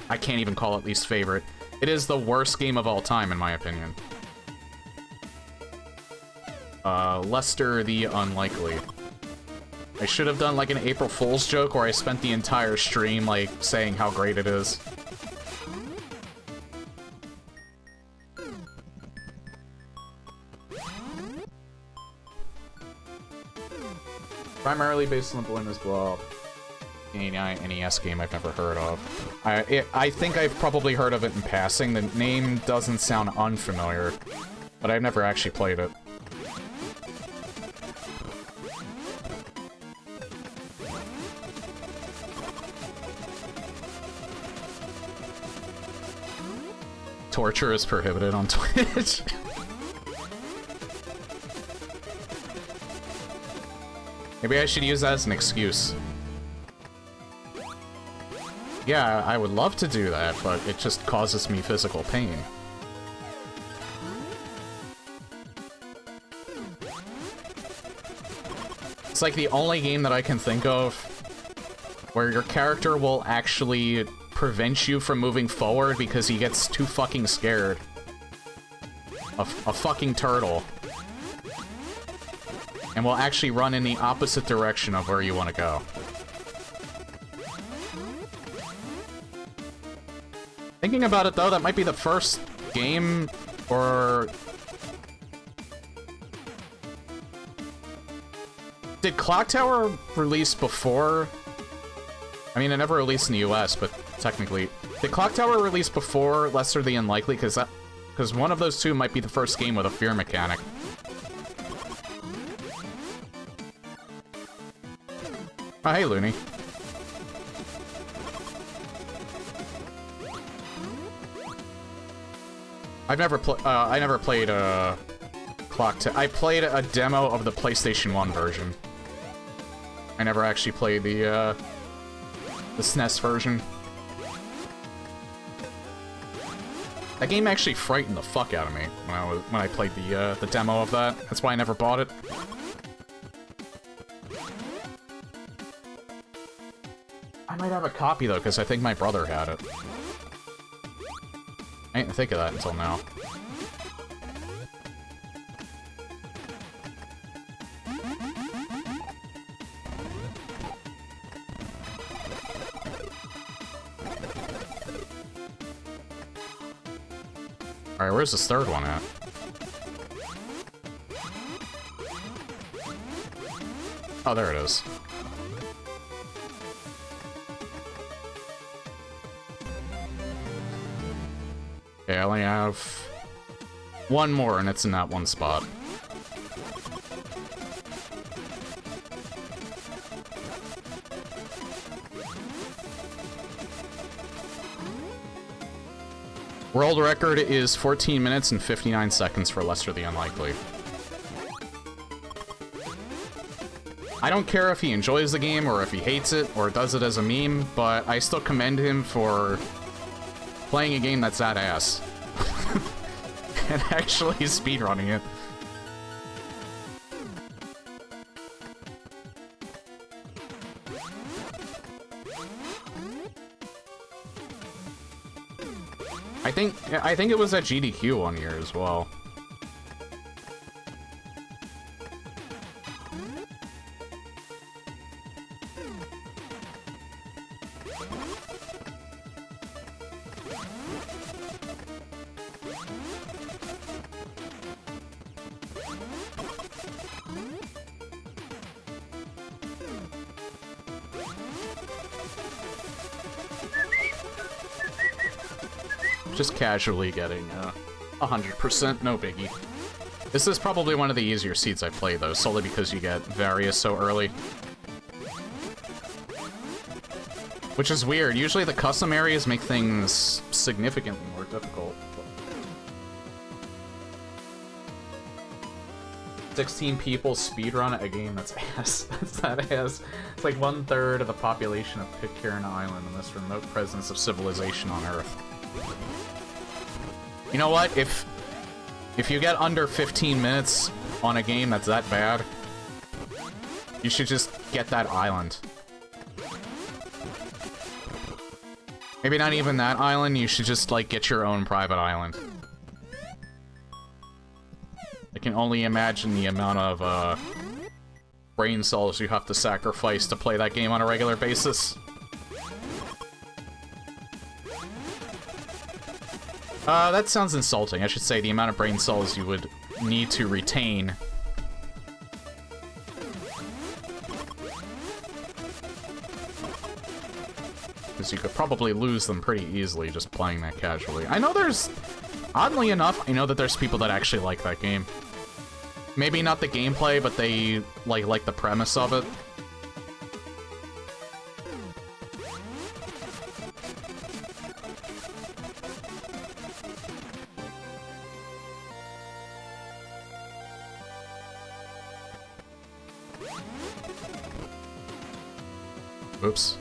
[SPEAKER 1] I can't even call it least favorite. It is the worst game of all time, in my opinion. Lester the Unlikely. I should have done like an April Fool's joke where I spent the entire stream like saying how great it is. Primarily based on the Boy and His Blob. Any NES game I've never heard of. I think I've probably heard of it in passing. The name doesn't sound unfamiliar, but I've never actually played it. Torture is prohibited on Twitch. Maybe I should use that as an excuse. Yeah, I would love to do that, but it just causes me physical pain. It's like the only game that I can think of where your character will actually prevent you from moving forward because he gets too fucking scared. A fucking turtle. And will actually run in the opposite direction of where you want to go. Thinking about it though, that might be the first game, or... Did Clock Tower release before? I mean, it never released in the US, but technically... Did Clock Tower release before Lester the Unlikely? Because one of those two might be the first game with a fear mechanic. Oh, hey, Looney. I never played Clock Tower. I played a demo of the PlayStation 1 version. I never actually played the SNES version. That game actually frightened the fuck out of me when I played the demo of that. That's why I never bought it. I might have a copy though, because I think my brother had it. I didn't think of that until now. Alright, where's this third one at? Oh, there it is. Okay, I only have one more, and it's in that one spot. World record is 14 minutes and 59 seconds for Lester the Unlikely. I don't care if he enjoys the game or if he hates it or does it as a meme, but I still commend him for playing a game that's that ass. And actually speedrunning it. I think it was at GDQ one year as well. Just casually getting 100%, no biggie. This is probably one of the easier seeds I play, though, solely because you get various so early. Which is weird. Usually the custom areas make things significantly more difficult. 16 people speedrun a game that's ass. That's that ass. It's like 1/3 of the population of Pitcairn Island in this remote presence of civilization on Earth. You know what? If you get under 15 minutes on a game that's that bad, you should just get that island. Maybe not even that island, you should just, like, get your own private island. I can only imagine the amount of, brain cells you have to sacrifice to play that game on a regular basis. That sounds insulting. I should say the amount of brain cells you would need to retain. Because you could probably lose them pretty easily just playing that casually. I know there's... Oddly enough, I know that there's people that actually like that game. Maybe not the gameplay, but they like the premise of it. Oops.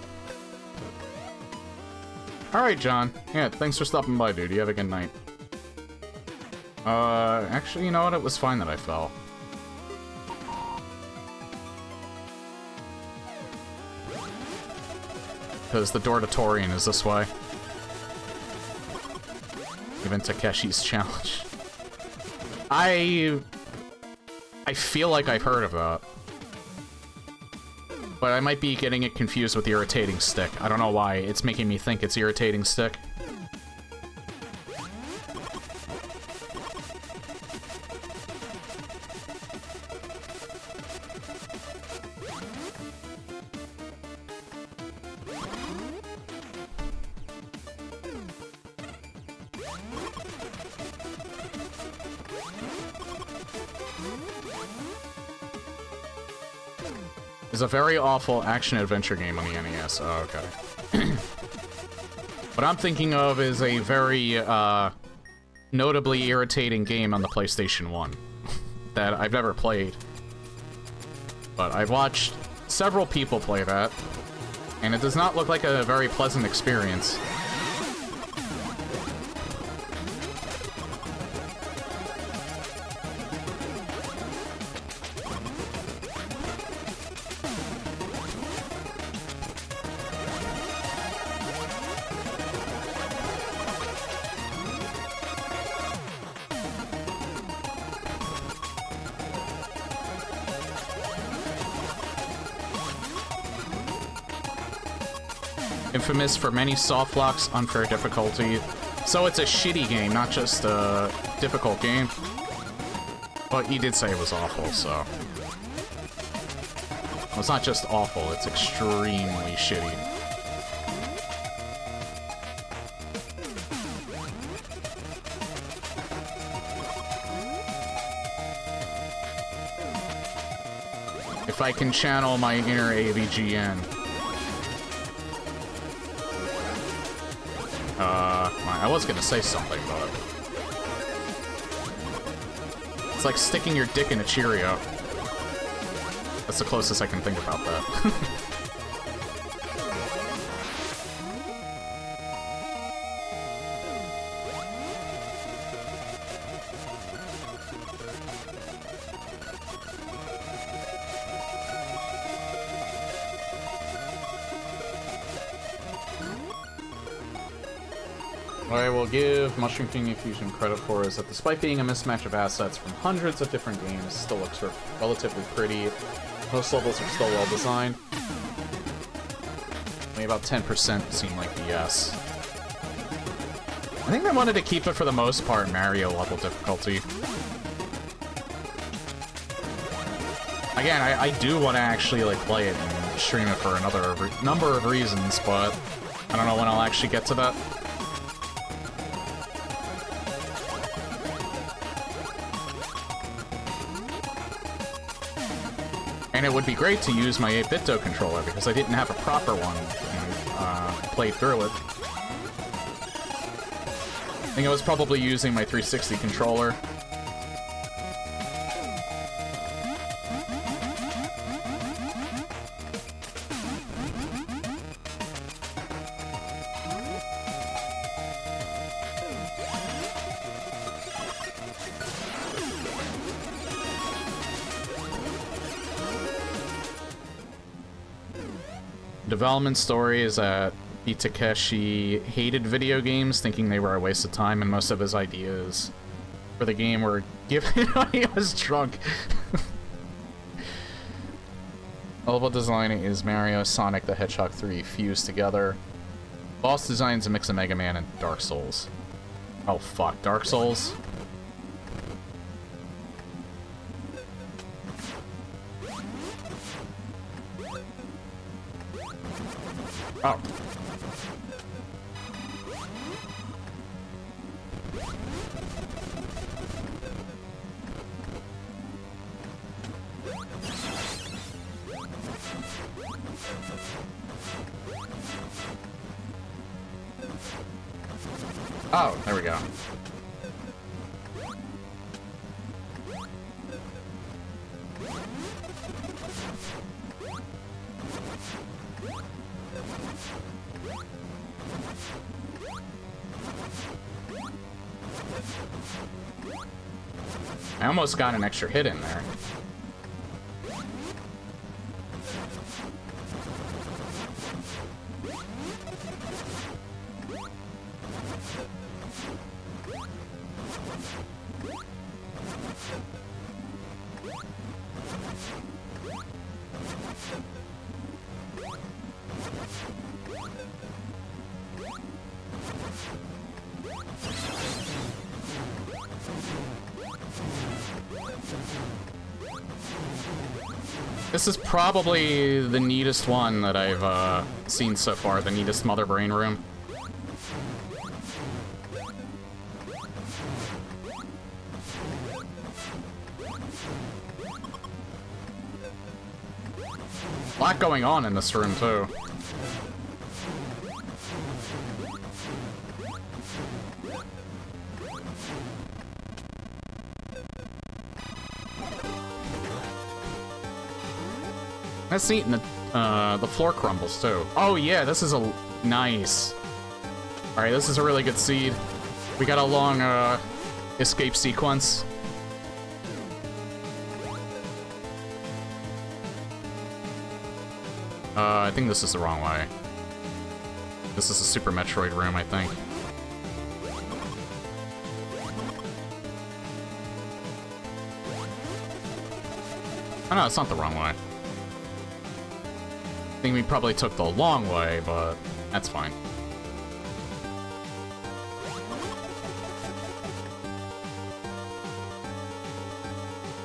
[SPEAKER 1] Alright, John. Yeah, thanks for stopping by, dude. You have a good night. Actually, you know what? It was fine that I fell. Because the door to Torian is this way. Even Takeshi's challenge. I feel like I've heard of that. But I might be getting it confused with Irritating Stick. I don't know why. It's making me think it's Irritating Stick. It's a very awful action-adventure game on the NES. Oh, okay. What I'm thinking of is a very, notably irritating game on the PlayStation 1 that I've never played. But I've watched several people play that, and it does not look like a very pleasant experience. Infamous for many soft locks, unfair difficulty. So it's a shitty game, not just a difficult game. But he did say it was awful, so... Well, it's not just awful, it's extremely shitty. If I can channel my inner AVGN. I was gonna say something, but... It's like sticking your dick in a Cheerio. That's the closest I can think about that. What I will give Mushroom King Infusion credit for is that despite being a mismatch of assets from hundreds of different games, it still looks relatively pretty. Most levels are still well designed. Only about 10% seem like BS. I think they wanted to keep it for the most part Mario level difficulty. Again, I do want to actually like play it and stream it for another number of reasons, but I don't know when I'll actually get to that. And it would be great to use my 8BitDo controller, because I didn't have a proper one and played through it. I think I was probably using my 360 controller. Development story is that Takeshi hated video games, thinking they were a waste of time, and most of his ideas for the game were given when he was drunk. Level design is Mario, Sonic the Hedgehog 3 fused together. Boss design is a mix of Mega Man and Dark Souls. Oh fuck, Dark Souls? Oh. Oh, there we go. I almost got an extra hit in there. This is probably the neatest one that I've seen so far, the neatest Mother Brain room. A lot going on in this room, too. That's neat, and the floor crumbles, too. Oh, yeah, this is a... Nice. Alright, this is a really good seed. We got a long, escape sequence. I think this is the wrong way. This is a Super Metroid room, I think. Oh, no, it's not the wrong way. I think we probably took the long way, but that's fine.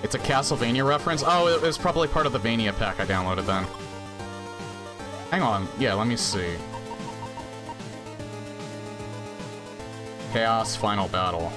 [SPEAKER 1] It's a Castlevania reference? Oh, it was probably part of the Vania pack I downloaded then. Hang on. Yeah, let me see. Chaos Final Battle.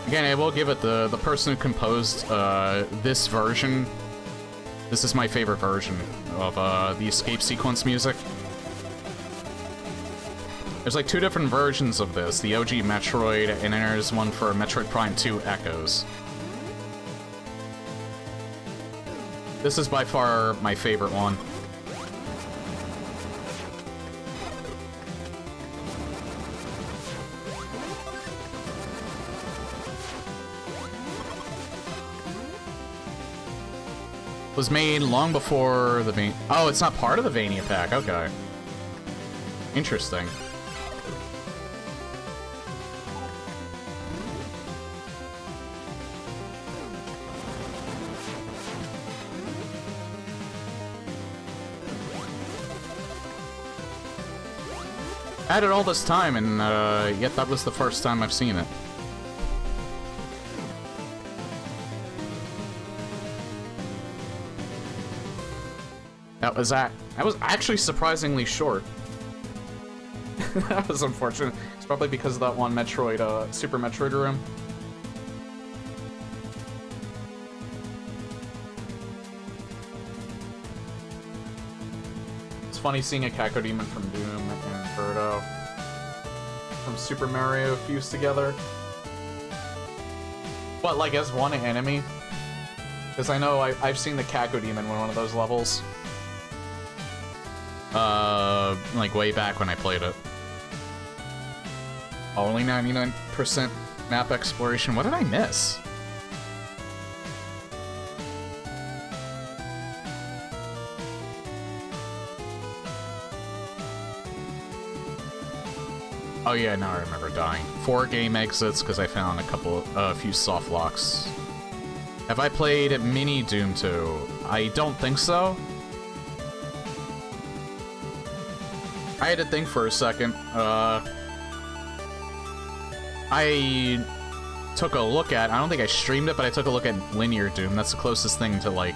[SPEAKER 1] Again, I will give it the person who composed this version. This is my favorite version of the escape sequence music. There's like 2 different versions of this, the OG Metroid, and then there's one for Metroid Prime 2 Echoes. This is by far my favorite one. Was made long before the Oh, it's not part of the Vania pack. Okay. Interesting. I had it all this time, and yet that was the first time I've seen it. That was actually surprisingly short. That was unfortunate. It's probably because of that one Metroid, Super Metroid room. It's funny seeing a Cacodemon from Doom and Birdo from Super Mario fused together. What, like as one enemy? Because I know I've seen the Cacodemon in one of those levels. Like way back when I played it. Only 99% map exploration. What did I miss? Oh yeah, now I remember dying. 4 game exits because I found a few soft locks. Have I played Mini Doom 2? I don't think so. I had to think for a second. I took a look at... I don't think I streamed it, but I took a look at Linear Doom. That's the closest thing to, like...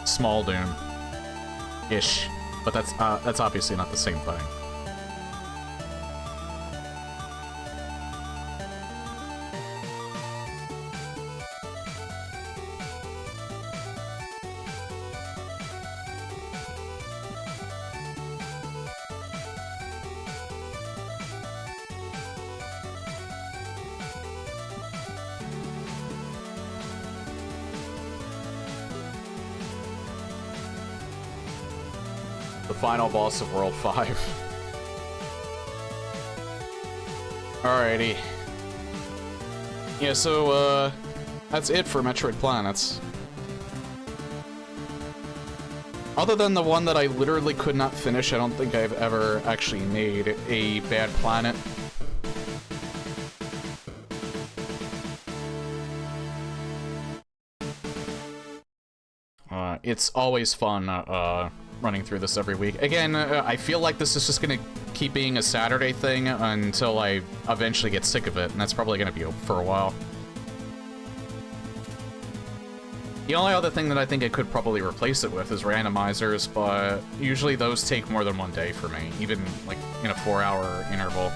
[SPEAKER 1] Small Doom-ish. But that's obviously not the same thing. Final boss of World 5. Alrighty. Yeah, so, that's it for Metroid Planets. Other than the one that I literally could not finish, I don't think I've ever actually made a bad planet. It's always fun, running through this every week. Again, I feel like this is just gonna keep being a Saturday thing until I eventually get sick of it, and that's probably gonna be for a while. The only other thing that I think I could probably replace it with is randomizers, but usually those take more than 1 day for me, even like in a 4-hour interval.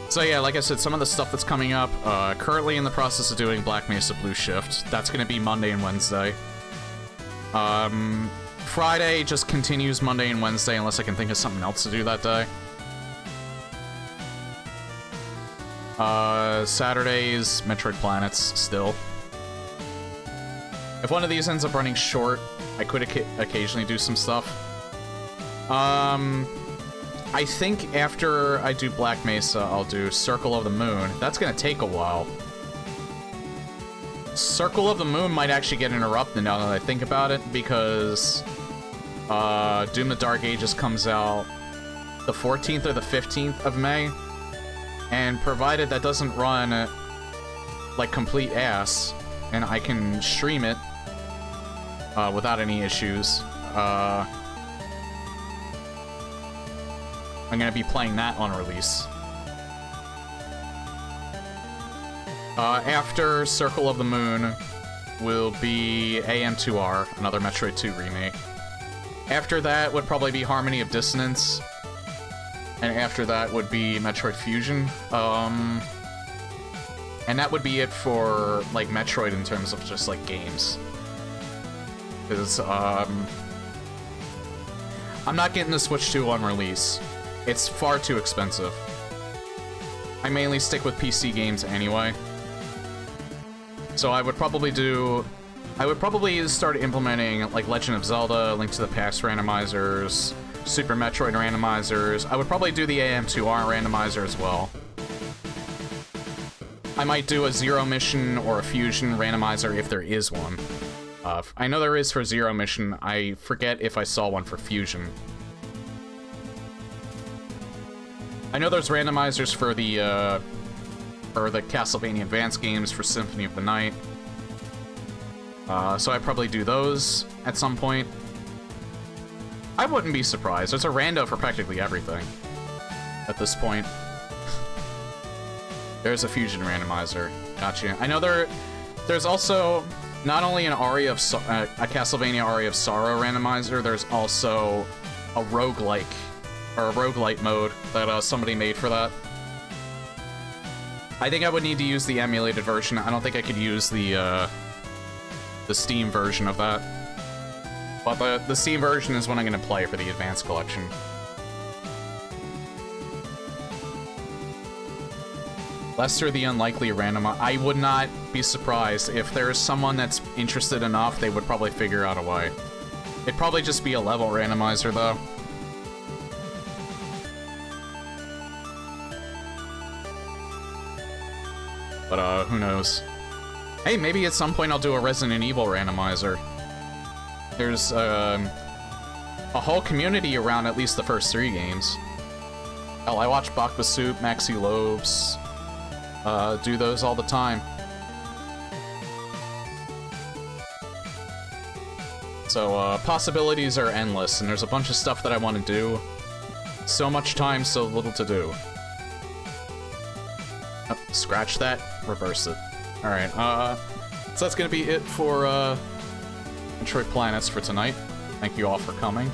[SPEAKER 1] So yeah, like I said, some of the stuff that's coming up, currently in the process of doing Black Mesa Blue Shift. That's gonna be Monday and Wednesday. Friday just continues Monday and Wednesday unless I can think of something else to do that day. Saturdays, Metroid Planets, still. If one of these ends up running short, I could occasionally do some stuff. I think after I do Black Mesa, I'll do Circle of the Moon. That's gonna take a while. Circle of the Moon might actually get interrupted now that I think about it, because Doom the Dark Ages comes out the 14th or the 15th of May, and provided that doesn't run like complete ass, and I can stream it without any issues, I'm gonna be playing that on release. After Circle of the Moon will be AM2R, another Metroid 2 remake. After that would probably be Harmony of Dissonance, and after that would be Metroid Fusion. And that would be it for, like, Metroid in terms of just, like, games. Because, I'm not getting the Switch 2 on release. It's far too expensive. I mainly stick with PC games anyway. So I would probably start implementing, like, Legend of Zelda, Link to the Past randomizers, Super Metroid randomizers. I would probably do the AM2R randomizer as well. I might do a Zero Mission or a Fusion randomizer if there is one. I know there is for Zero Mission. I forget if I saw one for Fusion. I know there's randomizers for the Castlevania Advance games for Symphony of the Night. So I'd probably do those at some point. I wouldn't be surprised. There's a rando for practically everything at this point. There's a Fusion randomizer. Gotcha. I know there's also not only an a Castlevania Aria of Sorrow randomizer, there's also a roguelike, or a roguelite mode that somebody made for that. I think I would need to use the emulated version. I don't think I could use the Steam version of that. But the Steam version is what I'm going to play for the Advanced Collection. Lester the Unlikely randomizer. I would not be surprised if there's someone that's interested enough, they would probably figure out a way. It'd probably just be a level randomizer, though. But, who knows? Hey, maybe at some point I'll do a Resident Evil randomizer. There's, a whole community around at least the first 3 games. Hell, I watch Bakba Soup, Maxi Lobes, do those all the time. So, possibilities are endless, and there's a bunch of stuff that I want to do. So much time, so little to do. Oh, scratch that, reverse it. Alright, so that's gonna be it for, Metroid Planets for tonight. Thank you all for coming.